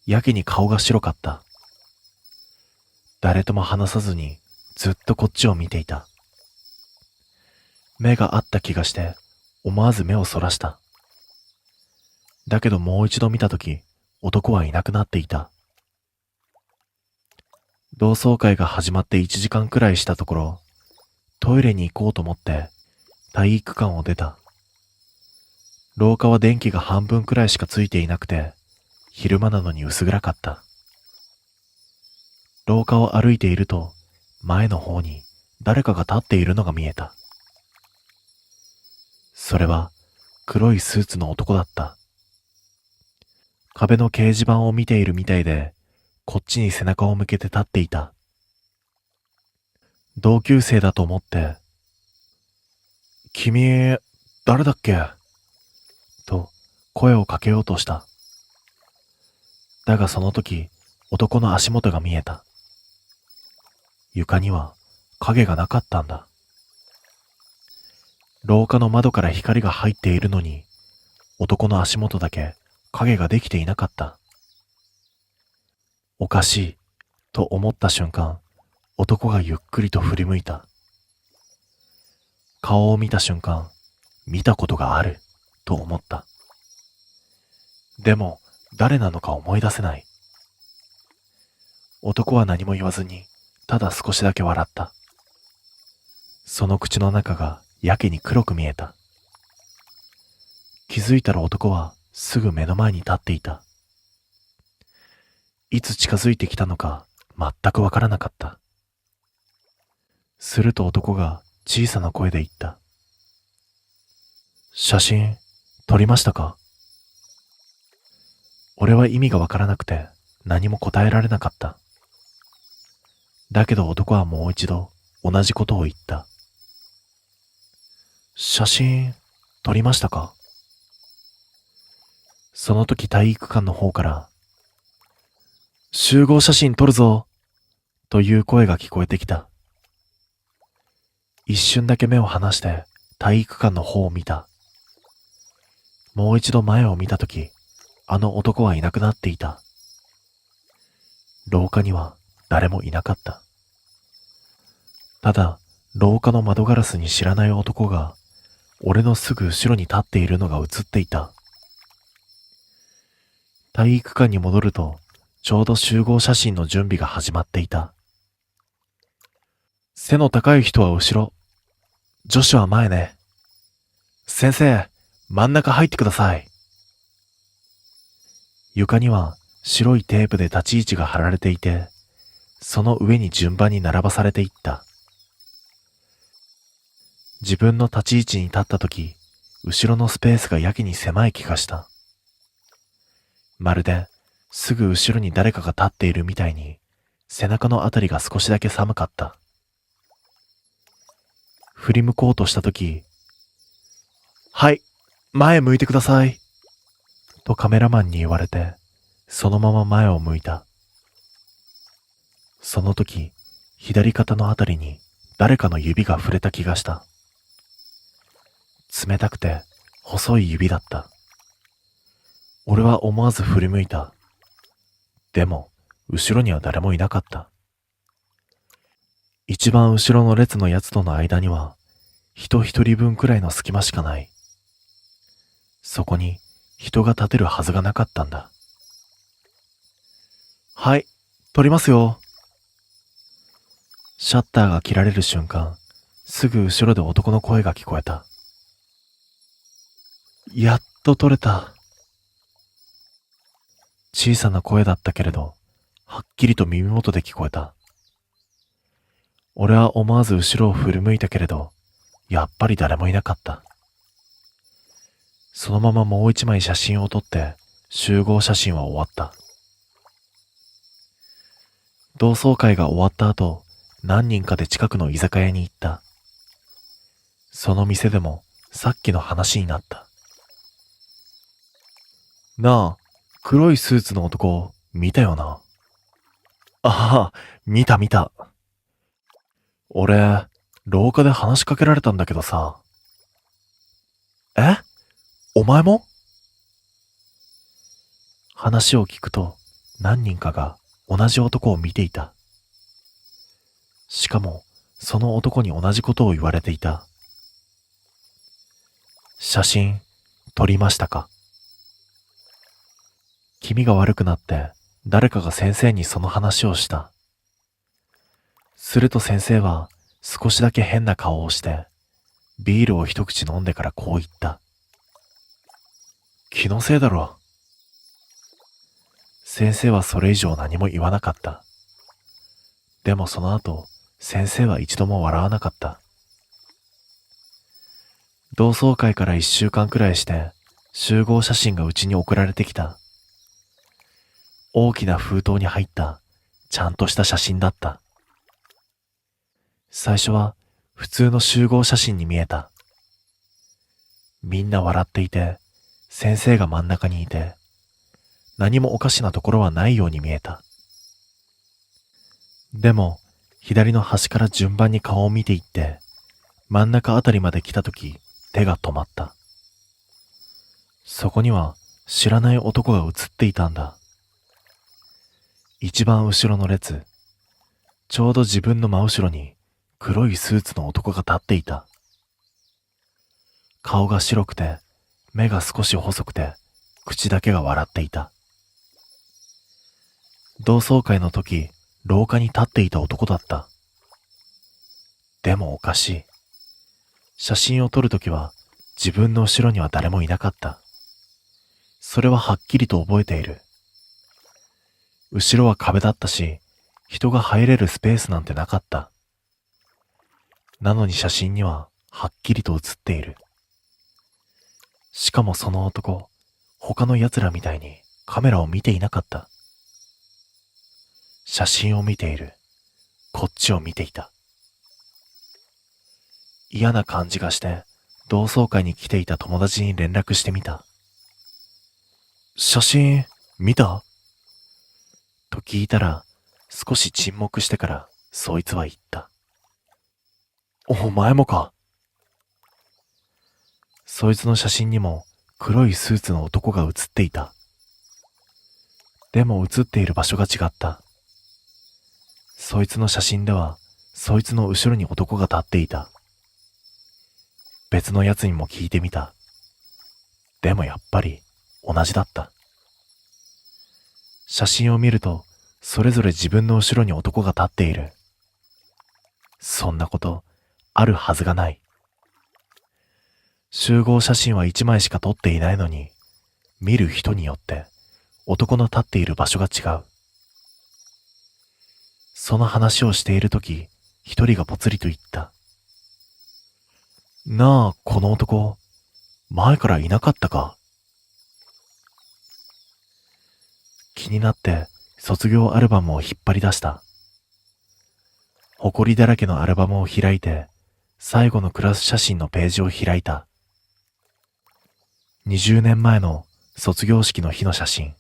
やけに顔が白かった。誰とも話さずにずっとこっちを見ていた。目が合った気がして思わず目をそらした。だけどもう一度見たとき、男はいなくなっていた。同窓会が始まって1時間くらいしたところ、トイレに行こうと思って体育館を出た。廊下は電気が半分くらいしかついていなくて、昼間なのに薄暗かった。廊下を歩いていると、前の方に誰かが立っているのが見えた。それは黒いスーツの男だった。壁の掲示板を見ているみたいで、こっちに背中を向けて立っていた。同級生だと思って、君、誰だっけ？と声をかけようとした。だがその時、男の足元が見えた。床には影がなかったんだ。廊下の窓から光が入っているのに、男の足元だけ影ができていなかった。おかしいと思った瞬間、男がゆっくりと振り向いた。顔を見た瞬間、見たことがあると思った。でも誰なのか思い出せない。男は何も言わずに、ただ少しだけ笑った。その口の中がやけに黒く見えた。気づいたら男はすぐ目の前に立っていた。いつ近づいてきたのか全くわからなかった。すると男が小さな声で言った。写真撮りましたか？俺は意味がわからなくて何も答えられなかった。だけど男はもう一度同じことを言った。写真撮りましたか？その時体育館の方から集合写真撮るぞという声が聞こえてきた。一瞬だけ目を離して体育館の方を見た。もう一度前を見たとき、あの男はいなくなっていた。廊下には誰もいなかった。ただ、廊下の窓ガラスに知らない男が、俺のすぐ後ろに立っているのが映っていた。体育館に戻ると、ちょうど集合写真の準備が始まっていた。背の高い人は後ろ、女子は前ね。先生、真ん中入ってください。床には白いテープで立ち位置が貼られていて、その上に順番に並ばされていった。自分の立ち位置に立ったとき、後ろのスペースがやけに狭い気がした。まるで、すぐ後ろに誰かが立っているみたいに、背中のあたりが少しだけ寒かった。振り向こうとしたとき、はい、前向いてください。とカメラマンに言われて、そのまま前を向いた。その時、左肩のあたりに誰かの指が触れた気がした。冷たくて細い指だった。俺は思わず振り向いた。でも、後ろには誰もいなかった。一番後ろの列のやつとの間には、人一人分くらいの隙間しかない。そこに人が立てるはずがなかったんだ。はい、撮りますよ。シャッターが切られる瞬間、すぐ後ろで男の声が聞こえた。やっと撮れた。小さな声だったけれど、はっきりと耳元で聞こえた。俺は思わず後ろを振り向いたけれど、やっぱり誰もいなかった。そのままもう一枚写真を撮って、集合写真は終わった。同窓会が終わった後、何人かで近くの居酒屋に行った。その店でもさっきの話になった。なあ、黒いスーツの男、見たよな。ああ、見た見た。俺、廊下で話しかけられたんだけどさ。え？お前も？話を聞くと、何人かが同じ男を見ていた。しかも、その男に同じことを言われていた。写真、撮りましたか？気味が悪くなって、誰かが先生にその話をした。すると先生は、少しだけ変な顔をして、ビールを一口飲んでからこう言った。気のせいだろ。先生はそれ以上何も言わなかった。でもその後、先生は一度も笑わなかった。同窓会から1週間くらいして、集合写真がうちに送られてきた。大きな封筒に入った、ちゃんとした写真だった。最初は、普通の集合写真に見えた。みんな笑っていて、先生が真ん中にいて、何もおかしなところはないように見えた。でも、左の端から順番に顔を見ていって、真ん中あたりまで来たとき、手が止まった。そこには知らない男が映っていたんだ。一番後ろの列、ちょうど自分の真後ろに黒いスーツの男が立っていた。顔が白くて、目が少し細くて、口だけが笑っていた。同窓会の時、廊下に立っていた男だった。でもおかしい。写真を撮るときは自分の後ろには誰もいなかった。それははっきりと覚えている。後ろは壁だったし、人が入れるスペースなんてなかった。なのに写真にははっきりと写っている。しかもその男、他の奴らみたいにカメラを見ていなかった。写真を見ている。こっちを見ていた。嫌な感じがして同窓会に来ていた友達に連絡してみた。写真見た？と聞いたら少し沈黙してからそいつは言った。お前もか。そいつの写真にも黒いスーツの男が写っていた。でも写っている場所が違った。そいつの写真ではそいつの後ろに男が立っていた。別のやつにも聞いてみた。でもやっぱり同じだった。写真を見るとそれぞれ自分の後ろに男が立っている。そんなことあるはずがない。集合写真は1枚しか撮っていないのに、見る人によって男の立っている場所が違う。その話をしているとき、一人がぽつりと言った。なあ、この男、前からいなかったか？気になって卒業アルバムを引っ張り出した。埃だらけのアルバムを開いて、最後のクラス写真のページを開いた。20年前の卒業式の日の写真。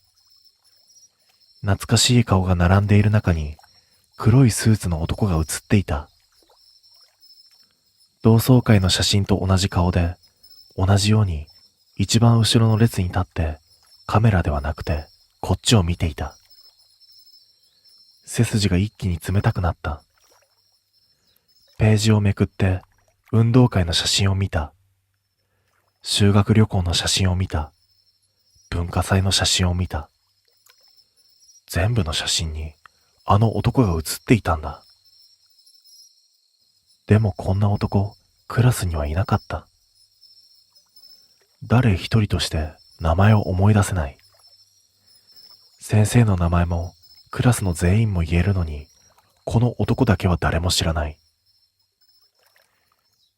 懐かしい顔が並んでいる中に黒いスーツの男が写っていた。同窓会の写真と同じ顔で、同じように一番後ろの列に立ってカメラではなくてこっちを見ていた。背筋が一気に冷たくなった。ページをめくって運動会の写真を見た。修学旅行の写真を見た。文化祭の写真を見た。全部の写真にあの男が写っていたんだ。でもこんな男、クラスにはいなかった。誰一人として名前を思い出せない。先生の名前もクラスの全員も言えるのに、この男だけは誰も知らない。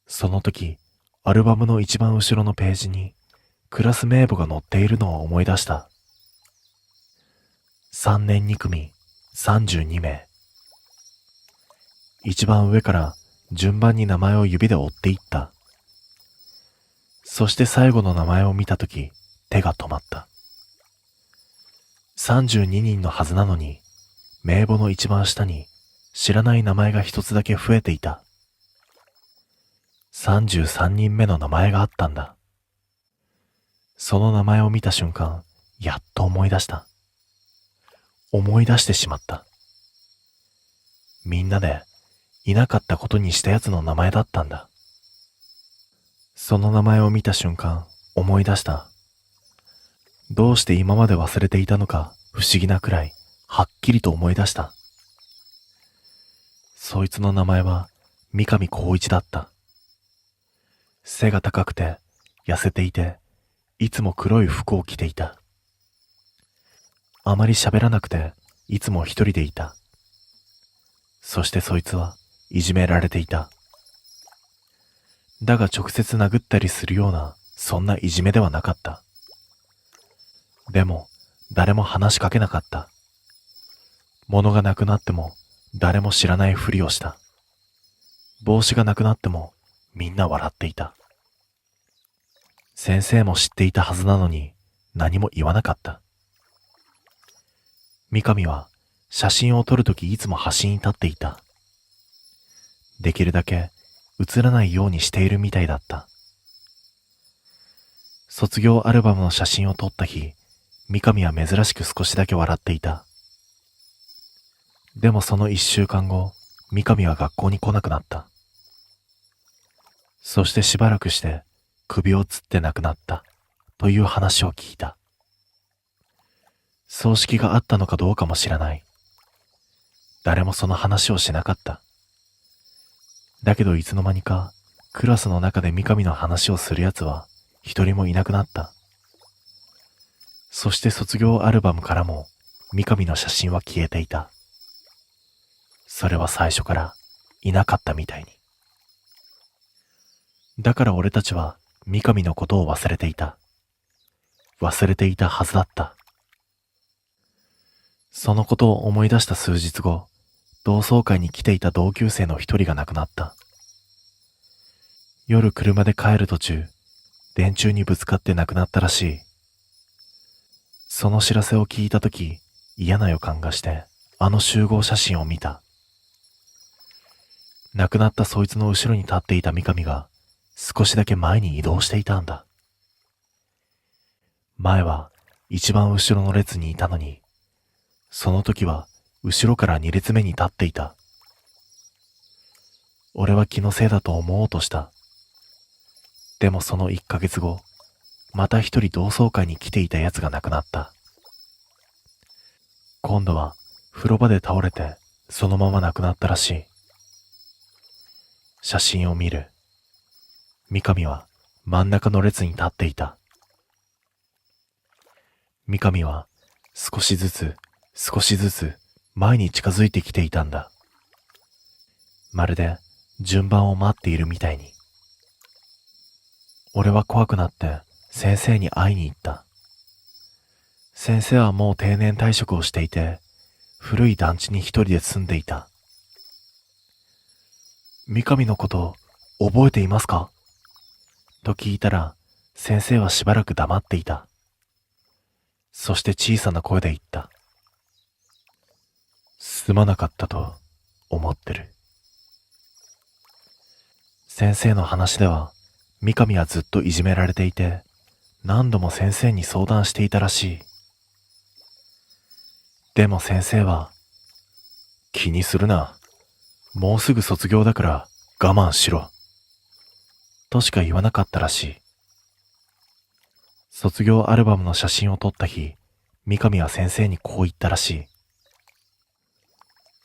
その時、アルバムの一番後ろのページにクラス名簿が載っているのを思い出した。3年2組32名。一番上から順番に名前を指で追っていった。そして最後の名前を見たとき、手が止まった。32人のはずなのに、名簿の一番下に知らない名前が一つだけ増えていた。33人目の名前があったんだ。その名前を見た瞬間、やっと思い出した。思い出してしまった。みんなでいなかったことにしたやつの名前だったんだ。その名前を見た瞬間、思い出した。どうして今まで忘れていたのか不思議なくらい、はっきりと思い出した。そいつの名前は三上光一だった。背が高くて、痩せていて、いつも黒い服を着ていた。あまり喋らなくて、いつも一人でいた。そしてそいつはいじめられていた。だが直接殴ったりするような、そんないじめではなかった。でも、誰も話しかけなかった。物がなくなっても、誰も知らないふりをした。帽子がなくなっても、みんな笑っていた。先生も知っていたはずなのに、何も言わなかった。三上は、写真を撮るときいつも端に立っていた。できるだけ映らないようにしているみたいだった。卒業アルバムの写真を撮った日、三上は珍しく少しだけ笑っていた。でもその1週間後、三上は学校に来なくなった。そしてしばらくして首をつって亡くなったという話を聞いた。葬式があったのかどうかも知らない。誰もその話をしなかった。だけどいつの間にかクラスの中で三上の話をする奴は一人もいなくなった。そして卒業アルバムからも三上の写真は消えていた。それは最初からいなかったみたいに。だから俺たちは三上のことを忘れていた。忘れていたはずだった。そのことを思い出した数日後、同窓会に来ていた同級生の一人が亡くなった。夜車で帰る途中、電柱にぶつかって亡くなったらしい。その知らせを聞いたとき、嫌な予感がして、あの集合写真を見た。亡くなったそいつの後ろに立っていた三上が、少しだけ前に移動していたんだ。前は一番後ろの列にいたのに、その時は後ろから二列目に立っていた。俺は気のせいだと思おうとした。でもその1ヶ月後、また一人同窓会に来ていた奴が亡くなった。今度は風呂場で倒れてそのまま亡くなったらしい。写真を見る。三上は真ん中の列に立っていた。三上は少しずつ前に近づいてきていたんだ。まるで順番を待っているみたいに。俺は怖くなって先生に会いに行った。先生はもう定年退職をしていて、古い団地に一人で住んでいた。三上のこと覚えていますかと聞いたら、先生はしばらく黙っていた。そして小さな声で言った。すまなかったと思ってる。先生の話では、三上はずっといじめられていて、何度も先生に相談していたらしい。でも先生は、気にするな。もうすぐ卒業だから我慢しろ。としか言わなかったらしい。卒業アルバムの写真を撮った日、三上は先生にこう言ったらしい。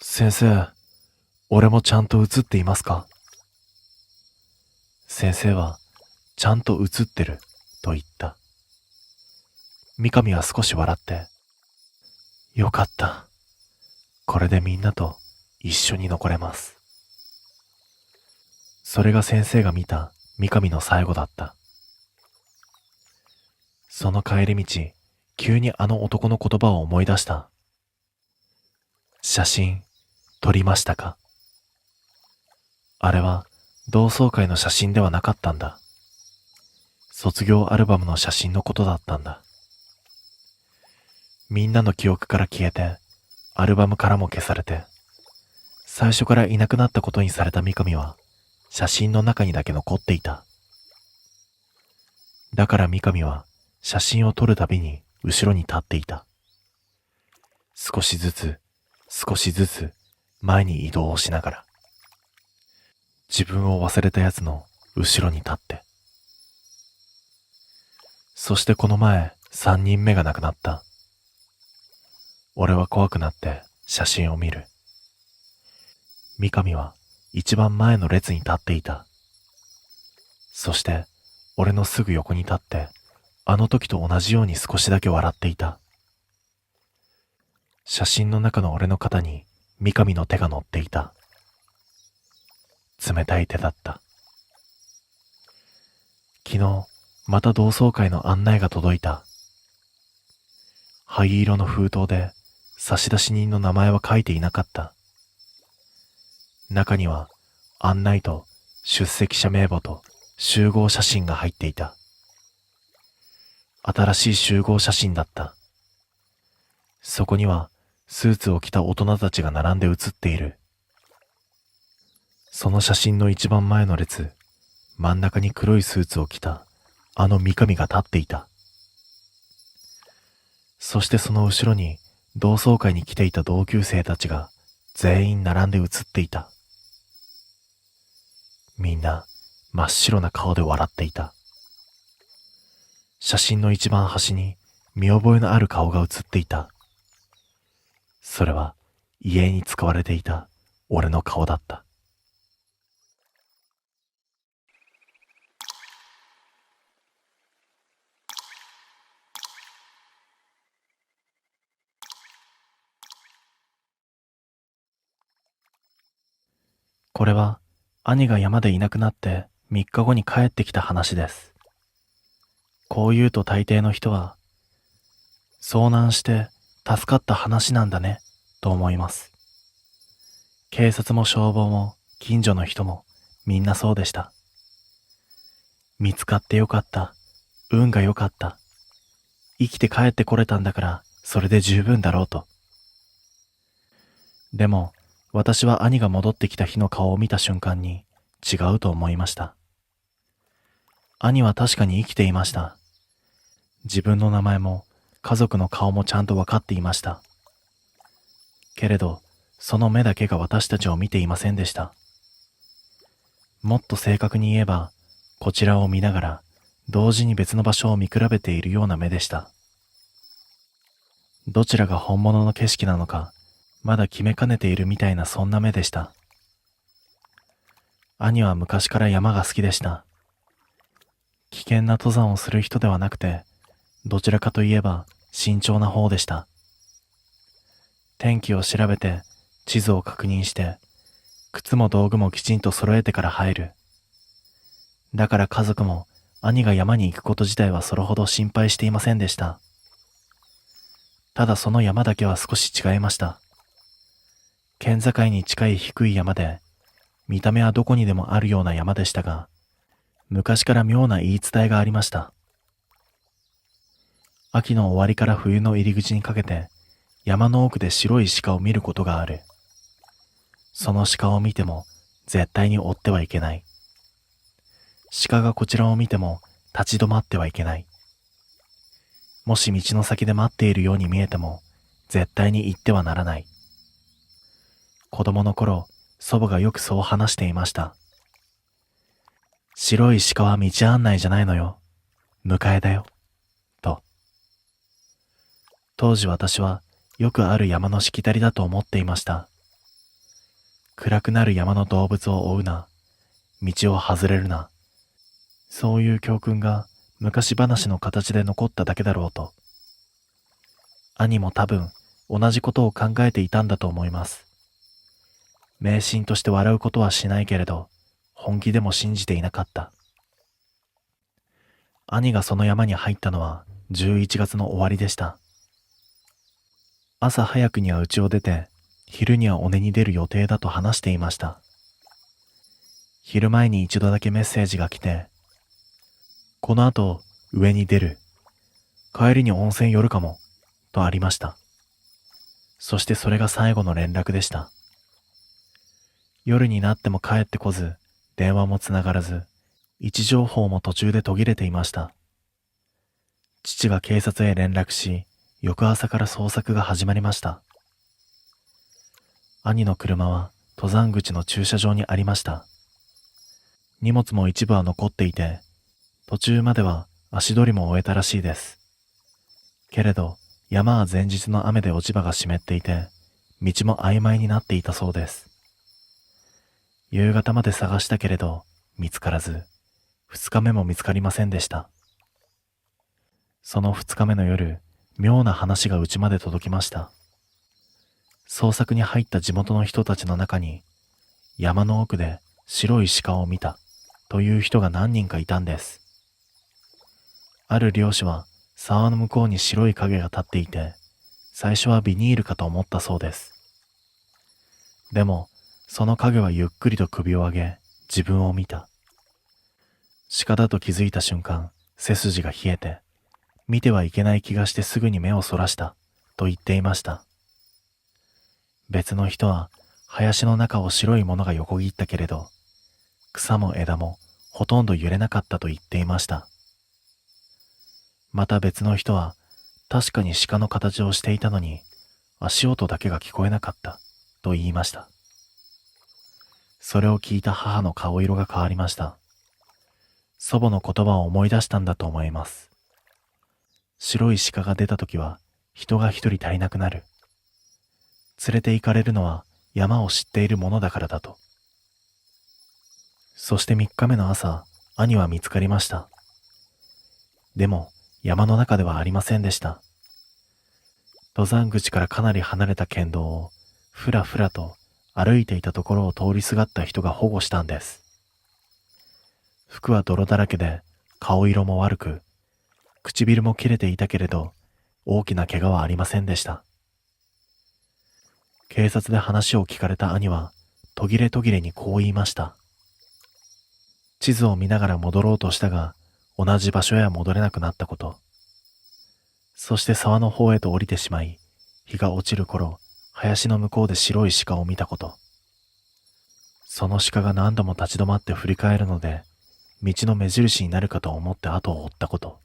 先生、俺もちゃんと写っていますか？先生は、ちゃんと写ってる、と言った。三上は少し笑って、よかった。これでみんなと一緒に残れます。それが先生が見た三上の最後だった。その帰り道、急にあの男の言葉を思い出した。写真、撮りましたか？あれは同窓会の写真ではなかったんだ。卒業アルバムの写真のことだったんだ。みんなの記憶から消えて、アルバムからも消されて、最初からいなくなったことにされた三上は、写真の中にだけ残っていた。だから三上は、写真を撮るたびに後ろに立っていた。少しずつ前に移動をしながら。自分を忘れた奴の後ろに立って。そしてこの前、3人目が亡くなった。俺は怖くなって写真を見る。三上は一番前の列に立っていた。そして俺のすぐ横に立って、あの時と同じように少しだけ笑っていた。写真の中の俺の肩に三上の手が乗っていた。冷たい手だった。昨日、また同窓会の案内が届いた。灰色の封筒で差出人の名前は書いていなかった。中には案内と出席者名簿と集合写真が入っていた。新しい集合写真だった。そこにはスーツを着た大人たちが並んで写っている。その写真の一番前の列、真ん中に黒いスーツを着たあの三上が立っていた。そしてその後ろに同窓会に来ていた同級生たちが全員並んで写っていた。みんな真っ白な顔で笑っていた。写真の一番端に見覚えのある顔が写っていた。それは遺影に使われていた俺の顔だった。これは兄が山でいなくなって3日後に帰ってきた話です。こう言うと大抵の人は遭難して助かった話なんだね、と思います。警察も消防も近所の人もみんなそうでした。見つかってよかった。運が良かった。生きて帰ってこれたんだからそれで十分だろうと。でも私は兄が戻ってきた日の顔を見た瞬間に違うと思いました。兄は確かに生きていました。自分の名前も家族の顔もちゃんと分かっていました。けれどその目だけが私たちを見ていませんでした。もっと正確に言えば、こちらを見ながら同時に別の場所を見比べているような目でした。どちらが本物の景色なのかまだ決めかねているみたいな、そんな目でした。兄は昔から山が好きでした。危険な登山をする人ではなくて、どちらかといえば慎重な方でした。天気を調べて地図を確認して、靴も道具もきちんと揃えてから入る。だから家族も兄が山に行くこと自体はそれほど心配していませんでした。ただその山だけは少し違いました。県境に近い低い山で、見た目はどこにでもあるような山でしたが、昔から妙な言い伝えがありました。秋の終わりから冬の入り口にかけて、山の奥で白い鹿を見ることがある。その鹿を見ても絶対に追ってはいけない。鹿がこちらを見ても立ち止まってはいけない。もし道の先で待っているように見えても絶対に行ってはならない。子供の頃、祖母がよくそう話していました。白い鹿は道案内じゃないのよ。迎えだよ。と。当時私はよくある山のしきたりだと思っていました。暗くなる山の動物を追うな。道を外れるな。そういう教訓が昔話の形で残っただけだろうと。兄も多分同じことを考えていたんだと思います。迷信として笑うことはしないけれど、本気でも信じていなかった。兄がその山に入ったのは11月の終わりでした。朝早くには家を出て、昼には尾根に出る予定だと話していました。昼前に一度だけメッセージが来て、この後上に出る。帰りに温泉寄るかも、とありました。そしてそれが最後の連絡でした。夜になっても帰ってこず、電話もつながらず、位置情報も途中で途切れていました。父が警察へ連絡し、翌朝から捜索が始まりました。兄の車は登山口の駐車場にありました。荷物も一部は残っていて、途中までは足取りも終えたらしいです。けれど、山は前日の雨で落ち葉が湿っていて、道も曖昧になっていたそうです。夕方まで探したけれど、見つからず、2日目も見つかりませんでした。その2日目の夜、妙な話が家まで届きました。捜索に入った地元の人たちの中に、山の奥で白い鹿を見たという人が何人かいたんです。ある漁師は沢の向こうに白い影が立っていて、最初はビニールかと思ったそうです。でも、その影はゆっくりと首を上げ、自分を見た。鹿だと気づいた瞬間、背筋が冷えて、見てはいけない気がしてすぐに目をそらした、と言っていました。別の人は、林の中を白いものが横切ったけれど、草も枝もほとんど揺れなかったと言っていました。また別の人は、確かに鹿の形をしていたのに、足音だけが聞こえなかった、と言いました。それを聞いた母の顔色が変わりました。祖母の言葉を思い出したんだと思います。白い鹿が出たときは人が一人足りなくなる。連れて行かれるのは山を知っている者だからだと。そして3日目の朝、兄は見つかりました。でも山の中ではありませんでした。登山口からかなり離れた県道をふらふらと歩いていたところを通りすがった人が保護したんです。服は泥だらけで顔色も悪く、唇も切れていたけれど、大きな怪我はありませんでした。警察で話を聞かれた兄は途切れ途切れにこう言いました。地図を見ながら戻ろうとしたが、同じ場所へは戻れなくなったこと。そして沢の方へと降りてしまい、日が落ちる頃、林の向こうで白い鹿を見たこと。その鹿が何度も立ち止まって振り返るので、道の目印になるかと思って後を追ったこと。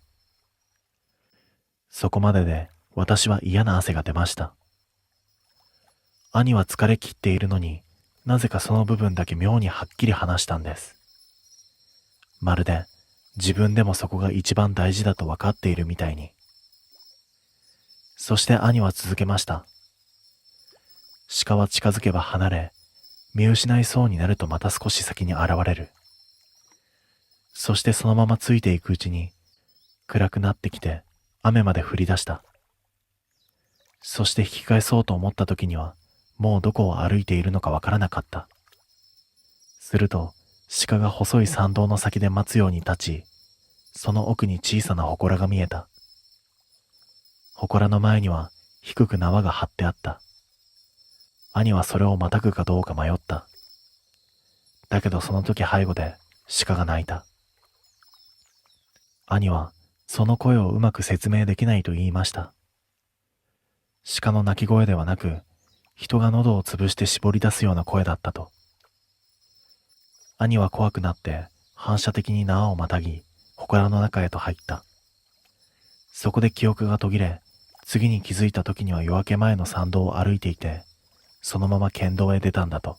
そこまでで私は嫌な汗が出ました。兄は疲れ切っているのに、なぜかその部分だけ妙にはっきり話したんです。まるで自分でもそこが一番大事だと分かっているみたいに。そして兄は続けました。鹿は近づけば離れ、見失いそうになるとまた少し先に現れる。そしてそのままついていくうちに、暗くなってきて雨まで降り出した。そして引き返そうと思った時には、もうどこを歩いているのかわからなかった。すると、鹿が細い参道の先で待つように立ち、その奥に小さな祠が見えた。祠の前には低く縄が張ってあった。兄はそれをまたぐかどうか迷った。だけどその時背後で鹿が鳴いた。兄はその声をうまく説明できないと言いました。鹿の鳴き声ではなく、人が喉を潰して絞り出すような声だったと。兄は怖くなって反射的に縄をまたぎ、祠の中へと入った。そこで記憶が途切れ、次に気づいた時には夜明け前の参道を歩いていて、そのまま県道へ出たんだと。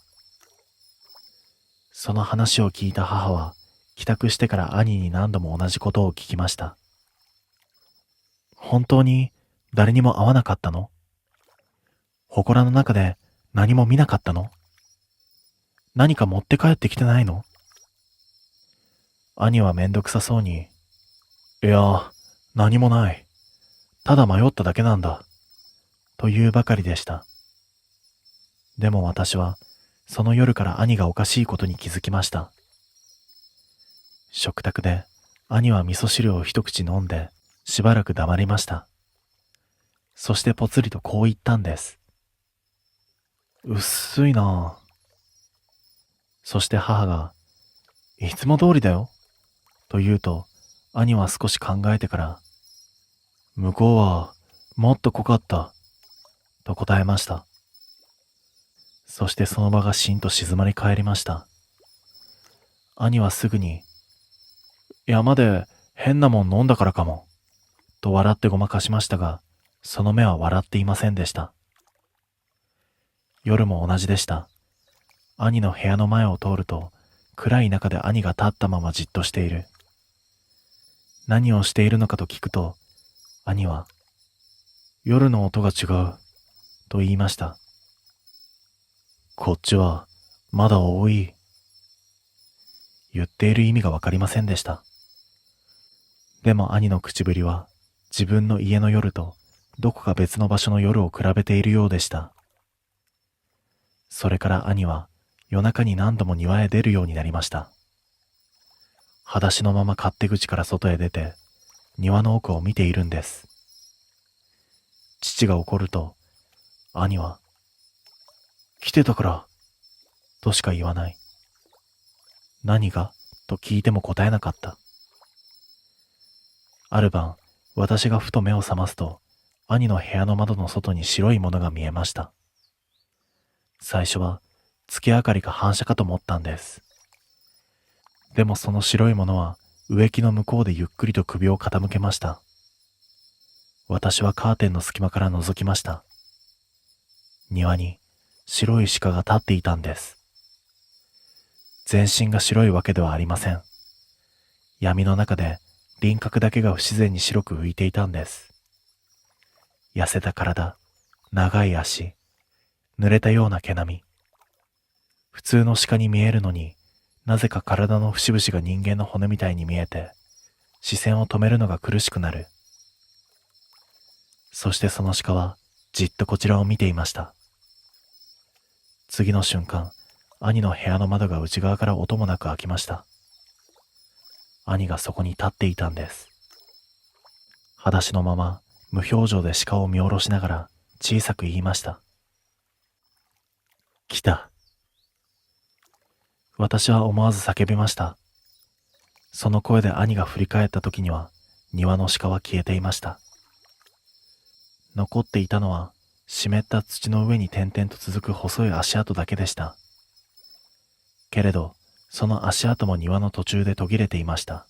その話を聞いた母は、帰宅してから兄に何度も同じことを聞きました。本当に誰にも会わなかったの？祠の中で何も見なかったの？何か持って帰ってきてないの？兄はめんどくさそうに、いや、何もない。ただ迷っただけなんだ。というばかりでした。でも私は、その夜から兄がおかしいことに気づきました。食卓で兄は味噌汁を一口飲んでしばらく黙りました。そしてぽつりとこう言ったんです。薄いなぁ。そして母が、いつも通りだよ。と言うと、兄は少し考えてから、向こうはもっと濃かった。と答えました。そしてその場がしんと静まり返りました。兄はすぐに、山で変なもん飲んだからかも。と笑ってごまかしましたが、その目は笑っていませんでした。夜も同じでした。兄の部屋の前を通ると、暗い中で兄が立ったままじっとしている。何をしているのかと聞くと、兄は、夜の音が違う、と言いました。こっちは、まだ多い。言っている意味がわかりませんでした。でも兄の口ぶりは、自分の家の夜と、どこか別の場所の夜を比べているようでした。それから兄は、夜中に何度も庭へ出るようになりました。裸足のまま勝手口から外へ出て、庭の奥を見ているんです。父が怒ると、兄は、来てたから、としか言わない。何がと聞いても答えなかった。ある晩、私がふと目を覚ますと、兄の部屋の窓の外に白いものが見えました。最初は、月明かりか反射かと思ったんです。でもその白いものは植木の向こうでゆっくりと首を傾けました。私はカーテンの隙間から覗きました。庭に白い鹿が立っていたんです。全身が白いわけではありません。闇の中で輪郭だけが不自然に白く浮いていたんです。痩せた体、長い足、濡れたような毛並み。普通の鹿に見えるのに、なぜか体の節々が人間の骨みたいに見えて、視線を止めるのが苦しくなる。そしてその鹿はじっとこちらを見ていました。次の瞬間、兄の部屋の窓が内側から音もなく開きました。兄がそこに立っていたんです。裸足のまま無表情で鹿を見下ろしながら小さく言いました。来た。私は思わず叫びました。その声で兄が振り返った時には庭の鹿は消えていました。残っていたのは湿った土の上に点々と続く細い足跡だけでした。けれどその足跡も庭の途中で途切れていました。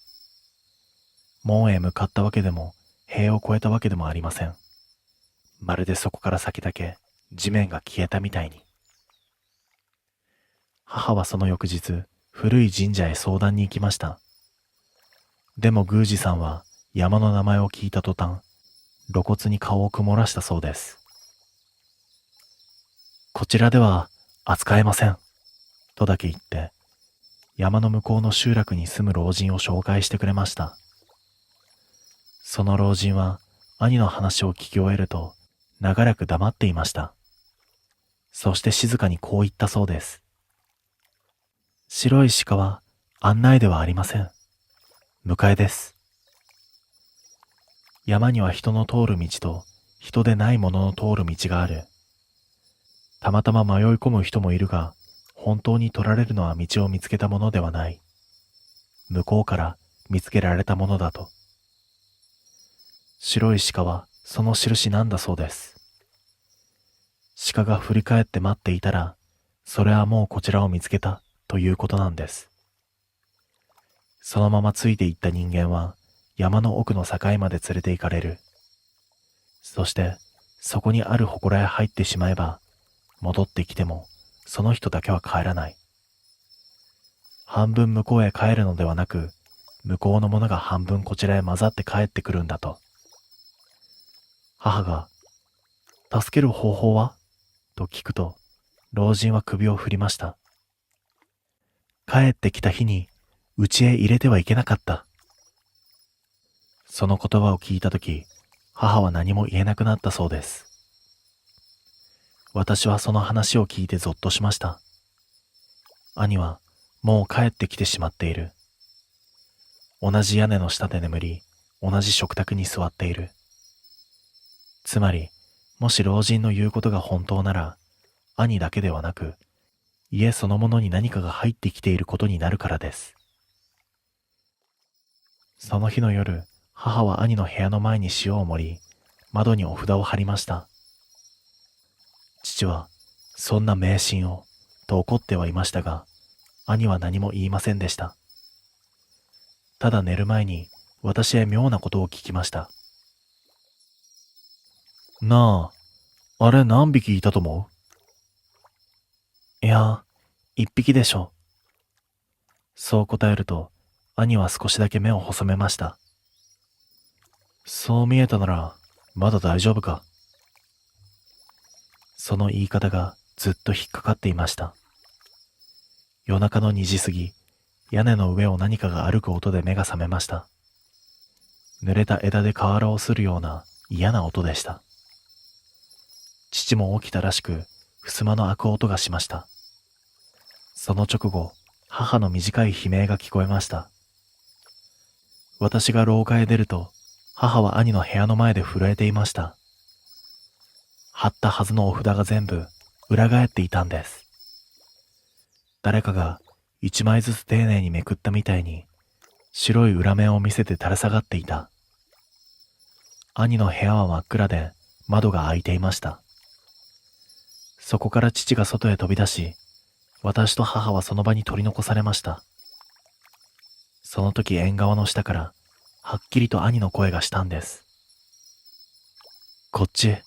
門へ向かったわけでも塀を越えたわけでもありません。まるでそこから先だけ地面が消えたみたいに。母はその翌日、古い神社へ相談に行きました。でも宮司さんは山の名前を聞いた途端、露骨に顔を曇らしたそうです。こちらでは扱えません。とだけ言って、山の向こうの集落に住む老人を紹介してくれました。その老人は兄の話を聞き終えると、長らく黙っていました。そして静かにこう言ったそうです。白い鹿は案内ではありません。迎えです。山には人の通る道と人でないものの通る道がある。たまたま迷い込む人もいるが、本当に取られるのは道を見つけたものではない。向こうから見つけられたものだと。白い鹿はその印なんだそうです。鹿が振り返って待っていたら、それはもうこちらを見つけたということなんです。そのままついていった人間は山の奥の境まで連れて行かれる。そしてそこにある祠へ入ってしまえば、戻ってきてもその人だけは帰らない。半分向こうへ帰るのではなく、向こうのものが半分こちらへ混ざって帰ってくるんだと。母が、助ける方法はと聞くと、老人は首を振りました。帰ってきた日に家へ入れてはいけなかった。その言葉を聞いたとき、母は何も言えなくなったそうです。私はその話を聞いてぞっとしました。兄はもう帰ってきてしまっている。同じ屋根の下で眠り、同じ食卓に座っている。つまり、もし老人の言うことが本当なら、兄だけではなく、家そのものに何かが入ってきていることになるからです。その日の夜、母は兄の部屋の前に塩を盛り、窓にお札を貼りました。父は、そんな迷信を、と怒ってはいましたが、兄は何も言いませんでした。ただ寝る前に、私へ妙なことを聞きました。なあ、あれ何匹いたと思う？いや、一匹でしょ。そう答えると、兄は少しだけ目を細めました。そう見えたなら、まだ大丈夫か。その言い方がずっと引っかかっていました。夜中の2時過ぎ、屋根の上を何かが歩く音で目が覚めました。濡れた枝で瓦をするような嫌な音でした。父も起きたらしく、襖の開く音がしました。その直後、母の短い悲鳴が聞こえました。私が廊下へ出ると、母は兄の部屋の前で震えていました。貼ったはずのお札が全部裏返っていたんです。誰かが一枚ずつ丁寧にめくったみたいに、白い裏面を見せて垂れ下がっていた。兄の部屋は真っ暗で窓が開いていました。そこから父が外へ飛び出し、私と母はその場に取り残されました。その時縁側の下からはっきりと兄の声がしたんです。こっち。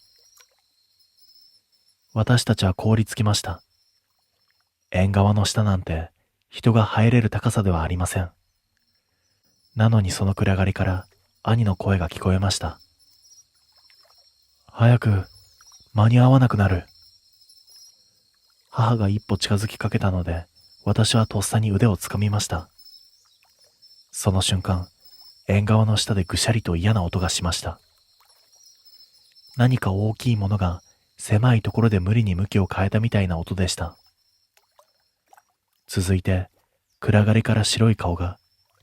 私たちは凍りつきました。縁側の下なんて人が入れる高さではありません。なのにその暗がりから兄の声が聞こえました。早く、間に合わなくなる。母が一歩近づきかけたので、私はとっさに腕をつかみました。その瞬間、縁側の下でぐしゃりと嫌な音がしました。何か大きいものが狭いところで無理に向きを変えたみたいな音でした。続いて、暗がりから白い顔が、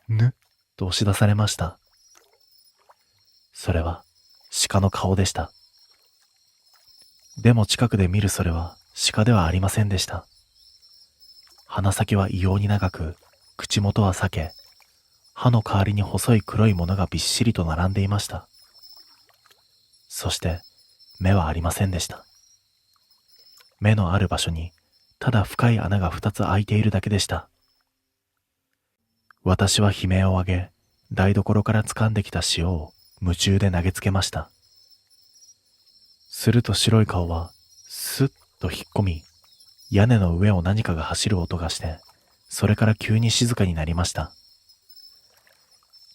ぬっと押し出されました。それは、鹿の顔でした。でも近くで見るそれは鹿ではありませんでした。鼻先は異様に長く、口元は裂け、歯の代わりに細い黒いものがびっしりと並んでいました。そして目はありませんでした。目のある場所にただ深い穴が2つ開いているだけでした。私は悲鳴を上げ、台所から掴んできた塩を夢中で投げつけました。すると白い顔はスッと引っ込み、屋根の上を何かが走る音がして、それから急に静かになりました。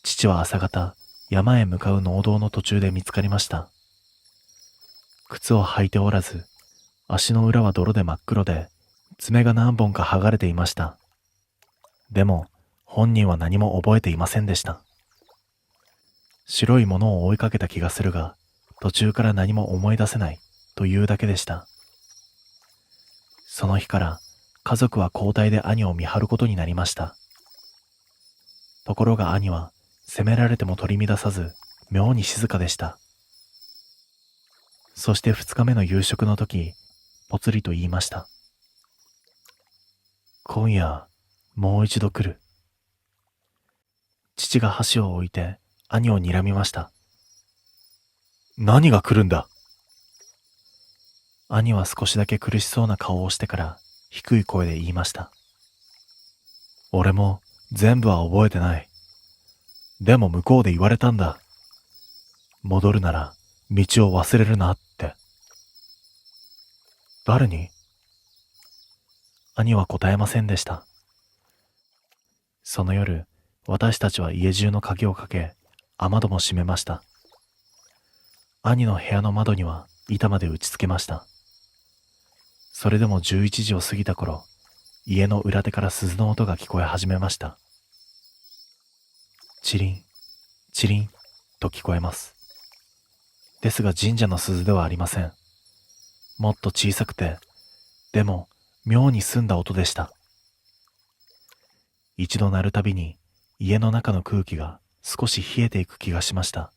父は朝方、山へ向かう農道の途中で見つかりました。靴を履いておらず、足の裏は泥で真っ黒で、爪が何本か剥がれていました。でも、本人は何も覚えていませんでした。白いものを追いかけた気がするが、途中から何も思い出せないというだけでした。その日から家族は交代で兄を見張ることになりました。ところが兄は責められても取り乱さず、妙に静かでした。そして2日目の夕食の時、ぽつりと言いました。今夜、もう一度来る。父が箸を置いて兄を睨みました。何が来るんだ。兄は少しだけ苦しそうな顔をしてから低い声で言いました。俺も全部は覚えてない。でも向こうで言われたんだ。戻るなら道を忘れるなって。誰に？兄は答えませんでした。その夜、私たちは家中の鍵をかけ、雨戸も閉めました。兄の部屋の窓には板まで打ち付けました。それでも11時を過ぎた頃、家の裏手から鈴の音が聞こえ始めました。チリン、チリンと聞こえます。ですが神社の鈴ではありません。もっと小さくて、でも妙に澄んだ音でした。一度鳴るたびに家の中の空気が少し冷えていく気がしました。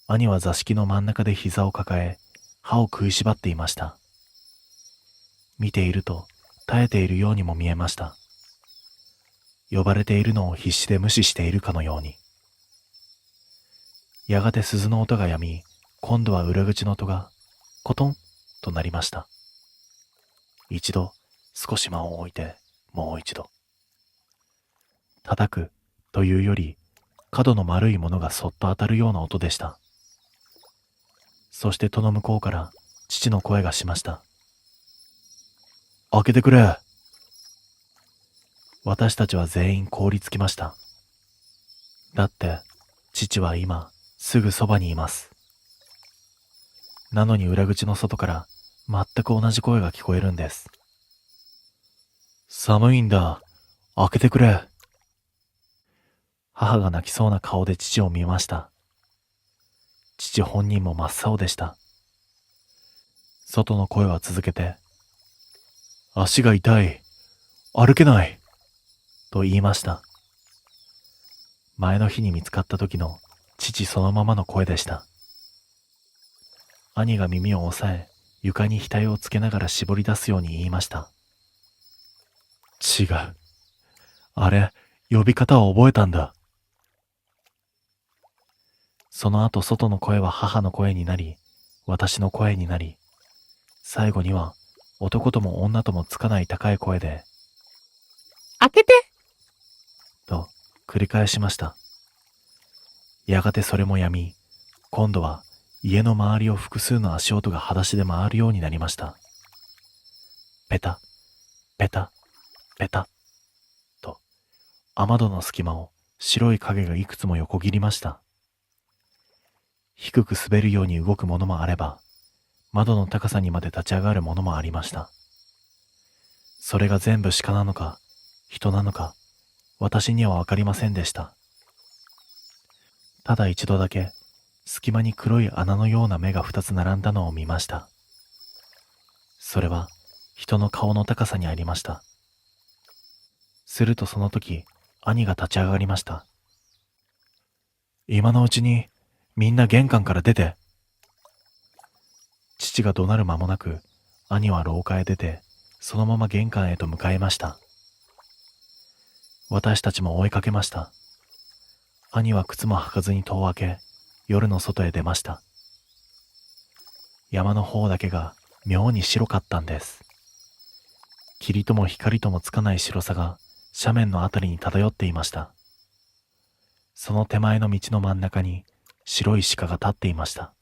兄は座敷の真ん中で膝を抱え、歯を食いしばっていました。見ていると耐えているようにも見えました。呼ばれているのを必死で無視しているかのように。やがて鈴の音が止み、今度は裏口の戸がコトンとなりました。一度少し間を置いてもう一度。叩くというより角の丸いものがそっと当たるような音でした。そして戸の向こうから父の声がしました。開けてくれ。私たちは全員凍りつきました。だって父は今すぐそばにいます。なのに裏口の外から全く同じ声が聞こえるんです。寒いんだ。開けてくれ。母が泣きそうな顔で父を見ました。父本人も真っ青でした。外の声は続けて、足が痛い。歩けない。と言いました。前の日に見つかった時の父そのままの声でした。兄が耳を押さえ、床に額をつけながら絞り出すように言いました。違う。あれ、呼び方を覚えたんだ。その後外の声は母の声になり、私の声になり、最後には男とも女ともつかない高い声で、開けてと繰り返しました。やがてそれもやみ、今度は家の周りを複数の足音が裸足で回るようになりました。ペタ、ペタ、ペタ、と雨戸の隙間を白い影がいくつも横切りました。低く滑るように動くものもあれば、窓の高さにまで立ち上がるものもありました。それが全部鹿なのか、人なのか、私にはわかりませんでした。ただ一度だけ、隙間に黒い穴のような目が2つ並んだのを見ました。それは、人の顔の高さにありました。するとその時、兄が立ち上がりました。今のうちに、みんな玄関から出て。父が怒鳴る間もなく、兄は廊下へ出て、そのまま玄関へと向かいました。私たちも追いかけました。兄は靴も履かずに戸を開け、夜の外へ出ました。山の方だけが妙に白かったんです。霧とも光ともつかない白さが斜面のあたりに漂っていました。その手前の道の真ん中に白い鹿が立っていました。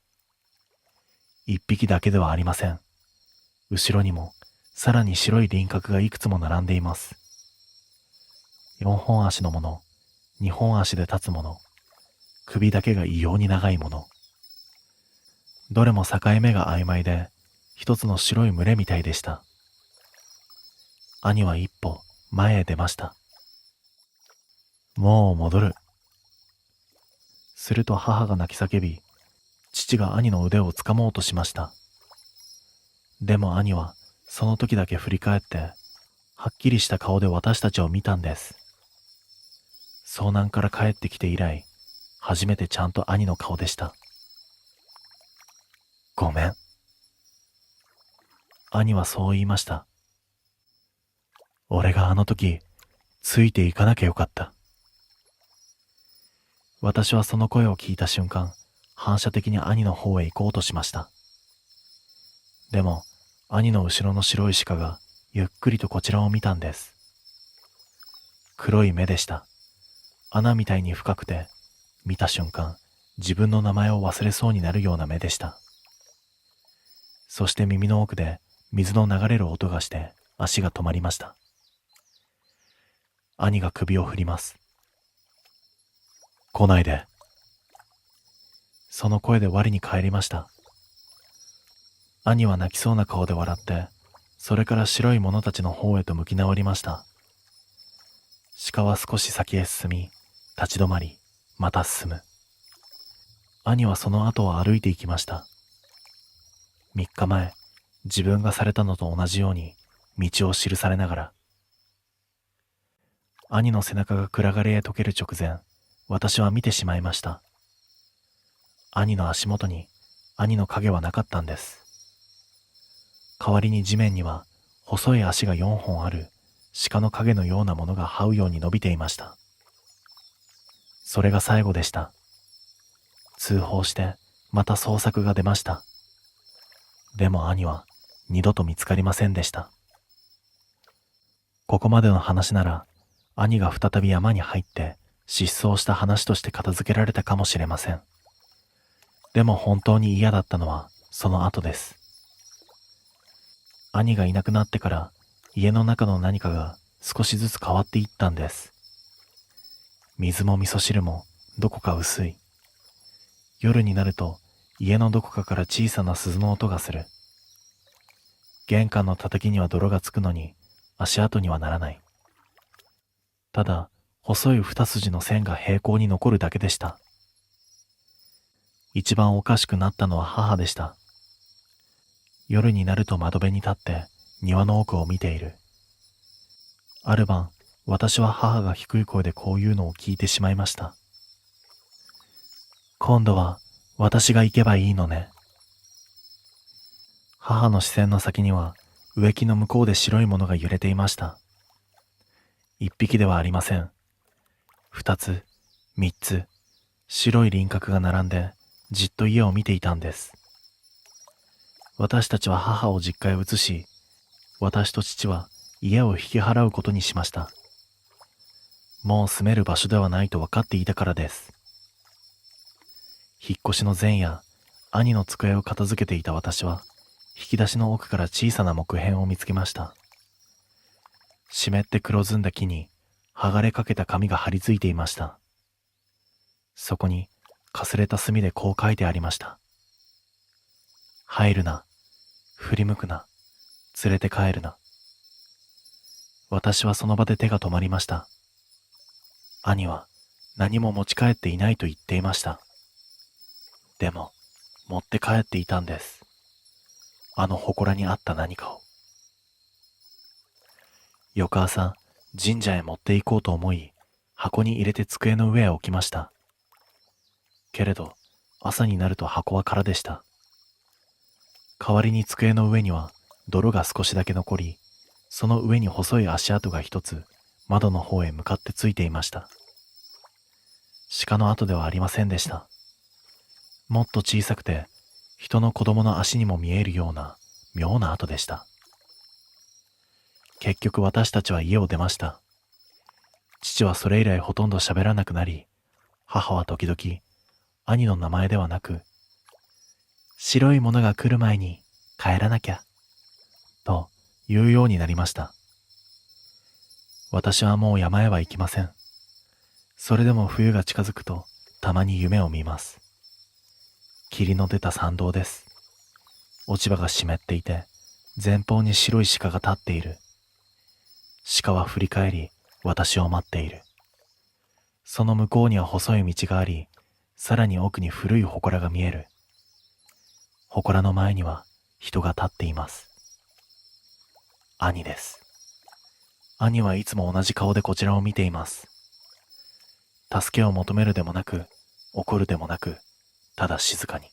一匹だけではありません。後ろにもさらに白い輪郭がいくつも並んでいます。四本足のもの、二本足で立つもの、首だけが異様に長いもの。どれも境目が曖昧で、一つの白い群れみたいでした。兄は一歩前へ出ました。もう戻る。すると母が泣き叫び、父が兄の腕をつかもうとしました。でも兄はその時だけ振り返って、はっきりした顔で私たちを見たんです。遭難から帰ってきて以来、初めてちゃんと兄の顔でした。ごめん。兄はそう言いました。俺があの時、ついていかなきゃよかった。私はその声を聞いた瞬間、反射的に兄の方へ行こうとしました。でも、兄の後ろの白い鹿がゆっくりとこちらを見たんです。黒い目でした。穴みたいに深くて、見た瞬間、自分の名前を忘れそうになるような目でした。そして耳の奥で水の流れる音がして足が止まりました。兄が首を振ります。来ないで。その声で我に返りました。兄は泣きそうな顔で笑って、それから白い者たちの方へと向き直りました。鹿は少し先へ進み、立ち止まり、また進む。兄はその後を歩いて行きました。3日前、自分がされたのと同じように道を記されながら。兄の背中が暗がりへ溶ける直前、私は見てしまいました。兄の足元に兄の影はなかったんです。代わりに地面には細い足が4本ある鹿の影のようなものが這うように伸びていました。それが最後でした。通報してまた捜索が出ました。でも兄は二度と見つかりませんでした。ここまでの話なら兄が再び山に入って失踪した話として片付けられたかもしれません。でも本当に嫌だったのはその後です。兄がいなくなってから家の中の何かが少しずつ変わっていったんです。水も味噌汁もどこか薄い。夜になると家のどこかから小さな鈴の音がする。玄関の叩きには泥がつくのに足跡にはならない。ただ細い二筋の線が平行に残るだけでした。一番おかしくなったのは母でした。夜になると窓辺に立って庭の奥を見ている。ある晩、私は母が低い声でこういうのを聞いてしまいました。今度は私が行けばいいのね。母の視線の先には植木の向こうで白いものが揺れていました。一匹ではありません。二つ、三つ、白い輪郭が並んでじっと家を見ていたんです。私たちは母を実家へ移し、私と父は家を引き払うことにしました。もう住める場所ではないと分かっていたからです。引っ越しの前夜、兄の机を片付けていた私は、引き出しの奥から小さな木片を見つけました。湿って黒ずんだ木に剥がれかけた紙が貼り付いていました。そこにかすれた墨でこう書いてありました。入るな、振り向くな、連れて帰るな。私はその場で手が止まりました。兄は何も持ち帰っていないと言っていました。でも、持って帰っていたんです。あの祠にあった何かを。翌朝、神社へ持って行こうと思い、箱に入れて机の上へ置きました。けれど、朝になると箱は空でした。代わりに机の上には泥が少しだけ残り、その上に細い足跡が一つ窓の方へ向かってついていました。鹿の跡ではありませんでした。もっと小さくて人の子供の足にも見えるような妙な跡でした。結局私たちは家を出ました。父はそれ以来ほとんど喋らなくなり、母は時々兄の名前ではなく、白いものが来る前に帰らなきゃ、と言うようになりました。私はもう山へは行きません。それでも冬が近づくとたまに夢を見ます。霧の出た山道です。落ち葉が湿っていて、前方に白い鹿が立っている。鹿は振り返り、私を待っている。その向こうには細い道があり、さらに奥に古い祠が見える。祠の前には人が立っています。兄です。兄はいつも同じ顔でこちらを見ています。助けを求めるでもなく、怒るでもなく、ただ静かに。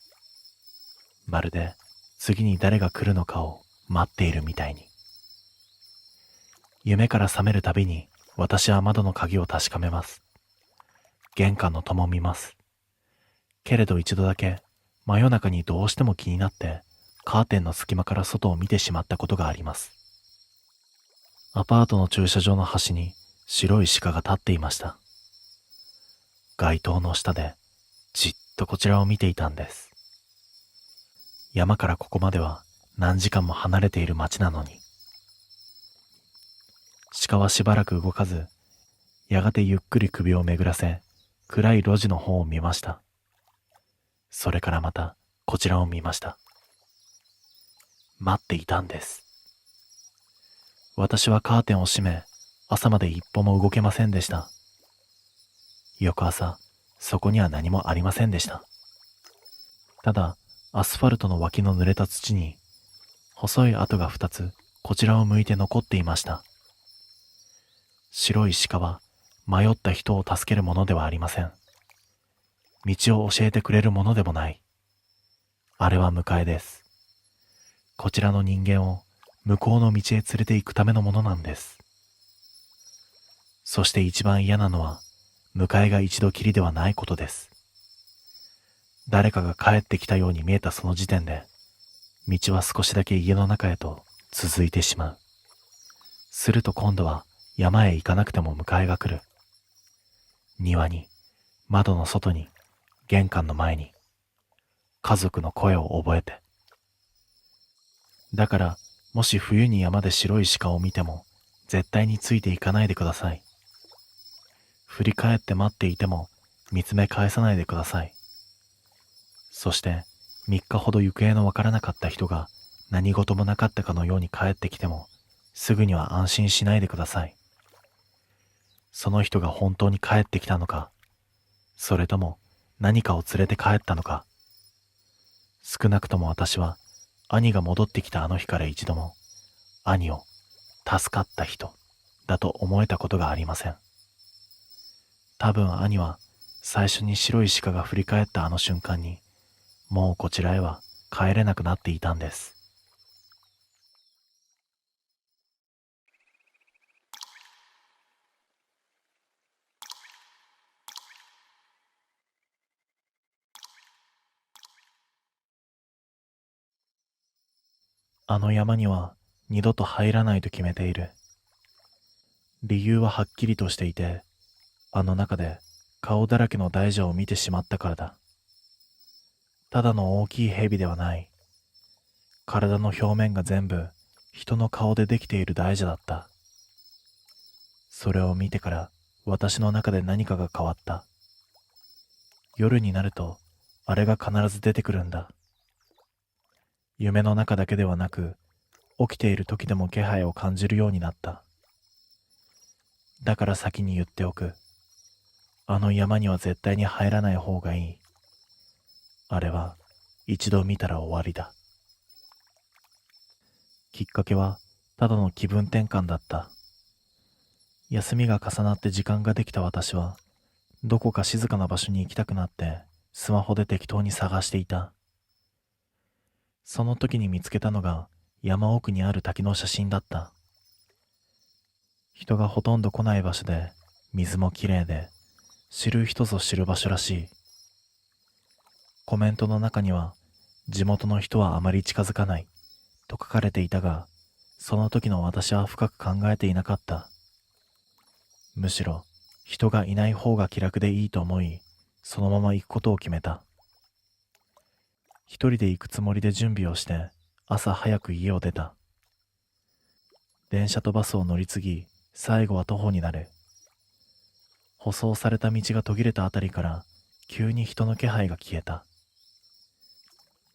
まるで次に誰が来るのかを待っているみたいに。夢から覚めるたびに私は窓の鍵を確かめます。玄関の戸も見ます。けれど一度だけ真夜中にどうしても気になってカーテンの隙間から外を見てしまったことがあります。アパートの駐車場の端に白い鹿が立っていました。街灯の下でじっとこちらを見ていたんです。山からここまでは何時間も離れている町なのに。鹿はしばらく動かず、やがてゆっくり首を巡らせ、暗い路地の方を見ました。それからまたこちらを見ました。待っていたんです。私はカーテンを閉め、朝まで一歩も動けませんでした。翌朝、そこには何もありませんでした。ただ、アスファルトの脇の濡れた土に、細い跡が2つ、こちらを向いて残っていました。白い鹿は、迷った人を助けるものではありません。道を教えてくれるものでもない。あれは迎えです。こちらの人間を向こうの道へ連れて行くためのものなんです。そして一番嫌なのは、迎えが一度きりではないことです。誰かが帰ってきたように見えたその時点で、道は少しだけ家の中へと続いてしまう。すると今度は山へ行かなくても迎えが来る。庭に、窓の外に、玄関の前に、家族の声を覚えて。だから、もし冬に山で白い鹿を見ても、絶対についていかないでください。振り返って待っていても、見つめ返さないでください。そして3日ほど行方のわからなかった人が何事もなかったかのように帰ってきてもすぐには安心しないでください。その人が本当に帰ってきたのか、それとも何かを連れて帰ったのか。少なくとも私は兄が戻ってきたあの日から一度も兄を助かった人だと思えたことがありません。多分兄は最初に白い鹿が振り返ったあの瞬間にもうこちらへは帰れなくなっていたんです。あの山には二度と入らないと決めている。理由ははっきりとしていて、あの中で顔だらけの大蛇を見てしまったからだ。ただの大きい蛇ではない。体の表面が全部人の顔でできている大蛇だった。それを見てから私の中で何かが変わった。夜になるとあれが必ず出てくるんだ。夢の中だけではなく、起きている時でも気配を感じるようになった。だから先に言っておく。あの山には絶対に入らない方がいい。あれは一度見たら終わりだ。きっかけはただの気分転換だった。休みが重なって時間ができた私は、どこか静かな場所に行きたくなってスマホで適当に探していた。その時に見つけたのが山奥にある滝の写真だった。人がほとんど来ない場所で、水もきれいで、知る人ぞ知る場所らしい。コメントの中には、地元の人はあまり近づかないと書かれていたが、その時の私は深く考えていなかった。むしろ、人がいない方が気楽でいいと思い、そのまま行くことを決めた。一人で行くつもりで準備をして、朝早く家を出た。電車とバスを乗り継ぎ、最後は徒歩になる。舗装された道が途切れたあたりから、急に人の気配が消えた。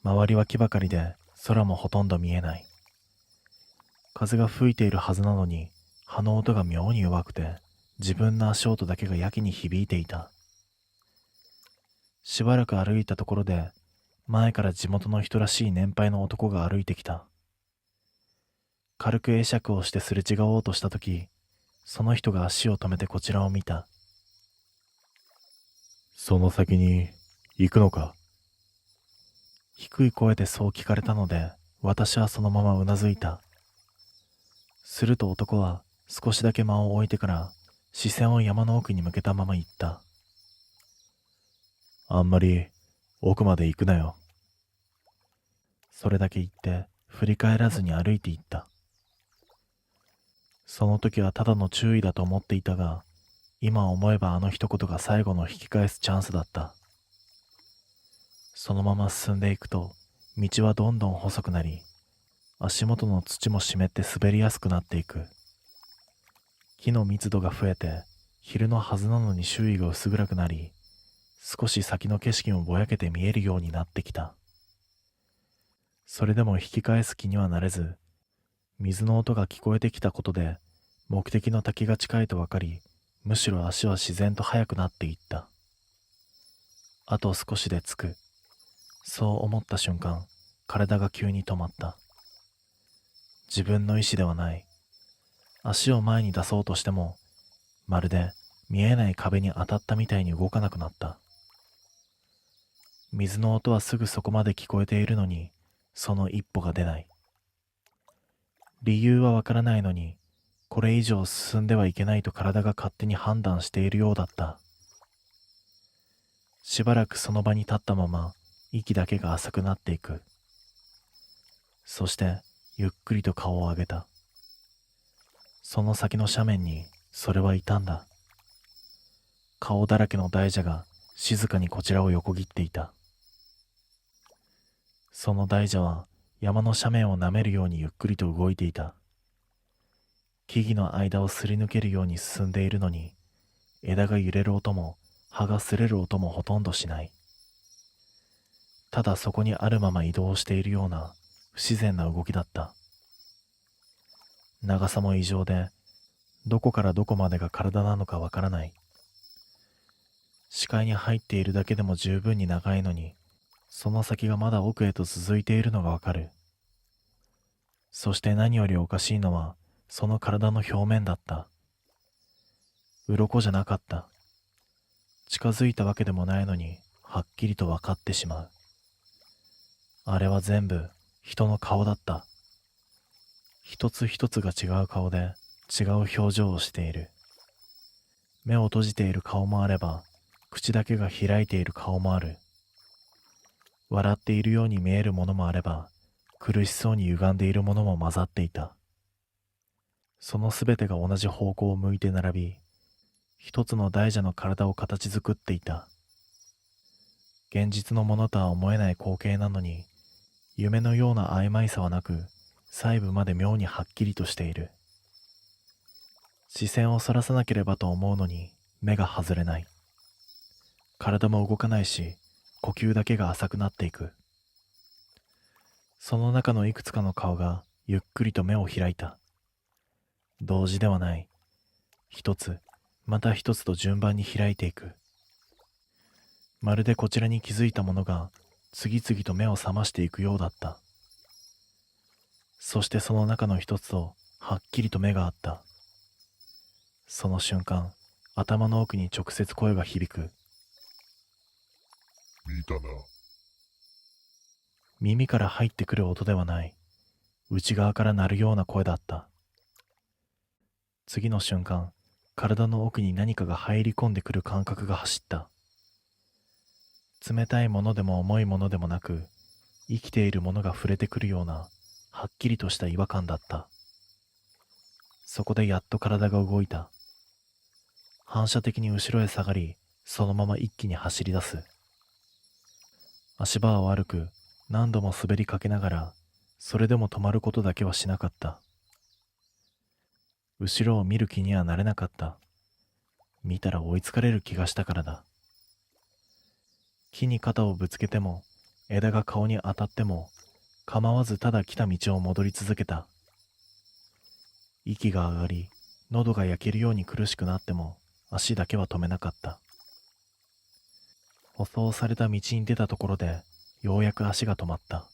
周りは木ばかりで、空もほとんど見えない。風が吹いているはずなのに、葉の音が妙に弱くて、自分の足音だけがやけに響いていた。しばらく歩いたところで、前から地元の人らしい年配の男が歩いてきた。軽く会釈をしてすれ違おうとしたとき、その人が足を止めてこちらを見た。その先に行くのか？低い声でそう聞かれたので、私はそのままうなずいた。すると男は少しだけ間を置いてから視線を山の奥に向けたまま言った。あんまり奥まで行くなよ。それだけ言って振り返らずに歩いていった。その時はただの注意だと思っていたが、今思えばあの一言が最後の引き返すチャンスだった。そのまま進んでいくと、道はどんどん細くなり、足元の土も湿って滑りやすくなっていく。木の密度が増えて、昼のはずなのに周囲が薄暗くなり、少し先の景色もぼやけて見えるようになってきた。それでも引き返す気にはなれず、水の音が聞こえてきたことで、目的の滝が近いとわかり、むしろ足は自然と速くなっていった。あと少しで着く。そう思った瞬間、体が急に止まった。自分の意志ではない。足を前に出そうとしても、まるで見えない壁に当たったみたいに動かなくなった。水の音はすぐそこまで聞こえているのに、その一歩が出ない。理由はわからないのに、これ以上進んではいけないと体が勝手に判断しているようだった。しばらくその場に立ったまま、息だけが浅くなっていく。そして、ゆっくりと顔を上げた。その先の斜面に、それはいたんだ。顔だらけの大蛇が、静かにこちらを横切っていた。その大蛇は、山の斜面を舐めるようにゆっくりと動いていた。木々の間をすり抜けるように進んでいるのに、枝が揺れる音も、葉が擦れる音もほとんどしない。ただそこにあるまま移動しているような不自然な動きだった。長さも異常で、どこからどこまでが体なのかわからない。視界に入っているだけでも十分に長いのに、その先がまだ奥へと続いているのがわかる。そして何よりおかしいのは、その体の表面だった。鱗じゃなかった。近づいたわけでもないのに、はっきりとわかってしまう。あれは全部人の顔だった。一つ一つが違う顔で違う表情をしている。目を閉じている顔もあれば、口だけが開いている顔もある。笑っているように見えるものもあれば、苦しそうに歪んでいるものも混ざっていた。そのすべてが同じ方向を向いて並び、一つの大蛇の体を形作っていた。現実のものとは思えない光景なのに、夢のような曖昧さはなく、細部まで妙にはっきりとしている。視線をそらさなければと思うのに、目が外れない。体も動かないし、呼吸だけが浅くなっていく。その中のいくつかの顔がゆっくりと目を開いた。同時ではない。一つ、また一つと順番に開いていく。まるでこちらに気づいたものが次々と目を覚ましていくようだった。そしてその中の一つとはっきりと目が合った。その瞬間、頭の奥に直接声が響く。見たな。耳から入ってくる音ではない、内側から鳴るような声だった。次の瞬間、体の奥に何かが入り込んでくる感覚が走った。冷たいものでも重いものでもなく、生きているものが触れてくるような、はっきりとした違和感だった。そこでやっと体が動いた。反射的に後ろへ下がり、そのまま一気に走り出す。足場は悪く、何度も滑りかけながら、それでも止まることだけはしなかった。後ろを見る気にはなれなかった。見たら追いつかれる気がしたからだ。木に肩をぶつけても、枝が顔に当たっても、構わずただ来た道を戻り続けた。息が上がり、喉が焼けるように苦しくなっても、足だけは止めなかった。舗装された道に出たところで、ようやく足が止まった。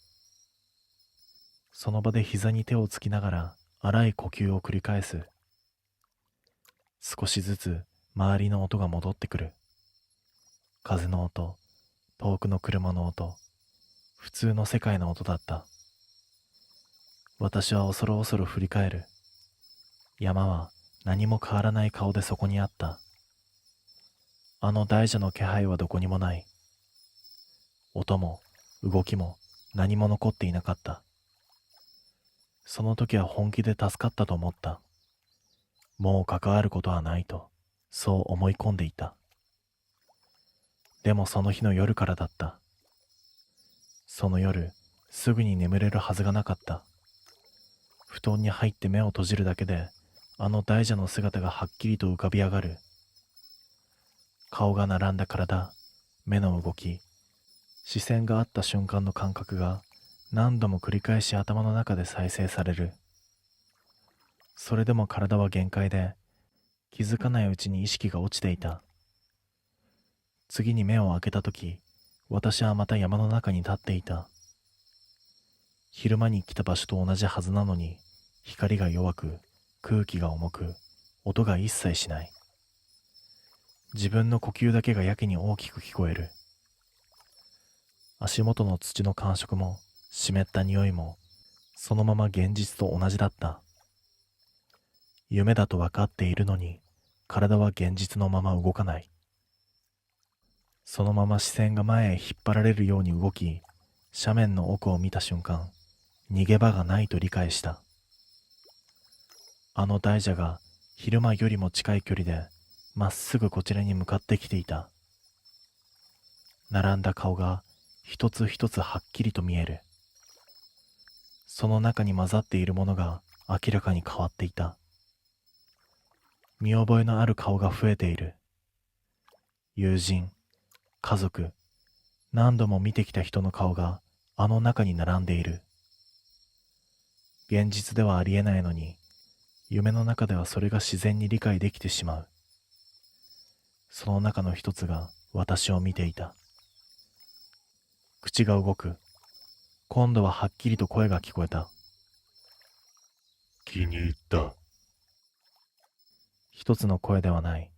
その場で膝に手をつきながら、荒い呼吸を繰り返す。少しずつ周りの音が戻ってくる。風の音、遠くの車の音、普通の世界の音だった。私は恐る恐る振り返る。山は何も変わらない顔でそこにあった。あの大蛇の気配はどこにもない。音も動きも何も残っていなかった。その時は本気で助かったと思った。もう関わることはないと、そう思い込んでいた。でもその日の夜からだった。その夜、すぐに眠れるはずがなかった。布団に入って目を閉じるだけで、あの大蛇の姿がはっきりと浮かび上がる。顔が並んだ体、目の動き、視線があった瞬間の感覚が何度も繰り返し頭の中で再生される。それでも体は限界で、気づかないうちに意識が落ちていた。次に目を開けたとき、私はまた山の中に立っていた。昼間に来た場所と同じはずなのに、光が弱く、空気が重く、音が一切しない。自分の呼吸だけがやけに大きく聞こえる。足元の土の感触も、湿った匂いも、そのまま現実と同じだった。夢だと分かっているのに、体は現実のまま動かない。そのまま視線が前へ引っ張られるように動き、斜面の奥を見た瞬間、逃げ場がないと理解した。あの大蛇が昼間よりも近い距離で、まっすぐこちらに向かってきていた。並んだ顔が一つ一つはっきりと見える。その中に混ざっているものが明らかに変わっていた。見覚えのある顔が増えている。友人、家族、何度も見てきた人の顔があの中に並んでいる。現実ではありえないのに、夢の中ではそれが自然に理解できてしまう。その中の一つが私を見ていた。口が動く。今度ははっきりと声が聞こえた。気に入った。一つの声ではない。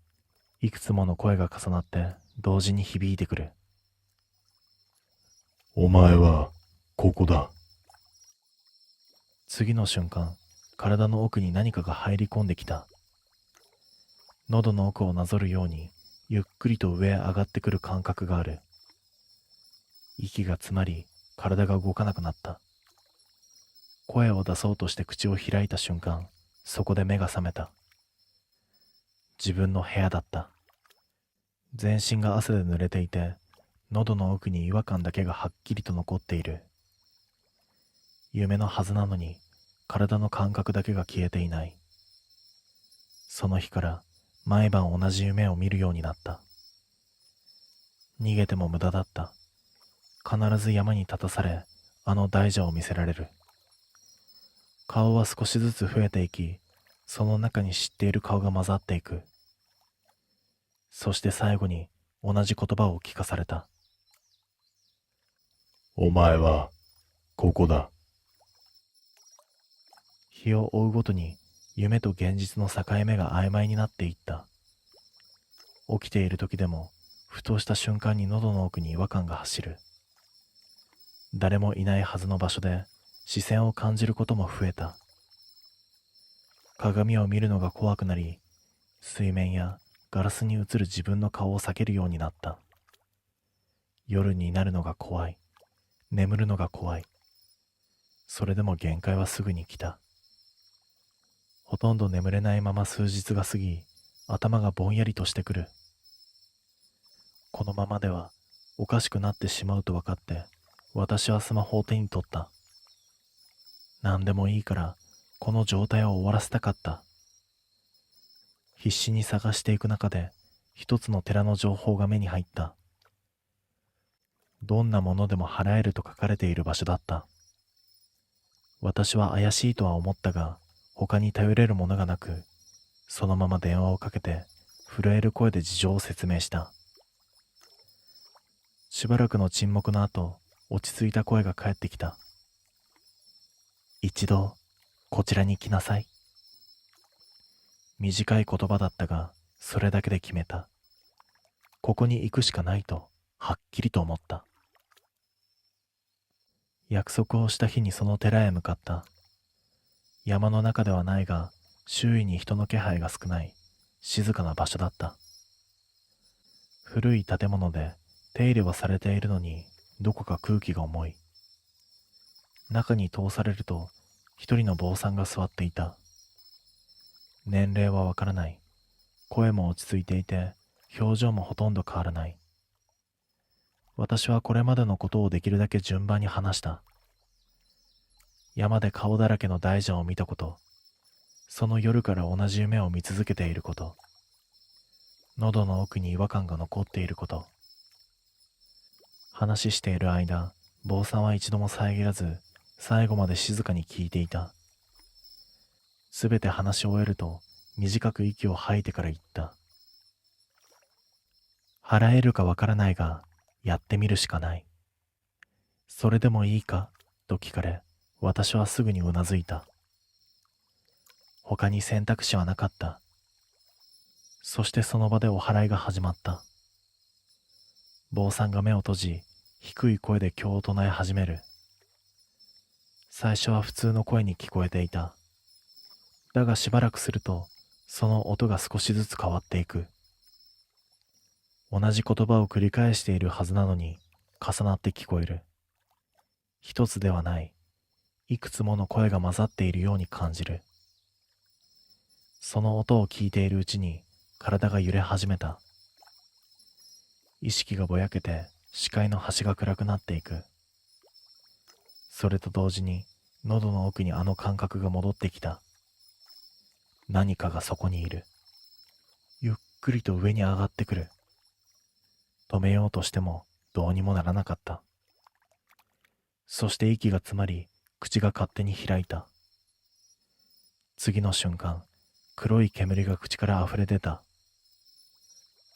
いくつもの声が重なって同時に響いてくる。お前は、ここだ。次の瞬間、体の奥に何かが入り込んできた。喉の奥をなぞるように、ゆっくりと上へ上がってくる感覚がある。息が詰まり、体が動かなくなった。声を出そうとして口を開いた瞬間、そこで目が覚めた。自分の部屋だった。全身が汗で濡れていて、喉の奥に違和感だけがはっきりと残っている。夢のはずなのに、体の感覚だけが消えていない。その日から毎晩同じ夢を見るようになった。逃げても無駄だった。必ず山に立たされ、あの大蛇を見せられる。顔は少しずつ増えていき、その中に知っている顔が混ざっていく。そして最後に同じ言葉を聞かされた。お前は、ここだ。日を追うごとに夢と現実の境目が曖昧になっていった。起きている時でもふとした瞬間に喉の奥に違和感が走る。誰もいないはずの場所で視線を感じることも増えた。鏡を見るのが怖くなり、水面やガラスに映る自分の顔を避けるようになった。夜になるのが怖い。眠るのが怖い。それでも限界はすぐに来た。ほとんど眠れないまま数日が過ぎ、頭がぼんやりとしてくる。このままではおかしくなってしまうと分かって、私はスマホを手に取った。何でもいいからこの状態を終わらせたかった。必死に探していく中で一つの寺の情報が目に入った。どんなものでも払えると書かれている場所だった。私は怪しいとは思ったが、他に頼れるものがなく、そのまま電話をかけて震える声で事情を説明した。しばらくの沈黙の後、落ち着いた声が返ってきた。一度こちらに来なさい。短い言葉だったが、それだけで決めた。ここに行くしかないとはっきりと思った。約束をした日にその寺へ向かった。山の中ではないが、周囲に人の気配が少ない静かな場所だった。古い建物で手入れはされているのに、どこか空気が重い。中に通されると一人の坊さんが座っていた。年齢はわからない。声も落ち着いていて、表情もほとんど変わらない。私はこれまでのことをできるだけ順番に話した。山で顔だらけの大蛇を見たこと、その夜から同じ夢を見続けていること、喉の奥に違和感が残っていること。話している間、坊さんは一度も遮らず、最後まで静かに聞いていた。すべて話し終えると、短く息を吐いてから言った。払えるかわからないが、やってみるしかない。それでもいいかと聞かれ、私はすぐにうなずいた。他に選択肢はなかった。そしてその場でお祓いが始まった。坊さんが目を閉じ、低い声で経を唱え始める。最初は普通の声に聞こえていた。だがしばらくすると、その音が少しずつ変わっていく。同じ言葉を繰り返しているはずなのに、重なって聞こえる。一つではない。いくつもの声が混ざっているように感じる。その音を聞いているうちに体が揺れ始めた。意識がぼやけて視界の端が暗くなっていく。それと同時に喉の奥にあの感覚が戻ってきた。何かがそこにいる。ゆっくりと上に上がってくる。止めようとしてもどうにもならなかった。そして息が詰まり、口が勝手に開いた。次の瞬間、黒い煙が口から溢れ出た。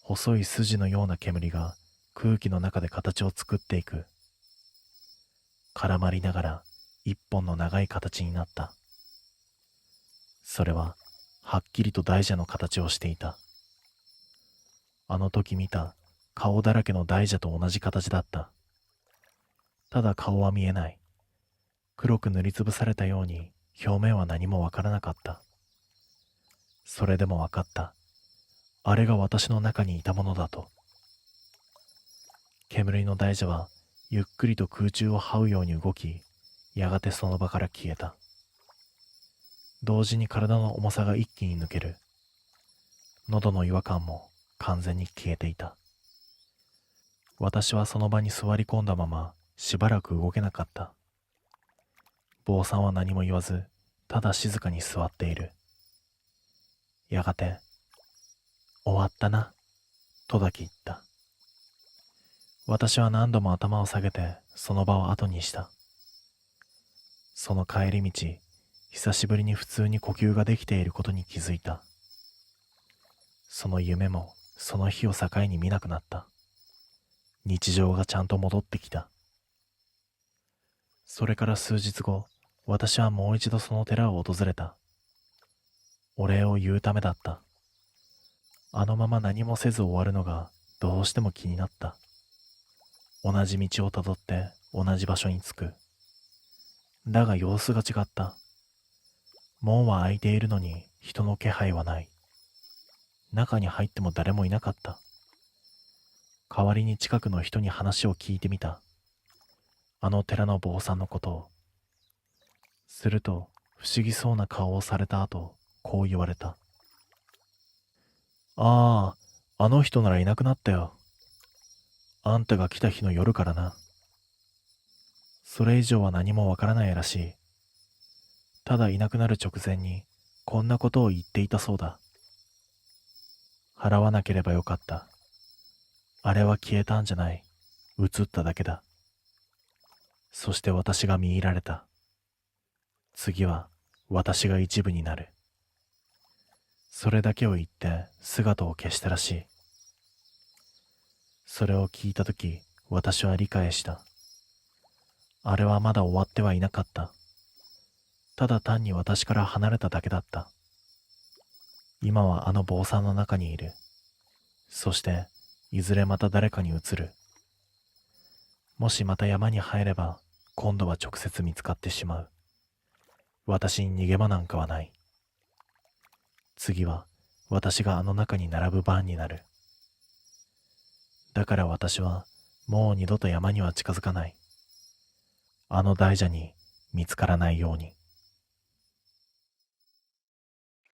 細い筋のような煙が空気の中で形を作っていく。絡まりながら一本の長い形になった。それははっきりと大蛇の形をしていた。あの時見た顔だらけの大蛇と同じ形だった。ただ顔は見えない。黒く塗りつぶされたように表面は何もわからなかった。それでもわかった。あれが私の中にいたものだと。煙の大蛇はゆっくりと空中を這うように動き、やがてその場から消えた。同時に体の重さが一気に抜ける。喉の違和感も完全に消えていた。私はその場に座り込んだまましばらく動けなかった。坊さんは何も言わず、ただ静かに座っている。やがて、終わったな、とだけ言った。私は何度も頭を下げてその場を後にした。その帰り道、久しぶりに普通に呼吸ができていることに気づいた。その夢もその日を境に見なくなった。日常がちゃんと戻ってきた。それから数日後、私はもう一度その寺を訪れた。お礼を言うためだった。あのまま何もせず終わるのがどうしても気になった。同じ道をたどって同じ場所に着く。だが様子が違った。門は開いているのに人の気配はない。中に入っても誰もいなかった。代わりに近くの人に話を聞いてみた。あの寺の坊さんのことを。すると不思議そうな顔をされた後、こう言われた。ああ、あの人ならいなくなったよ。あんたが来た日の夜からな。それ以上は何もわからないらしい。ただいなくなる直前にこんなことを言っていたそうだ。払わなければよかった。あれは消えたんじゃない。映っただけだ。そして私が見入られた。次は私が一部になる。それだけを言って姿を消したらしい。それを聞いたとき、私は理解した。あれはまだ終わってはいなかった。ただ単に私から離れただけだった。今はあの坊さんの中にいる。そして、いずれまた誰かに移る。もしまた山に入れば、今度は直接見つかってしまう。私に逃げ場なんかはない。次は、私があの中に並ぶ番になる。だから私は、もう二度と山には近づかない。あの大蛇に見つからないように。